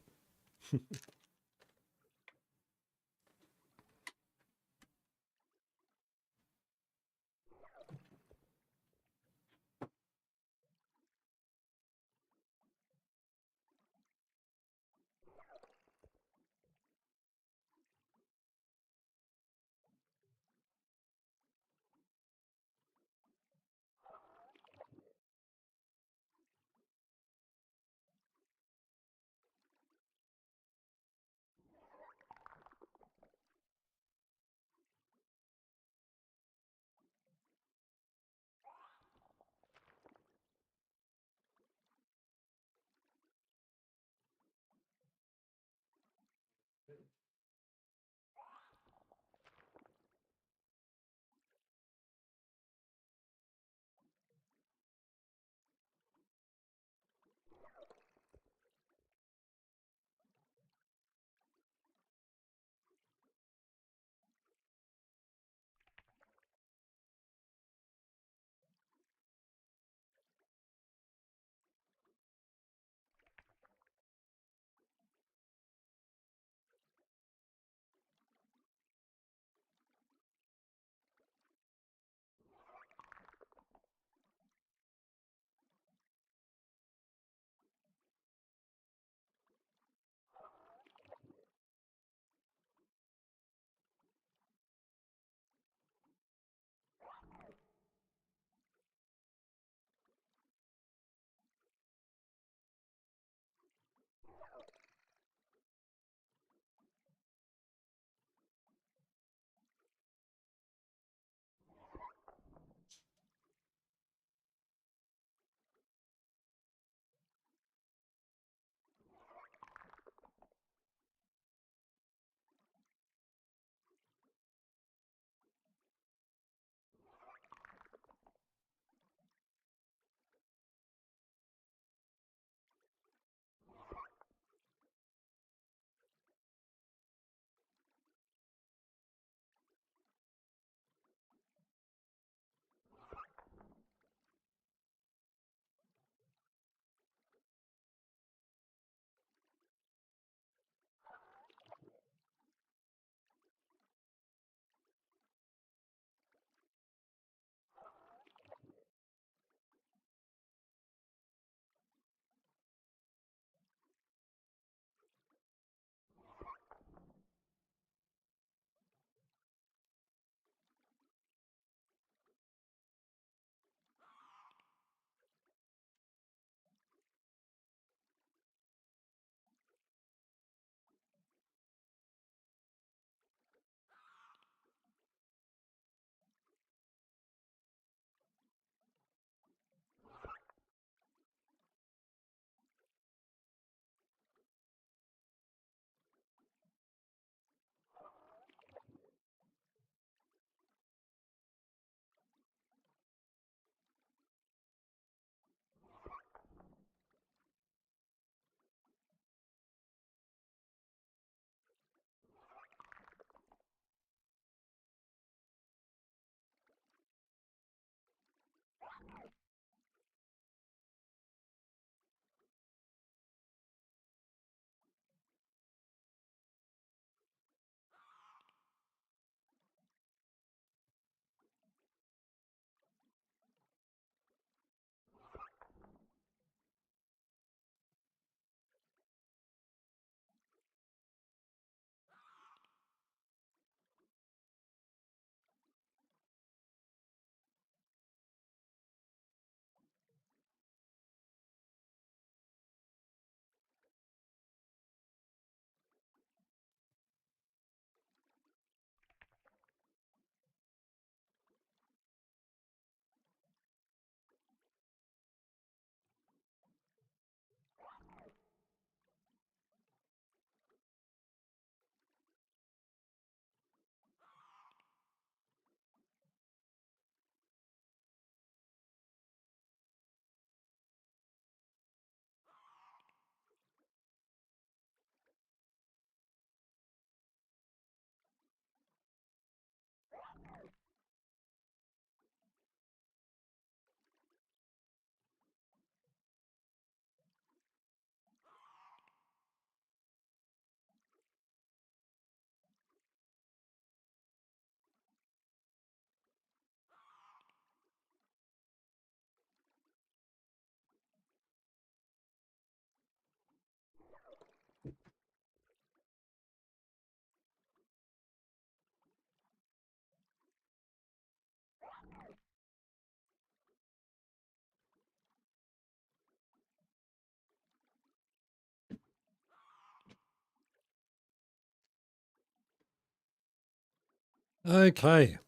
Okay.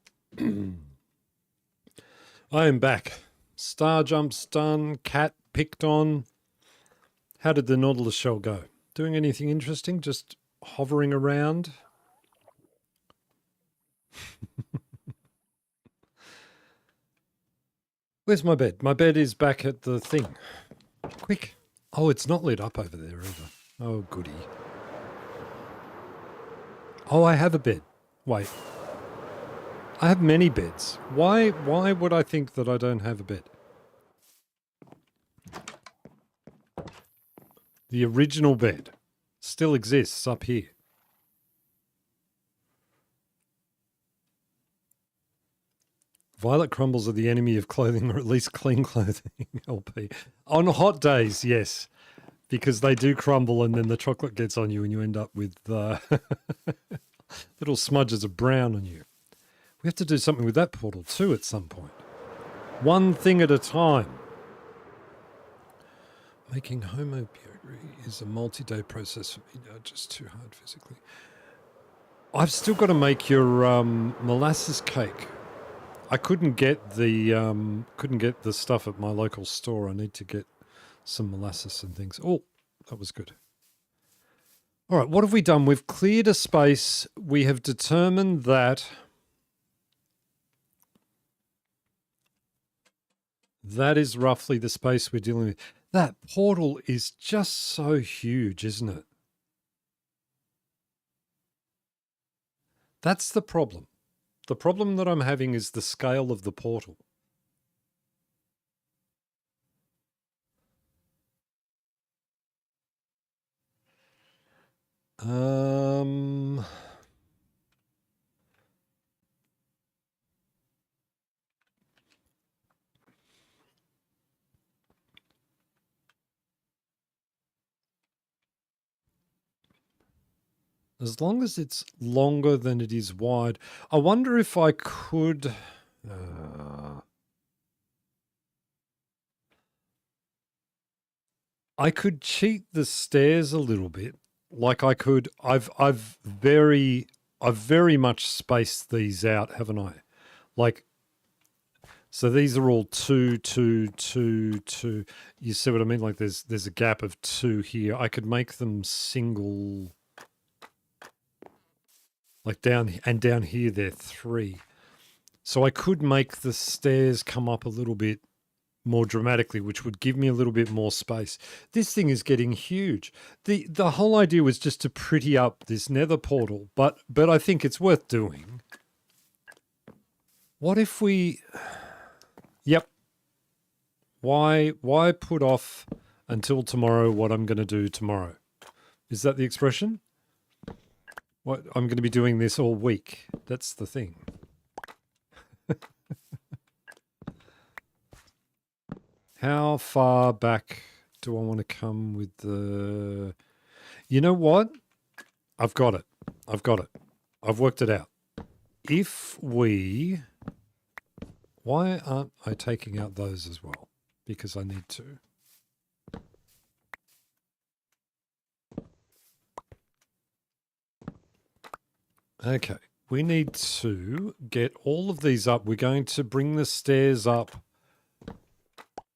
I am back. Star jumps done. Cat picked on. How did the Nautilus shell go? Doing anything interesting? Just hovering around? Where's my bed? My bed is back at the thing. Quick. Oh, it's not lit up over there either. Oh, goody. Oh, I have a bed. Wait. I have many beds. Why would I think that I don't have a bed? The original bed still exists up here. Violet crumbles are the enemy of clothing, or at least clean clothing, LP. On hot days, yes. Because they do crumble and then the chocolate gets on you and you end up with little smudges of brown on you. We have to do something with that portal too at some point. One thing at a time. Making homo puree is a multi-day process for me now, just too hard physically. I've still got to make your molasses cake. I couldn't get the stuff at my local store. I need to get some molasses and things. Oh, that was good. All right, what have we done? We've cleared a space. We have determined that that is roughly the space we're dealing with. That portal is just so huge, isn't it? That's the problem. The problem that I'm having is the scale of the portal. As long as it's longer than it is wide. I wonder if I could... I could cheat the stairs a little bit. Like I could... I've very much spaced these out, haven't I? Like... So these are all 2, 2, 2, 2. You see what I mean? Like there's a gap of 2 here. I could make them single... Like down here they're 3. So I could make the stairs come up a little bit more dramatically, which would give me a little bit more space. This thing is getting huge. The whole idea was just to pretty up this nether portal, but I think it's worth doing. What if we... Yep. Why put off until tomorrow what I'm going to do tomorrow? Is that the expression? What, I'm going to be doing this all week. That's the thing. How far back do I want to come with the... You know what? I've got it. I've worked it out. If we... Why aren't I taking out those as well? Because I need to. Okay, we need to get all of these up. We're going to bring the stairs up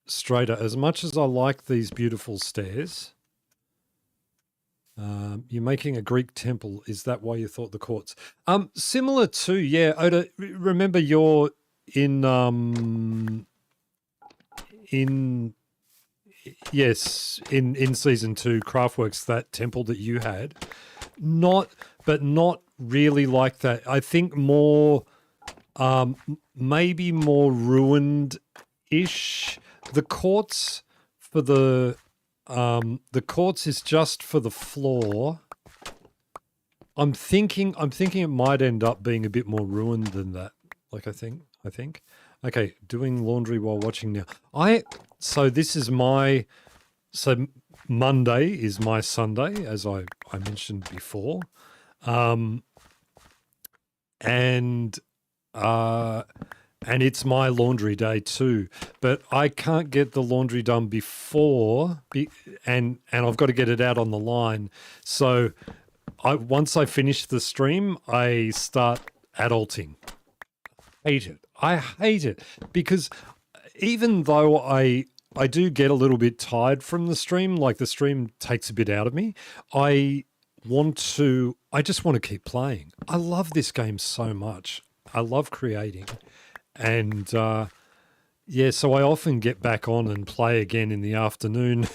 straighter. As much as I like these beautiful stairs, you're making a Greek temple. Is that why you thought the courts? Similar to, yeah, Oda, remember you're in season 2 Craftworks, that temple that you had, not really like that. I think more, maybe more ruined-ish. The courts for the courts is just for the floor. I'm thinking it might end up being a bit more ruined than that. Like I think. Okay, doing laundry while watching now. So Monday is my Sunday, as I mentioned before. And it's my laundry day too, but I can't get the laundry done before, and I've got to get it out on the line. So once I finish the stream, I start adulting. Hate it. I hate it because even though I do get a little bit tired from the stream, like the stream takes a bit out of me, I just want to keep playing. I love this game so much. I love creating. And yeah, so I often get back on and play again in the afternoon.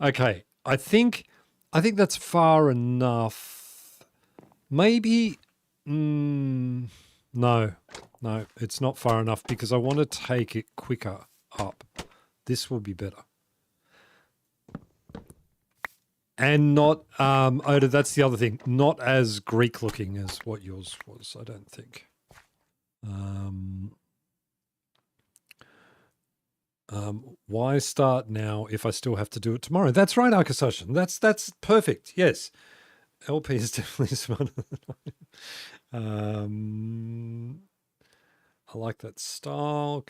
Okay, I think that's far enough. Maybe no, it's not far enough because I want to take it quicker up. This will be better. And not, Oda, that's the other thing, not as Greek looking as what yours was, I don't think. Why start now if I still have to do it tomorrow? That's right, Arkasoshin. That's perfect. Yes. LP is definitely smarter than I like that style.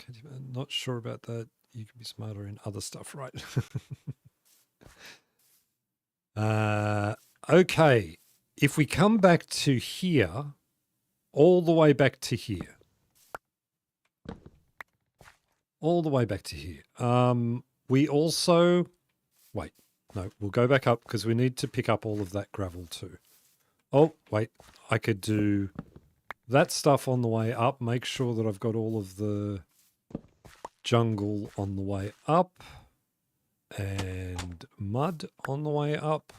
Not sure about that. You can be smarter in other stuff, right? Okay. If we come back to here, all the way back to here. All the way back to here. We also... Wait. No, we'll go back up because we need to pick up all of that gravel too. Oh, wait. I could do that stuff on the way up. Make sure that I've got all of the jungle on the way up. And mud on the way up.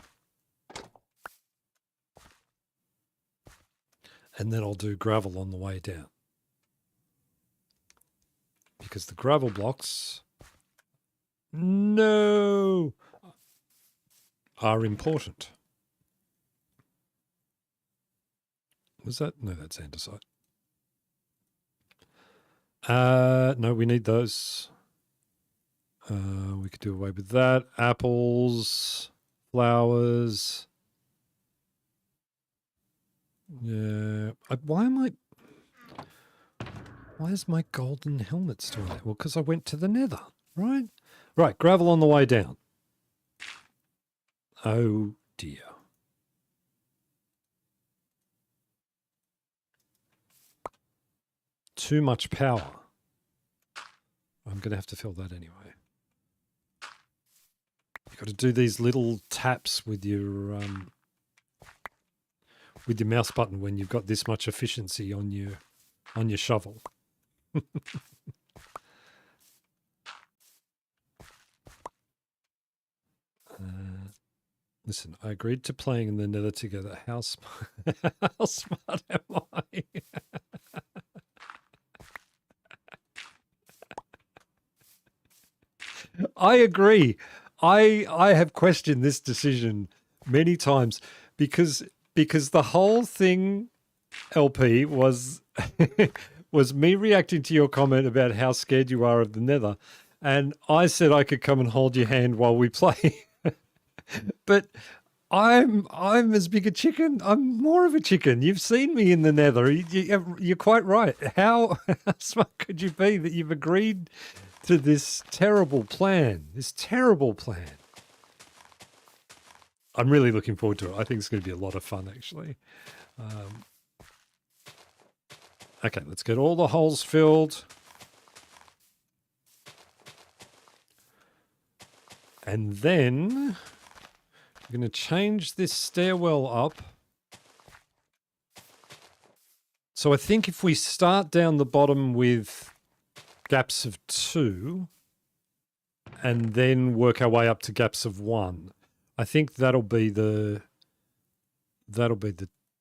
And then I'll do gravel on the way down. Because the gravel blocks... No! Are important. Was that? No, that's andesite. No, we need those. We could do away with that. Apples, flowers. Yeah. Why is my golden helmet still there? Well, because I went to the nether, right? Right, gravel on the way down. Oh, dear. Too much power. I'm going to have to fill that anyway. You've got to do these little taps with your mouse button when you've got this much efficiency on your shovel. Listen, I agreed to playing in the nether together. How smart am I? I agree. I have questioned this decision many times because the whole thing, LP, was was me reacting to your comment about how scared you are of the nether, and I said I could come and hold your hand while we play. But I'm as big a chicken. I'm more of a chicken. You've seen me in the nether. You're quite right. How smart could you be that you've agreed to this terrible plan? This terrible plan. I'm really looking forward to it. I think it's going to be a lot of fun, actually. Okay, let's get all the holes filled. And then we're going to change this stairwell up. So I think if we start down the bottom with gaps of 2 and then work our way up to gaps of 1, I think that'll be the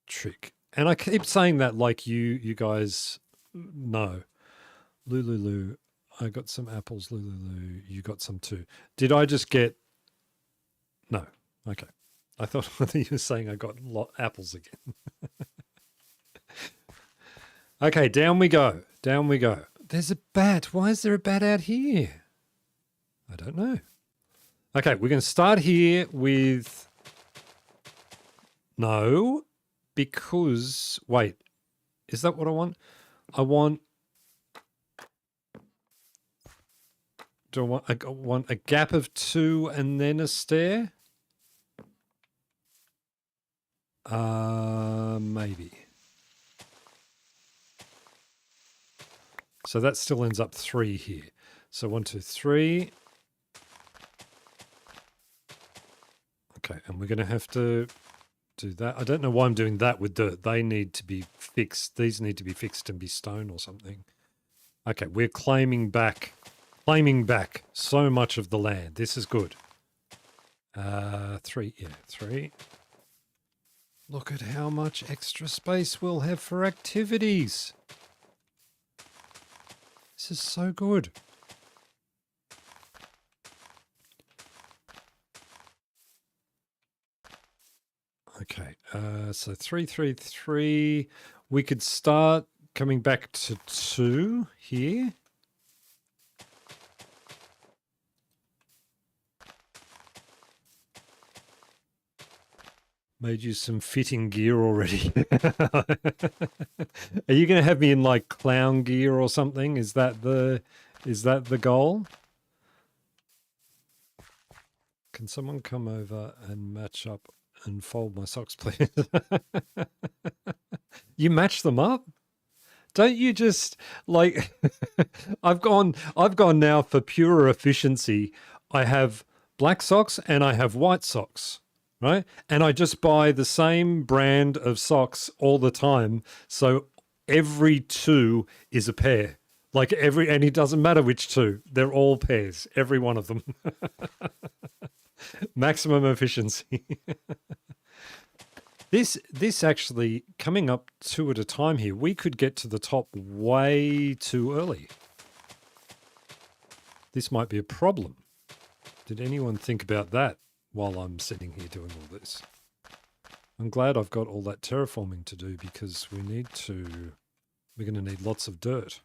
trick. And I keep saying that like you guys know. Lulu, I got some apples. Lulu, you got some too. Did I just get... No. Okay. I thought you were saying I got apples again. Okay, down we go. Down we go. There's a bat. Why is there a bat out here? I don't know. Okay, we're going to start here with... No, because... Wait, is that what I want? I want... Do I want a gap of 2 and then a stair? Maybe. So that still ends up 3 here. So 1, 2, 3. Okay, and we're going to have to do that. I don't know why I'm doing that with dirt. They need to be fixed. These need to be fixed and be stone or something. Okay, we're claiming back so much of the land. This is good. 3, yeah, 3. Look at how much extra space we'll have for activities. This is so good. Okay, so 3, 3, 3. We could start coming back to 2 here. Made you some fitting gear already. Are you going to have me in like clown gear or something? Is that the goal? Can someone come over and match up and fold my socks, please? You match them up? Don't you just like I've gone now for pure efficiency. I have black socks and I have white socks. Right? And I just buy the same brand of socks all the time. So every 2 is a pair. Like and it doesn't matter which 2. They're all pairs. Every one of them. Maximum efficiency. This actually, coming up 2 at a time here, we could get to the top way too early. This might be a problem. Did anyone think about that? While I'm sitting here doing all this. I'm glad I've got all that terraforming to do because we're going to need lots of dirt.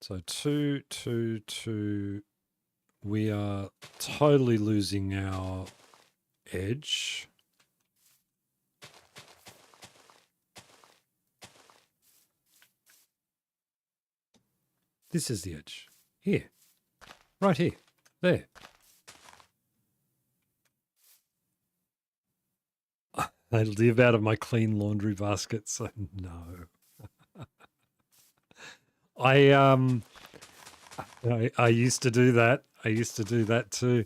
So 2, 2, 2. We are totally losing our edge. This is the edge. Here. Right here. There. I live out of my clean laundry basket, so no. I used to do that. I used to do that too.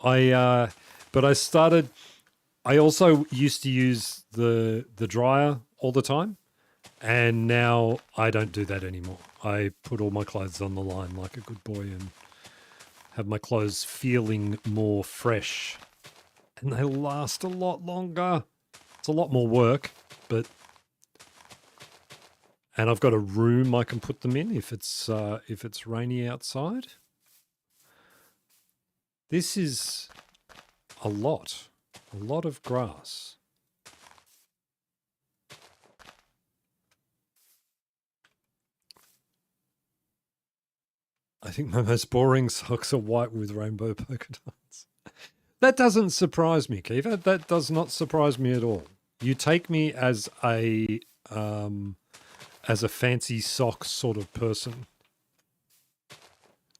But I also used to use the dryer all the time. And now I don't do that anymore. I put all my clothes on the line like a good boy and have my clothes feeling more fresh. And they last a lot longer. It's a lot more work, but... And I've got a room I can put them in if it's rainy outside. This is a lot of grass. I think my most boring socks are white with rainbow polka dots. That doesn't surprise me, Kiva. That does not surprise me at all. You take me as a fancy sock sort of person.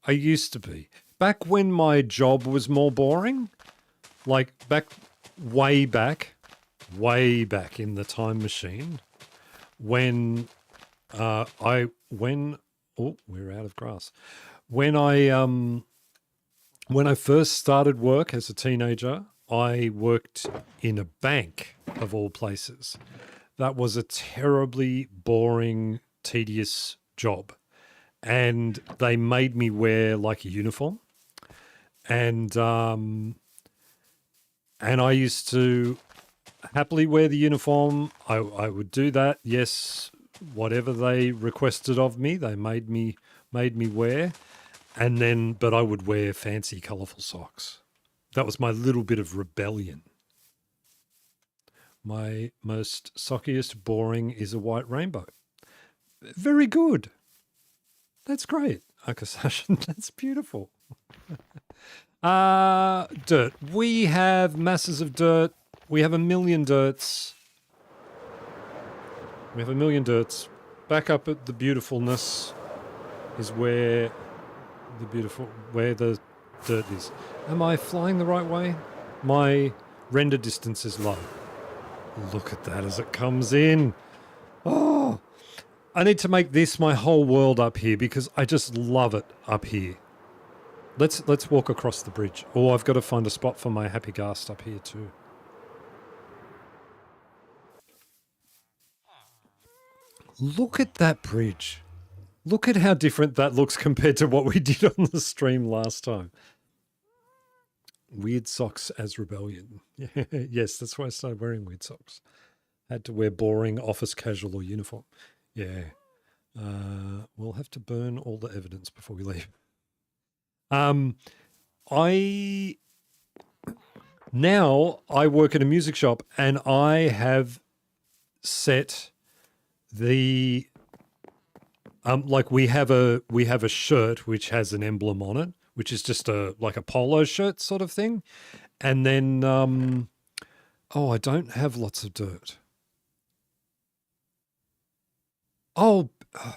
I used to be. Back when my job was more boring, like way back in the time machine, when oh, we're out of grass. When I first started work as a teenager, I worked in a bank of all places. That was a terribly boring, tedious job. And they made me wear like a uniform. And I used to happily wear the uniform. I would do that. Yes, whatever they requested of me, they made me wear. And then, but I would wear fancy, colourful socks. That was my little bit of rebellion. My most sockiest boring is a white rainbow. Very good. That's great, Akasashin. That's beautiful. Dirt. We have masses of dirt. We have 1,000,000 dirts. We have 1,000,000 dirts. Back up at the beautifulness is where the dirt is. Am I flying the right way? My Render distance is low. Look at that as it comes in. Oh, I need to make this my whole world up here because I just love it up here. Let's walk across the bridge. Oh, I've got to find a spot for my happy ghast up here too. Look at that bridge. Look at how different that looks compared to what we did on the stream last time. Weird socks as rebellion. Yes, that's why I started wearing weird socks. Had to wear boring office casual or uniform. Yeah. We'll have to burn all the evidence before we leave. Now I work at a music shop and I have set the like we have a shirt which has an emblem on it, which is just like a polo shirt sort of thing. And then oh, I don't have lots of dirt. Oh, I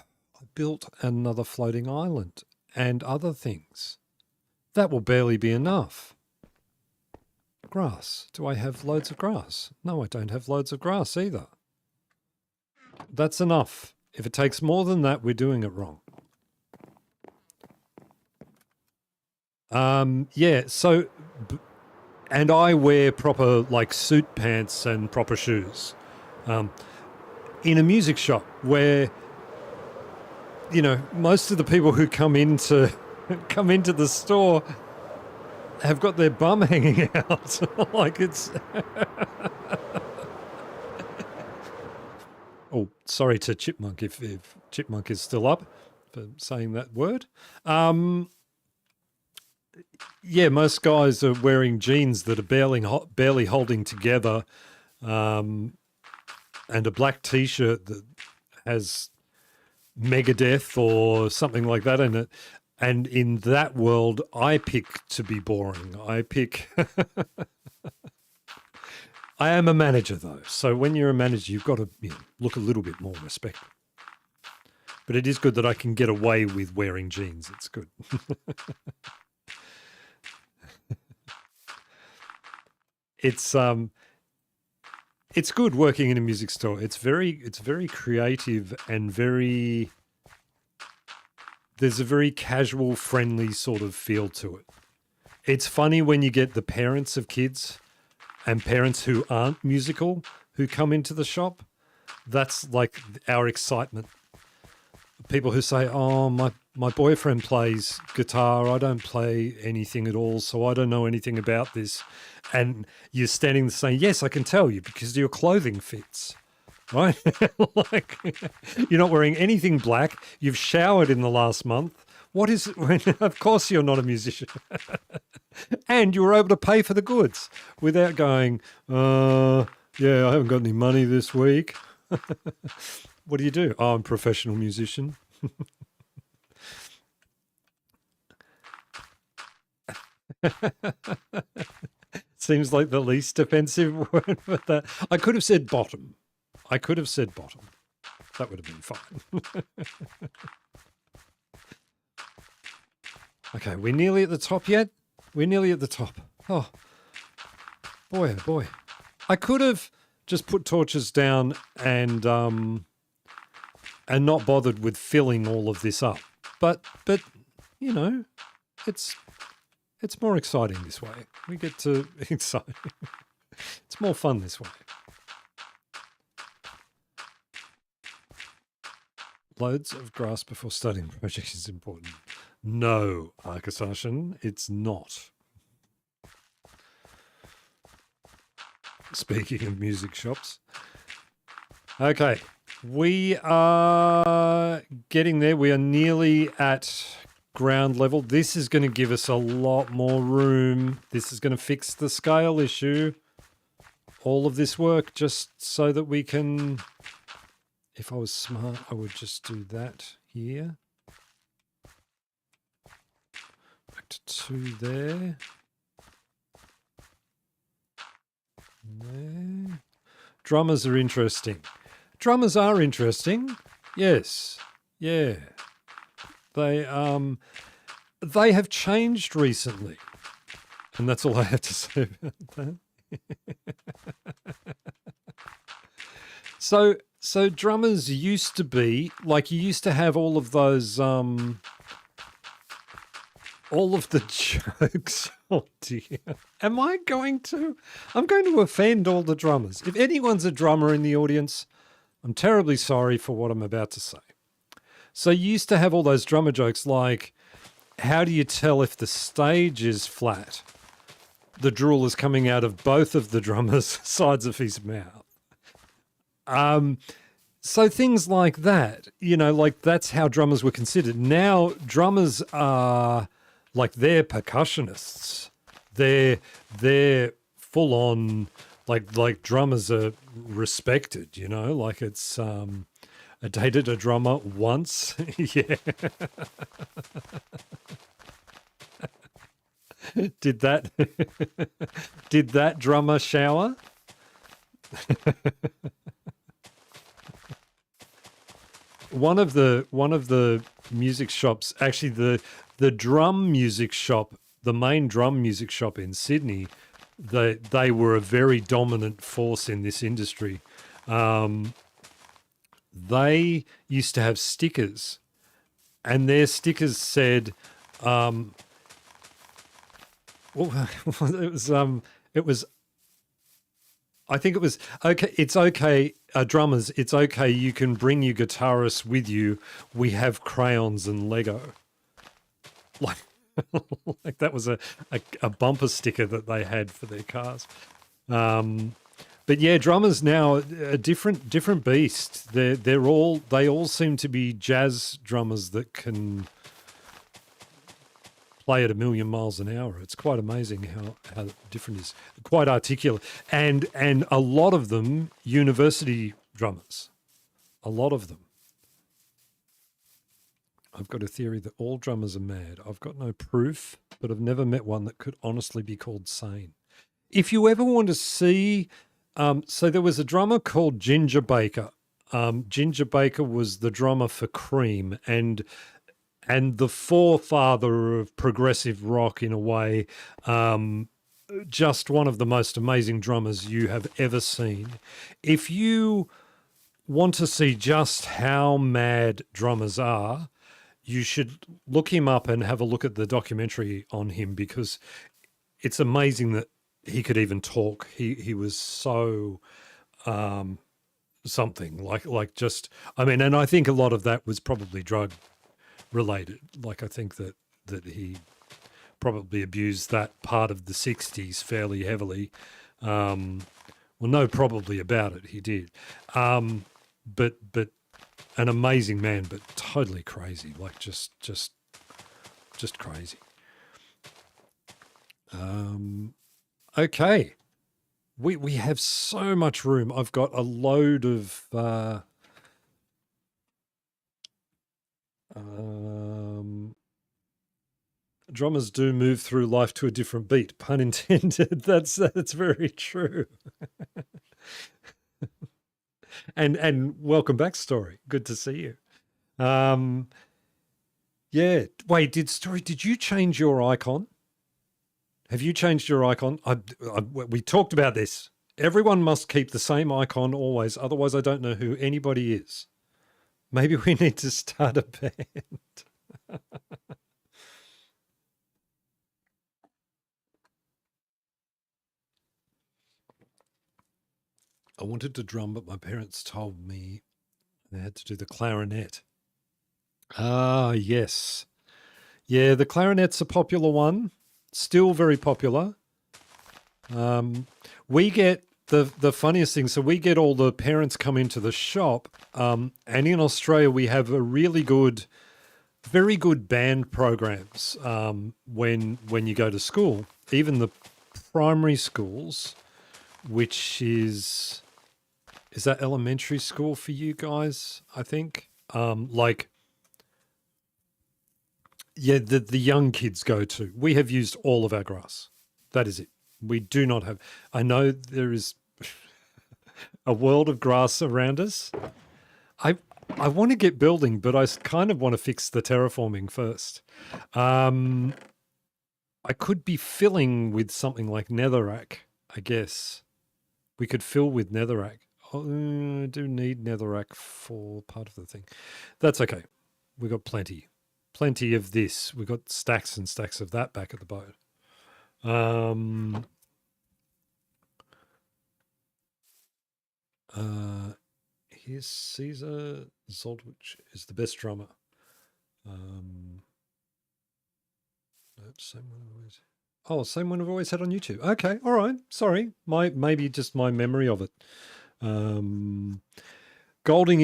built another floating island and other things. That will barely be enough. Grass. Do I have loads of grass? No, I don't have loads of grass either. That's enough. If it takes more than that, we're doing it wrong. Yeah, so, and I wear proper, like, suit pants and proper shoes. In a music shop where, you know, most of the people who come into the store have got their bum hanging out. Like it's... Oh, sorry to Chipmunk if Chipmunk is still up for saying that word. Yeah, most guys are wearing jeans that are barely holding together, and a black T-shirt that has Megadeth or something like that in it. And in that world, I pick to be boring. I pick... I am a manager, though. So when you're a manager, you've got to look a little bit more respectful. But it is good that I can get away with wearing jeans. It's good. It's good working in a music store. It's very creative and very... There's a very casual, friendly sort of feel to it. It's funny when you get the parents of kids and parents who aren't musical who come into the shop. That's like our excitement. People who say, oh, my boyfriend plays guitar. I don't play anything at all, so I don't know anything about this. And you're standing there saying, yes, I can tell you because your clothing fits. Right? Like, you're not wearing anything black. You've showered in the last month. What is it? Of course you're not a musician. And you were able to pay for the goods without going, yeah, I haven't got any money this week. What do you do? Oh, I'm a professional musician. Seems like the least offensive word for that. I could have said bottom. I could have said bottom. That would have been fine. Okay, we're nearly at the top yet? We're nearly at the top. Oh, boy, oh boy. I could have just put torches down and not bothered with filling all of this up. But you know, it's more exciting this way. We get to excite. It's more fun this way. Loads of grass before starting projects is important. No, Arkasashin, it's not. Speaking of music shops. Okay, we are getting there. We are nearly at ground level. This is going to give us a lot more room. This is going to fix the scale issue. All of this work just so that we can... If I was smart, I would just do that here. Back to 2 there. There. Drummers are interesting. Drummers are interesting. Yes. Yeah. They have changed recently. And that's all I have to say about that. So drummers used to be like you used to have all of those all of the jokes. Oh dear. Am I going to? I'm going to offend all the drummers. If anyone's a drummer in the audience, I'm terribly sorry for what I'm about to say. So you used to have all those drummer jokes like, how do you tell if the stage is flat? The drool is coming out of both of the drummer's sides of his mouth. So things like that, like that's how drummers were considered. Now drummers are like they're percussionists. They're full on like drummers are respected, like it's I dated a drummer once. Yeah. Did that did that drummer shower? One of the music shops, actually the drum music shop, the main drum music shop in Sydney, they were a very dominant force in this industry. They used to have stickers, and their stickers said, well, it was I think it was okay. It's okay, drummers. It's okay. You can bring your guitarist with you. We have crayons and Lego. Like, like that was a bumper sticker that they had for their cars. But yeah, drummers now a different beast. They all seem to be jazz drummers that can play at 1,000,000 miles an hour. It's quite amazing how different it is. Quite articulate, and a lot of them university drummers. A lot of them. I've got a theory that all drummers are mad. I've got no proof, but I've never met one that could honestly be called sane. If you ever want to see, so there was a drummer called Ginger Baker. Ginger Baker was the drummer for Cream, and the forefather of progressive rock in a way, just one of the most amazing drummers you have ever seen. If you want to see just how mad drummers are, you should look him up and have a look at the documentary on him, because it's amazing that he could even talk. He was so something like just, I mean, and I think a lot of that was probably drug related. Like I think that he probably abused that part of the 60s fairly heavily. Well, no, probably about it. He did. But an amazing man, but totally crazy. Like just crazy. Okay. We have so much room. I've got a load of drummers do move through life to a different beat, pun intended. That's very true. and welcome back, Story. Good to see you. Yeah. Wait, did you change your icon? Have you changed your icon? We talked about this. Everyone must keep the same icon always, otherwise I don't know who anybody is. Maybe we need to start a band. I wanted to drum, but my parents told me I had to do the clarinet. Ah, yes. Yeah, the clarinet's a popular one. Still very popular. We get the funniest thing. So we get all the parents come into the shop, and in Australia we have a really good, very good band programs when you go to school. Even the primary schools, which is that elementary school for you guys? I think yeah, the young kids go to. We have used all of our grass. That is it. We do not have. I know there is a world of grass around us. I want to get building, but I kind of want to fix the terraforming first. I could be filling with something like netherrack, I guess. We could fill with netherrack. Oh, I do need netherrack for part of the thing. That's okay. We got plenty. Plenty of this. We got stacks and stacks of that back at the boat. Here's Caesar Zoldwich is the best drummer. Same one I've always. Oh, same one I've always had on YouTube. Okay, all right. Sorry, maybe just my memory of it. Golden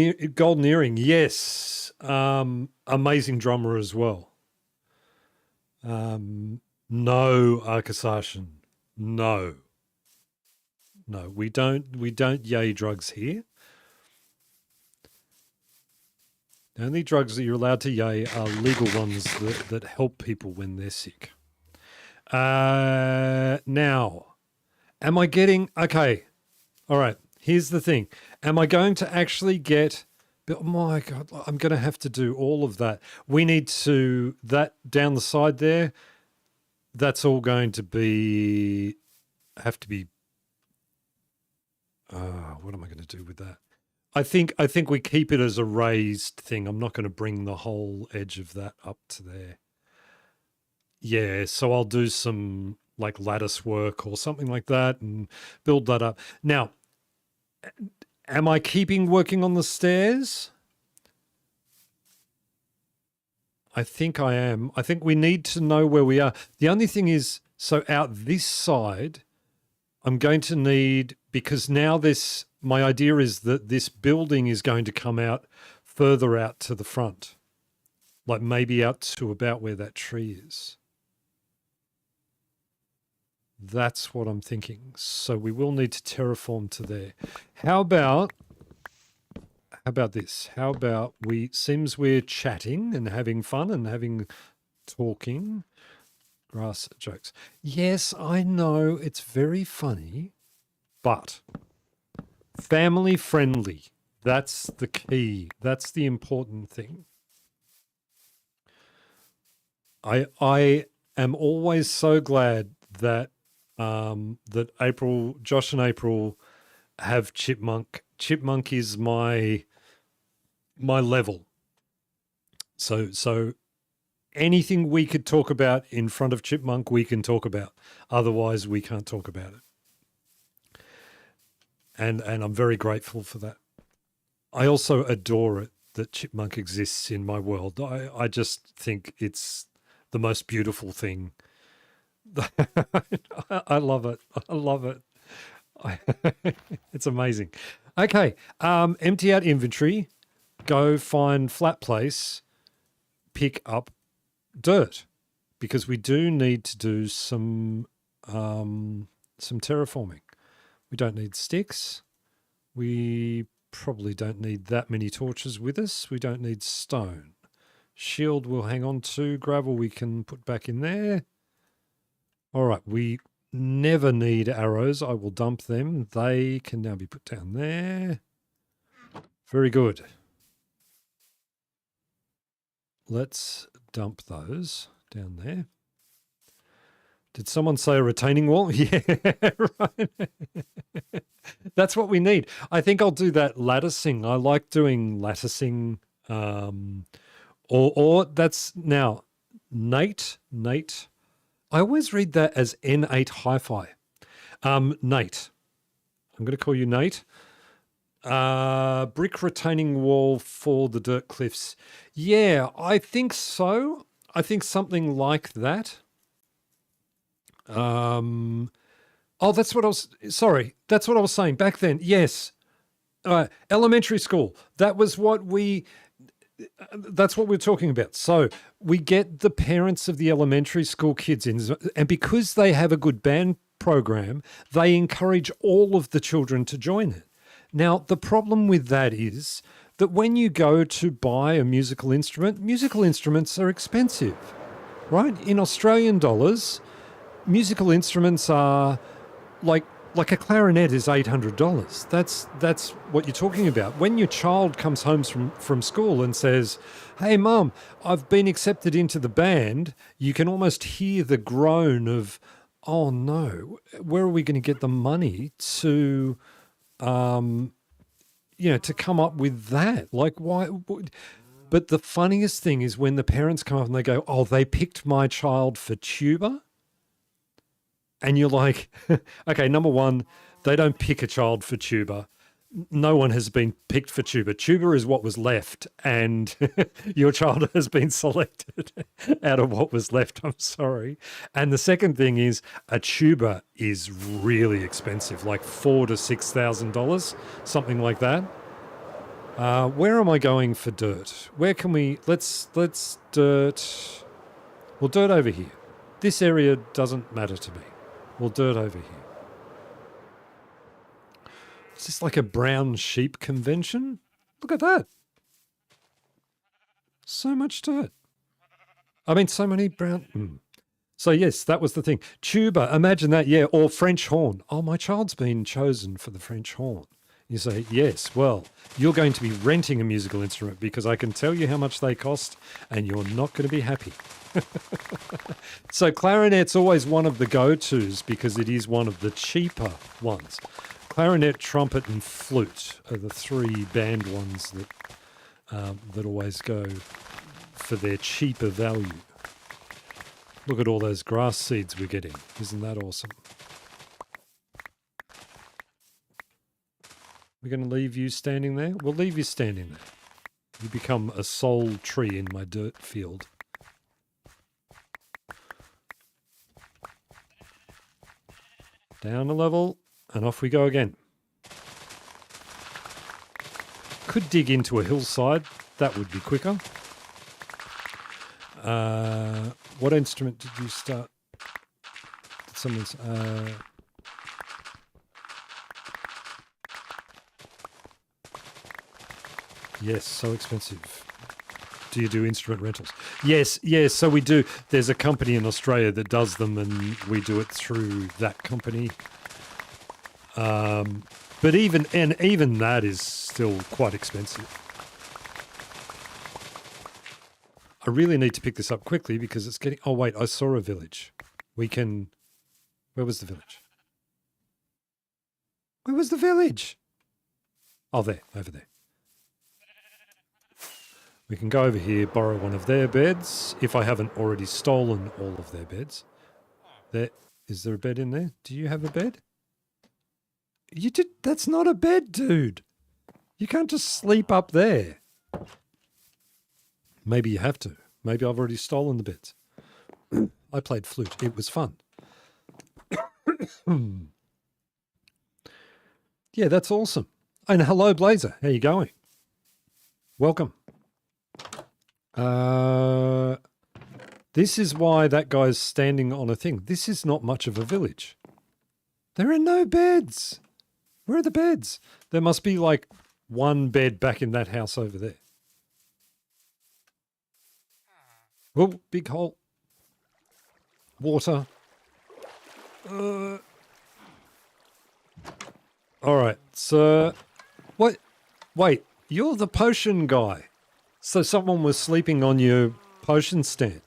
Earring, yes. Amazing drummer as well. No, Arkasashan. No. No, we don't yay drugs here. The only drugs that you're allowed to yay are legal ones that help people when they're sick. Now, am I getting... Okay, all right, here's the thing. Am I going to actually get... Oh my God, I'm going to have to do all of that. We need to... That down the side there, that's all going to be... Have to be... what am I going to do with that? I think we keep it as a raised thing. I'm not going to bring the whole edge of that up to there. Yeah, so I'll do some like lattice work or something like that and build that up. Now, am I keeping working on the stairs? I think I am. I think we need to know where we are. The only thing is, so out this side, I'm going to need, because now my idea is that this building is going to come out further out to the front, like maybe out to about where that tree is. That's what I'm thinking. So we will need to terraform to there. How about this? How about seems we're chatting and having fun and talking. Grass jokes. Yes, I know it's very funny, but family friendly. That's the key. That's the important thing. I am always so glad that that Josh and April have Chipmunk. Chipmunk is my level. So anything we could talk about in front of Chipmunk, we can talk about. Otherwise, we can't talk about it. And I'm very grateful for that. I also adore it that Chipmunk exists in my world. I just think it's the most beautiful thing. I love it. I love it. It's amazing. Okay. Empty out inventory. Go find flat place. Pick up dirt, because we do need to do some terraforming. We don't need sticks. We probably don't need that many torches with us. We don't need stone. Shield we'll hang on to. Gravel we can put back in there. All right, we never need arrows. I will dump them. They can now be put down there. Very good. Let's dump those down there. Did someone say a retaining wall? Yeah, right. That's what we need. I think I'll do that latticing. I like doing latticing. Or that's now Nate. I always read that as N8 Hi-Fi. Nate. I'm going to call you Nate. Brick retaining wall for the dirt cliffs. Yeah, I think so. I think something like that. Oh, that's what I was... Sorry, that's what I was saying back then. Yes. Elementary school. That was what we... That's what we're talking about. So we get the parents of the elementary school kids in, and because they have a good band program, they encourage all of the children to join it. Now, the problem with that is that when you go to buy a musical instruments are expensive, right? In Australian dollars, musical instruments are like a clarinet is $800. That's what you're talking about. When your child comes home from school and says, "Hey, Mum, I've been accepted into the band," you can almost hear the groan of, oh no, where are we going to get the money to, to come up with that? Like, why? But the funniest thing is when the parents come up and they go, oh, they picked my child for tuba. And you're like, okay, number one, they don't pick a child for tuba. No one has been picked for tuba. Tuba is what was left, and your child has been selected out of what was left. I'm sorry. And the second thing is a tuba is really expensive, like $4,000 to $6,000, something like that. Where am I going for dirt? Where can we? Let's dirt. Well, dirt over here. This area doesn't matter to me. Well, dirt over here. Is this like a brown sheep convention? Look at that. So much dirt. I mean, so many brown... So yes, that was the thing. Tuba, imagine that, yeah, or French horn. Oh, my child's been chosen for the French horn. You say, yes, well, you're going to be renting a musical instrument because I can tell you how much they cost and you're not going to be happy. So clarinet's always one of the go-tos because it is one of the cheaper ones. Clarinet, trumpet, and flute are the three band ones that always go for their cheaper value. Look at all those grass seeds we're getting. Isn't that awesome? We're going to leave you standing there? We'll leave you standing there. You become a sole tree in my dirt field. Down a level, and off we go again. Could dig into a hillside. That would be quicker. What instrument did you start? Did someone's... Yes, so expensive. Do you do instrument rentals? Yes, so we do. There's a company in Australia that does them and we do it through that company. But even that is still quite expensive. I really need to pick this up quickly because it's getting... Oh, wait, I saw a village. We can... Where was the village? Where was the village? Oh, there, over there. We can go over here, borrow one of their beds, if I haven't already stolen all of their beds. There, is there a bed in there? Do you have a bed? You did... That's not a bed, dude. You can't just sleep up there. Maybe you have to. Maybe I've already stolen the beds. I played flute. It was fun. Yeah, that's awesome. And hello, Blazer. How you going? Welcome. This is why that guy's standing on a thing. This is not much of a village. There are no beds. Where are the beds? There must be like one bed back in that house over there. Oh, big hole. Water. All right, so... What? Wait, you're the potion guy. So someone was sleeping on your potion stand.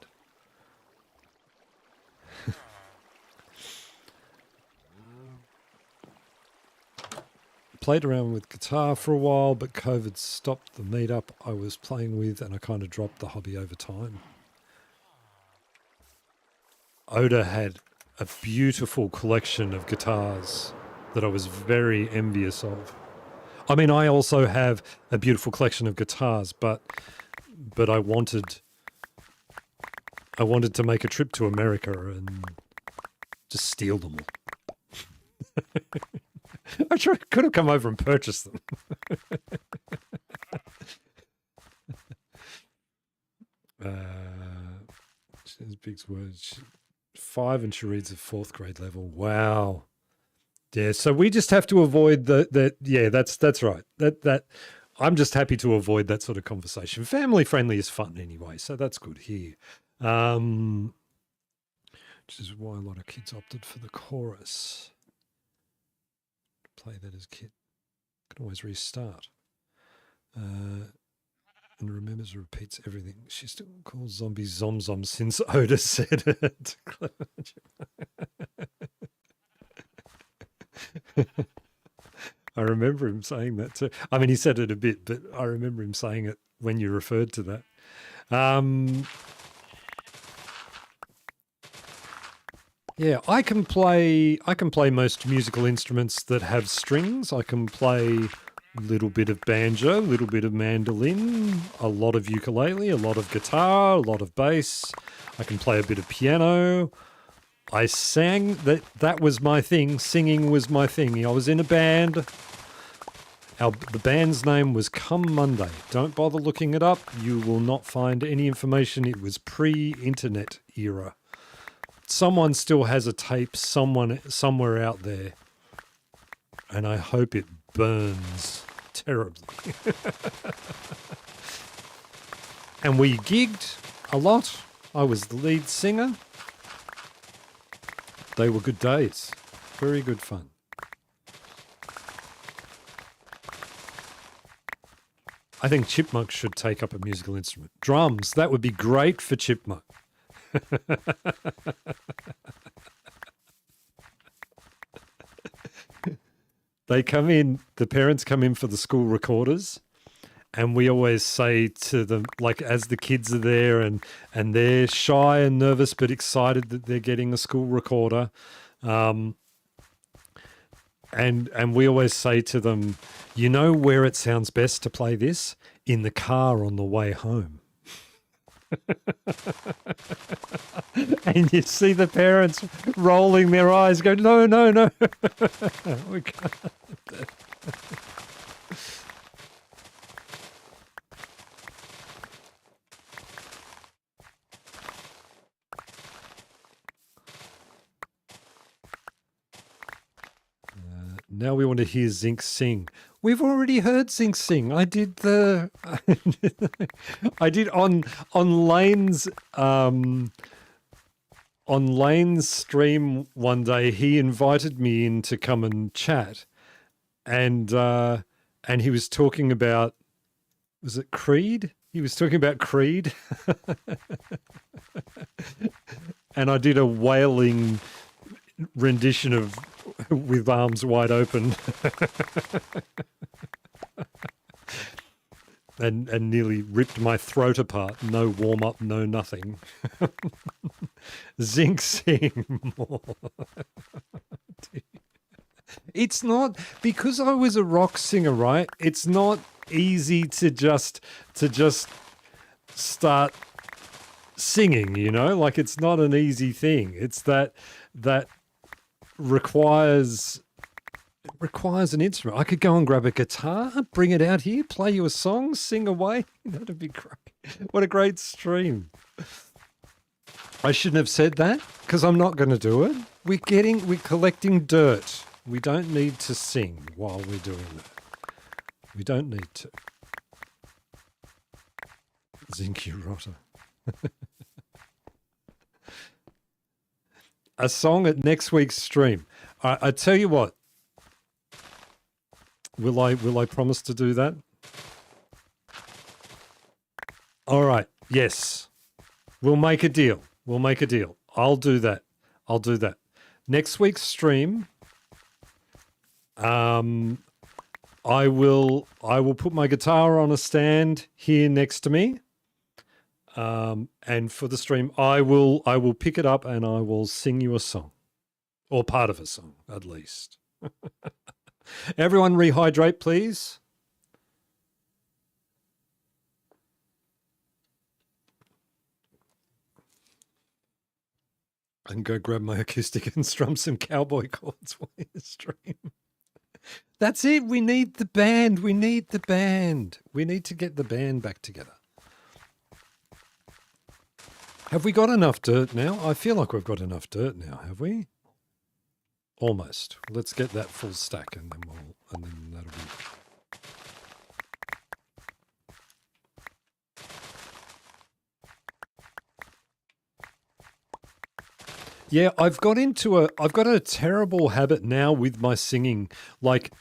Played around with guitar for a while, but COVID stopped the meetup I was playing with and I kind of dropped the hobby over time. Oda had a beautiful collection of guitars that I was very envious of. I mean, I also have a beautiful collection of guitars, but I wanted to make a trip to America and just steal them all. I sure could have come over and purchased them. Big words. 5 and she reads at 4th grade level. Wow. Yeah, so we just have to avoid yeah, that's right. That I'm just happy to avoid that sort of conversation. Family friendly is fun anyway, so that's good here. Which is why a lot of kids opted for the chorus. Play that as kid. Can always restart. And remembers and repeats everything. She still calls zombies zom-zom since Oda said it. I remember him saying that too. I mean, he said it a bit, but I remember him saying it when you referred to that. Um, yeah, I can play. I can play most musical instruments that have strings. I can play a little bit of banjo, a little bit of mandolin, a lot of ukulele, a lot of guitar, a lot of bass. I can play a bit of piano. I sang. That was my thing. Singing was my thing. I was in a band. The band's name was Come Monday. Don't bother looking it up. You will not find any information. It was pre-internet era. Someone still has a tape somewhere out there, and I hope it burns terribly. And we gigged a lot. I was the lead singer. They were good days. Very good fun. I think Chipmunk should take up a musical instrument. Drums, that would be great for Chipmunk. They come in, the parents come in for the school recorders, and we always say to them, like as the kids are there and they're shy and nervous but excited that they're getting a school recorder, and we always say to them, you know where it sounds best to play this? In the car on the way home. And you see the parents rolling their eyes, go, no, no, no. We can't. Now we want to hear Zinc sing. We've already heard Zinc sing. I did I did on Lane's stream one day. He invited me in to come and chat, and he was talking about, was it Creed? He was talking about Creed, and I did a wailing rendition of With Arms Wide Open. and nearly ripped my throat apart. No warm up, no nothing. Zinc sing more. It's not, because I was a rock singer, right? It's not easy to just start singing, you know? Like, it's not an easy thing. It's that requires an instrument. I could go and grab a guitar, bring it out here, play you a song, sing away. That'd be great. What a great stream. I shouldn't have said that, because I'm not going to do it. We're collecting dirt. We don't need to sing while we're doing that. We don't need to. Zinky Rotter. A song at next week's stream. I tell you what. Will I promise to do that? All right. Yes. We'll make a deal. I'll do that. Next week's stream, I will put my guitar on a stand here next to me. And for the stream, I will pick it up and I will sing you a song, or part of a song at least. Everyone rehydrate, please. I can go grab my acoustic and strum some cowboy chords while you stream. That's it. We need the band. We need to get the band back together. Have we got enough dirt now? I feel like we've got enough dirt now, have we? Almost. Let's get that full stack and then that'll be... Yeah, I've got a terrible habit now with my singing. Like,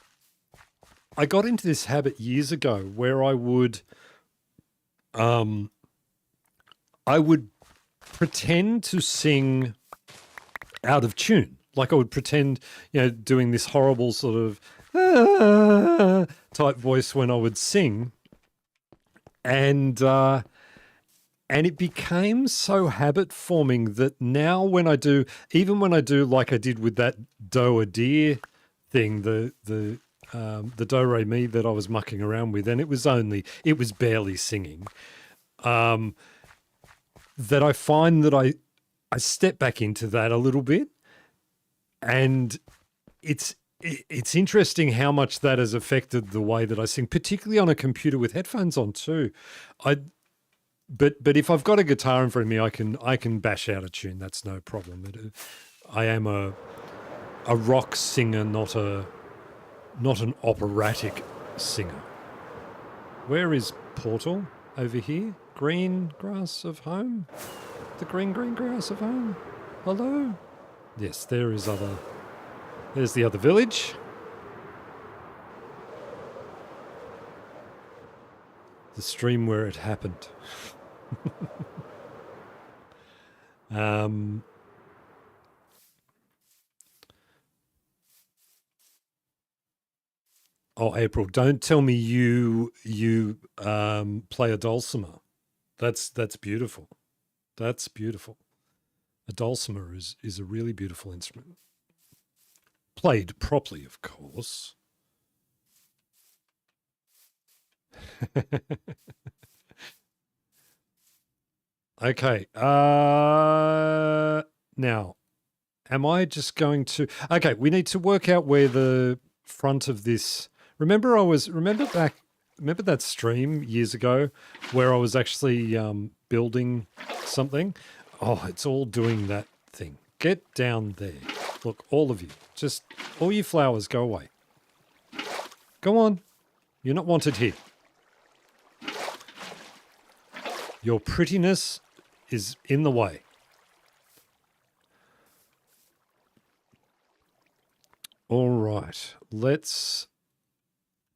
I got into this habit years ago where I would pretend to sing out of tune. Like I would pretend, doing this horrible sort of type voice when I would sing, and it became so habit forming that now when I do, even when I do like I did with that do a deer thing, the do re mi that I was mucking around with, and it was barely singing. That I find that I step back into that a little bit, and it's interesting how much that has affected the way that I sing, particularly on a computer with headphones on too. But if I've got a guitar in front of me, I can bash out a tune. That's no problem. I am a rock singer, not an operatic singer. Where is Portal? Over here? Green grass of home? The green grass of home? Hello? Yes, there's the other village. The stream where it happened. Oh, April, don't tell me you play a dulcimer. That's beautiful. That's beautiful. A dulcimer is a really beautiful instrument. Played properly, of course. Okay. Now, am I just going to... Okay, we need to work out where the front of this... Remember that stream years ago where I was actually building something? Oh, it's all doing that thing. Get down there. Look, all of you. Just, all you flowers, go away. Go on. You're not wanted here. Your prettiness is in the way. All right. Let's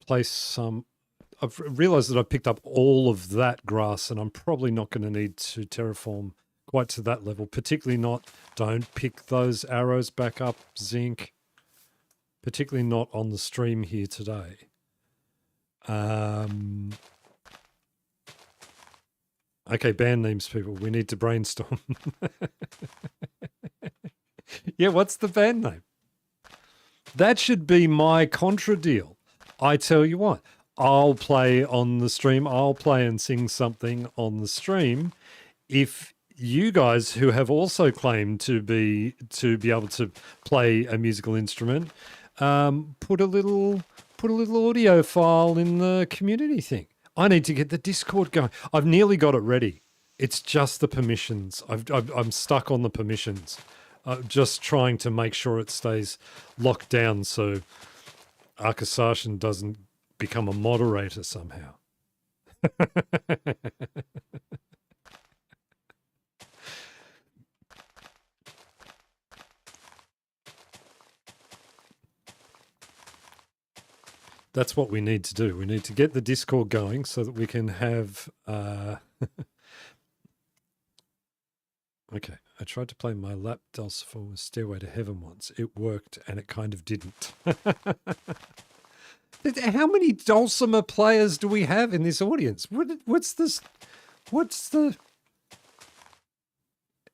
place some... I've realized that I've picked up all of that grass, and I'm probably not going to need to terraform quite to that level, particularly not... Don't pick those arrows back up, Zinc. Particularly not on the stream here today. Okay, band names, people. We need to brainstorm. Yeah, what's the band name? That should be my contra deal. I tell you what, I'll play on the stream. I'll play and sing something on the stream if you guys who have also claimed to be able to play a musical instrument put a little audio file in the community thing. I need to get the Discord going. I've nearly got it ready. It's just the permissions. I'm stuck on the permissions. Just trying to make sure it stays locked down so Arkasashin doesn't become a moderator somehow. That's what we need to do. We need to get the Discord going so that we can have... Okay, I tried to play my lap dulcimer with Stairway to Heaven once. It worked, and it kind of didn't. How many dulcimer players do we have in this audience? What's this? What's the...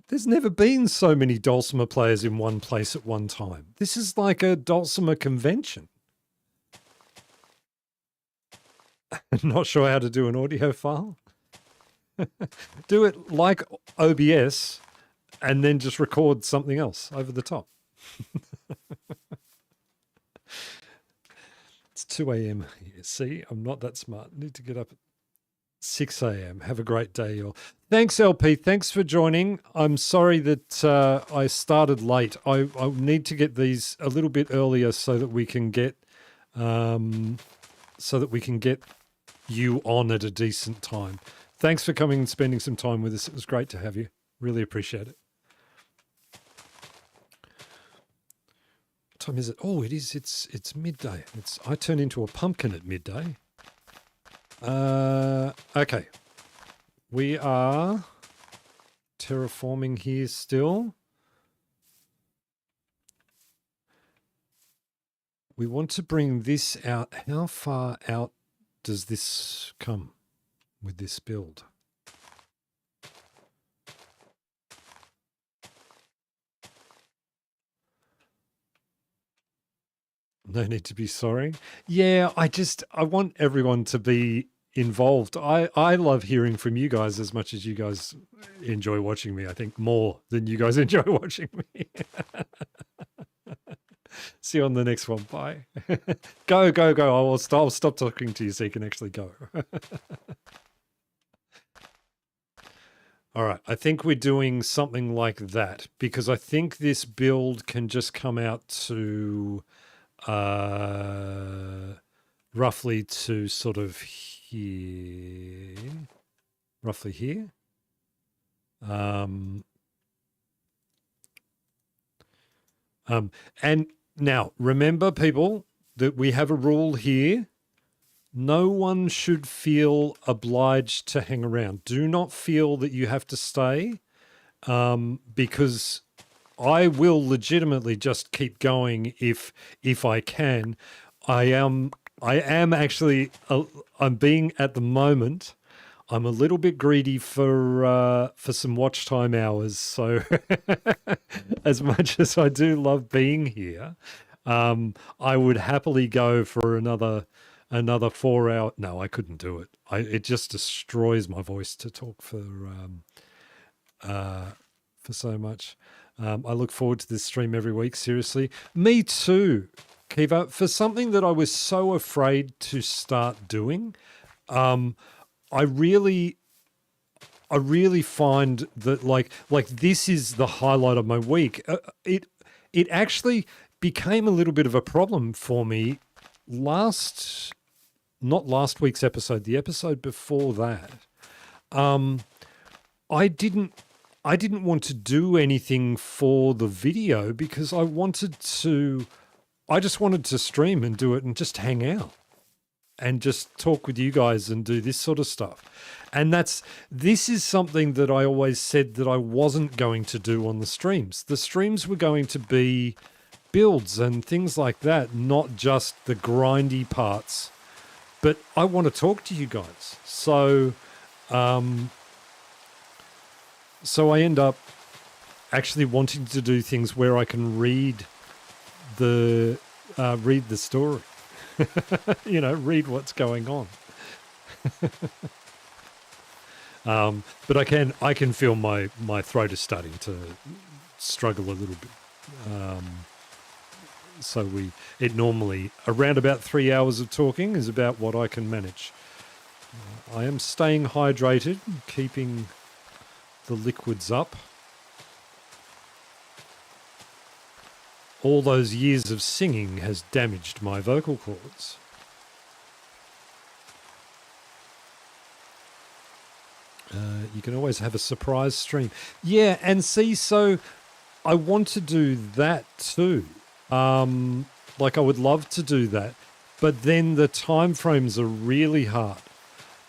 There's never been so many dulcimer players in one place at one time. This is like a dulcimer convention. Not sure how to do an audio file. Do it like OBS and then just record something else over the top. It's 2 a.m. here. See, I'm not that smart. Need to get up at 6 a.m. Have a great day, y'all. Thanks, LP. Thanks for joining. I'm sorry that I started late. I need to get these a little bit earlier so that we can get you on at a decent time. Thanks for coming and spending some time with us. It was great to have you. Really appreciate it. What time is it? Oh, it is. It's midday. I turn into a pumpkin at midday. Okay. We are terraforming here still. We want to bring this out. How far out does this come with this build? No need to be sorry. Yeah, I want everyone to be involved. I love hearing from you guys as much as you guys enjoy watching me. I think more than you guys enjoy watching me. See you on the next one. Bye. Go, go, go. I'll stop talking to you so you can actually go. All right. I think we're doing something like that because I think this build can just come out to roughly to sort of here, roughly here. And now remember, people, that we have a rule here. No one should feel obliged to hang around. Do not feel that you have to stay, because I will legitimately just keep going if I can. I am actually I'm being at the moment. I'm a little bit greedy for some watch time hours. So as much as I do love being here, I would happily go for another 4 hour. No, I couldn't do it. It just destroys my voice to talk for so much. I look forward to this stream every week. Seriously, me too, Kiva. For something that I was so afraid to start doing, I really find that like this is the highlight of my week. It actually became a little bit of a problem for me not last week's episode, the episode before that. I didn't want to do anything for the video because I just wanted to stream and do it and just hang out and just talk with you guys and do this sort of stuff. And this is something that I always said that I wasn't going to do on the streams. The streams were going to be builds and things like that, not just the grindy parts. But I want to talk to you guys. So I end up actually wanting to do things where I can read the story. Read what's going on. But I can feel my throat is starting to struggle a little bit. So it normally around about 3 hours of talking is about what I can manage. I am staying hydrated, keeping the liquids up. All those years of singing has damaged my vocal cords. You can always have a surprise stream. Yeah, and see, so I want to do that too. Like I would love to do that, but then the time frames are really hard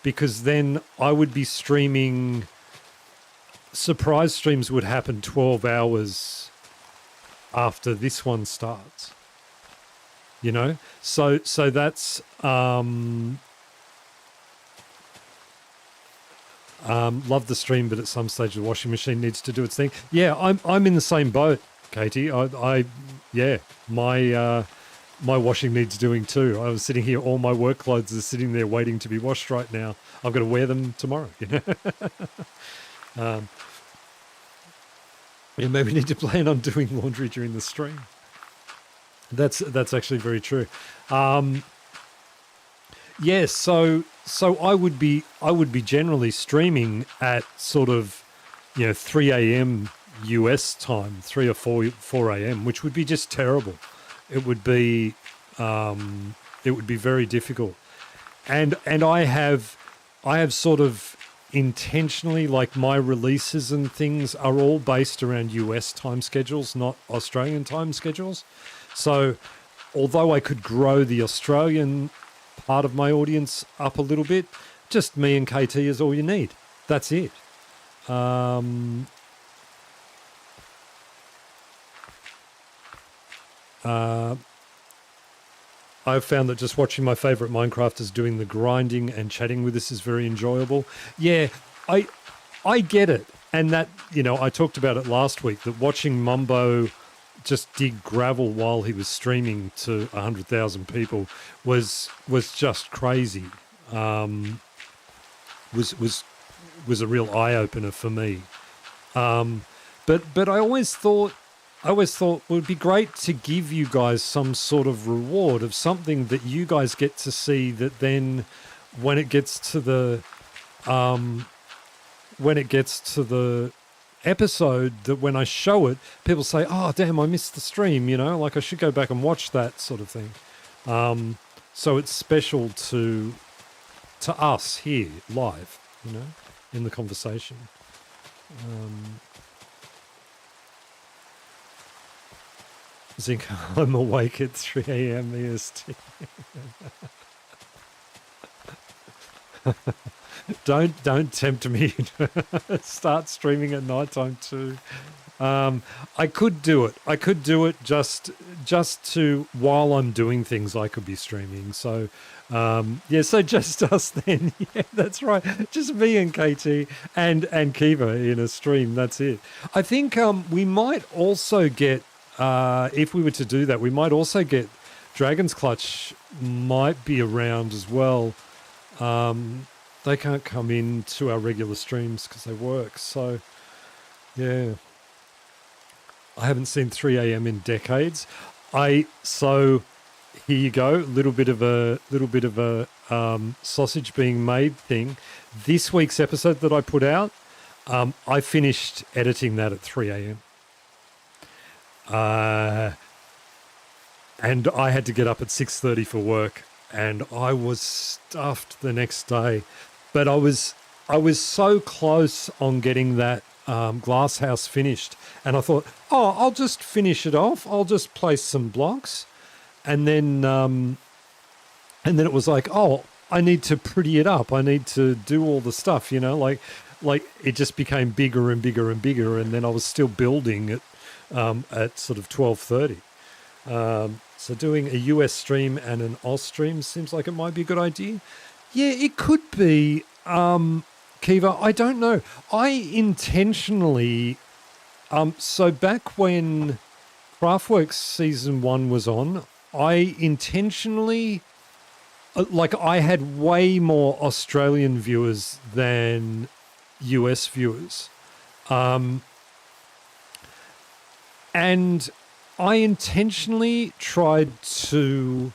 because then I would be streaming. Surprise streams would happen 12 hours after this one starts. So that's love the stream, but at some stage the washing machine needs to do its thing. Yeah, I'm in the same boat, Katie. My washing needs doing too. I was sitting here, all my work clothes are sitting there waiting to be washed right now. I've got to wear them tomorrow. Maybe we need to plan on doing laundry during the stream. That's actually very true. Yes, so I would be generally streaming at sort of 3 a.m. US time, 3 or 4 a.m., which would be just terrible. It would be very difficult. And I have sort of intentionally, like, my releases and things are all based around US time schedules, not Australian time schedules. So although I could grow the Australian part of my audience up a little bit, just me and KT is all you need. That's it. I've found that just watching my favorite Minecrafters doing the grinding and chatting with us is very enjoyable. Yeah, I I get it. And that, I talked about it last week, that watching Mumbo just dig gravel while he was streaming to 100,000 people was just crazy. Was was a real eye opener for me. But I always thought it would be great to give you guys some sort of reward of something that you guys get to see, that then when it gets to the episode, that when I show it, people say, "Oh, damn, I missed the stream," like I should go back and watch that sort of thing. So it's special to us here live, in the conversation. Zinc, I'm awake at 3 a.m. EST. Don't tempt me to start streaming at nighttime too. I could do it. I could do it just to, while I'm doing things, I could be streaming. So yeah, so just us then. Yeah, that's right. Just me and KT and Kiva in a stream. That's it. I think we might also get, if we were to do that, we might also get Dragon's Clutch might be around as well. They can't come in to our regular streams because they work. So yeah, I haven't seen 3 a.m. in decades. So here you go, little bit of a sausage being made thing. This week's episode that I put out, I finished editing that at 3 a.m. And I had to get up at 6:30 for work, and I was stuffed the next day. But I was so close on getting that glass house finished, and I thought, oh, I'll just finish it off. I'll just place some blocks, and then it was like, oh, I need to pretty it up. I need to do all the stuff, like it just became bigger and bigger and bigger, and then I was still building it at sort of 12:30. So doing a US stream and an Oz stream seems like it might be a good idea. Yeah, it could be, Kiva. I don't know. I intentionally, so back when Craftworks season 1 was on, I intentionally, I had way more Australian viewers than US viewers. And I intentionally tried to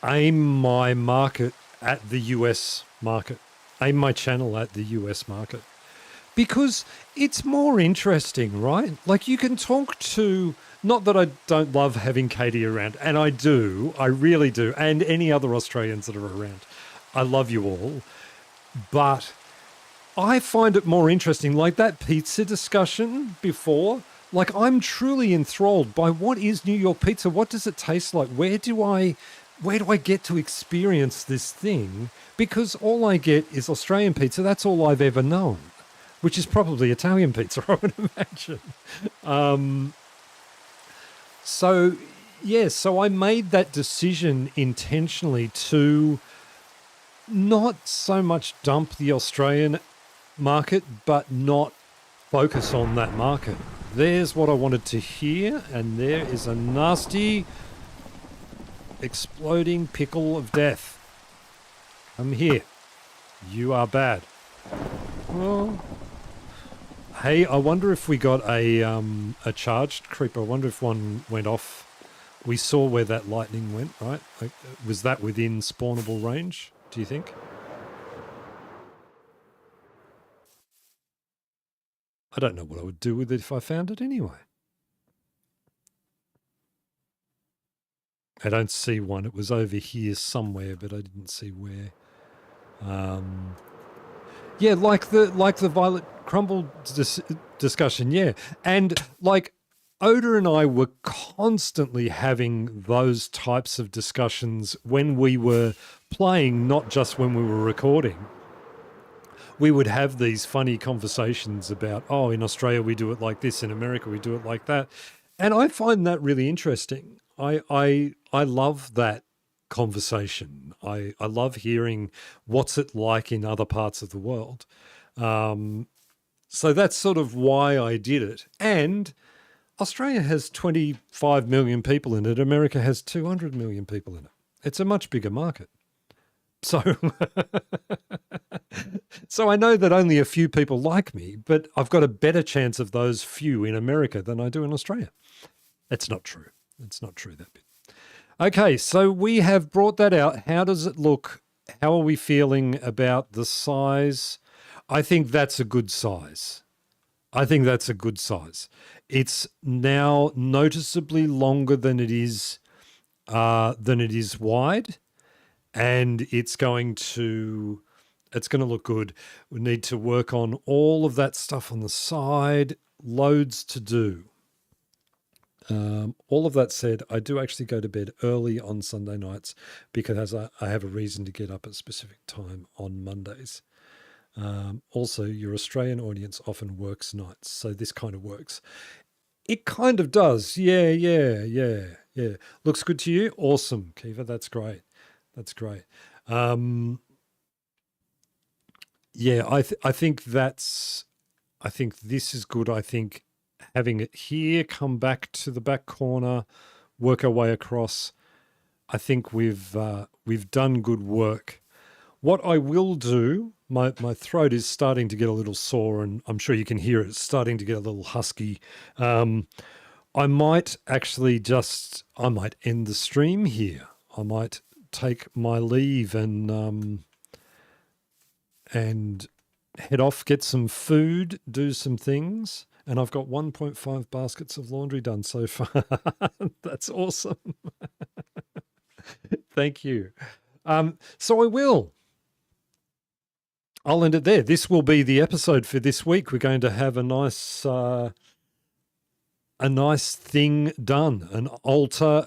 aim my market at the US market, aim my channel at the US market, because it's more interesting, right? Like, you can talk to, not that I don't love having Katie around, and I do, I really do, and any other Australians that are around. I love you all, but I find it more interesting, like that pizza discussion before. Like, I'm truly enthralled by what is New York pizza? What does it taste like? Where do I get to experience this thing? Because all I get is Australian pizza. That's all I've ever known, which is probably Italian pizza, I would imagine. So I made that decision intentionally to not so much dump the Australian market, but not focus on that market. There's what I wanted to hear, and there is a nasty exploding pickle of death. I'm here. You are bad. Well, hey, I wonder if we got a charged creeper. I wonder if one went off. We saw where that lightning went, right? Like, was that within spawnable range, do you think? I don't know what I would do with it if I found it anyway. I don't see one. It was over here somewhere, but I didn't see where. Yeah, like the Violet Crumble discussion, yeah. And like Oda and I were constantly having those types of discussions when we were playing, not just when we were recording. We would have these funny conversations about, oh, in Australia we do it like this, in America we do it like that. And I find that really interesting. I love that conversation. I love hearing what's it like in other parts of the world. So that's sort of why I did it. And Australia has 25 million people in it. America has 200 million people in it. It's a much bigger market. So, so I know that only a few people like me, but I've got a better chance of those few in America than I do in Australia. It's not true. It's not true, that bit. Okay, so we have brought that out. How does it look? How are we feeling about the size? I think that's a good size. I think that's a good size. It's now noticeably longer than it is wide, and it's going to look good. We need to work on all of that stuff on the side. Loads to do. All of that said, I do actually go to bed early on Sunday nights because I have a reason to get up at a specific time on Mondays. Also, your Australian audience often works nights, so this kind of works. It kind of does. Yeah. Looks good to you? Awesome, Kiva. That's great. That's great. Yeah, I think this is good. I think having it here, come back to the back corner, work our way across. I think we've done good work. What I will do, my throat is starting to get a little sore, and I'm sure you can hear it. It's starting to get a little husky. I might actually I might end the stream here. I might take my leave and head off, get some food, do some things. And I've got 1.5 baskets of laundry done so far. That's awesome. Thank you. So I'll end it there. This will be the episode for this week. We're going to have a nice thing done, an altar.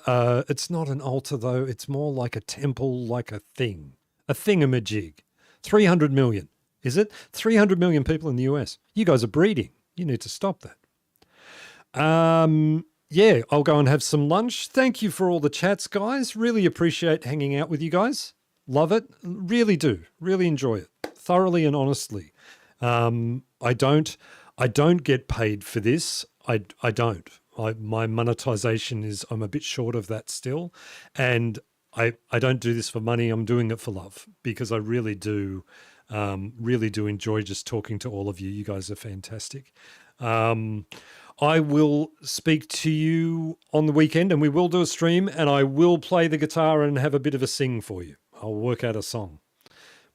It's not an altar though. It's more like a temple, like a thingamajig. 300 million. Is it? 300 million people in the US. You guys are breeding. You need to stop that. Yeah, I'll go and have some lunch. Thank you for all the chats, guys. Really appreciate hanging out with you guys. Love it. Really do. Really enjoy it. Thoroughly and honestly. I don't get paid for this. I don't. My monetization is, I'm a bit short of that still. And I don't do this for money. I'm doing it for love because I really do enjoy just talking to all of you. You guys are fantastic. I will speak to you on the weekend and we will do a stream and I will play the guitar and have a bit of a sing for you. I'll work out a song.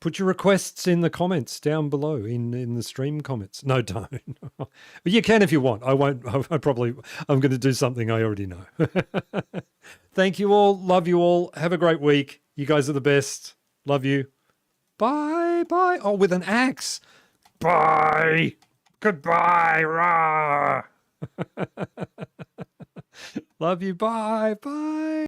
Put your requests in the comments down below in the stream comments. No, don't. But you can if you want. I won't. I'm going to do something I already know. Thank you all. Love you all. Have a great week. You guys are the best. Love you. Bye. Bye. Oh, with an axe. Bye. Goodbye. Rah. Love you. Bye. Bye.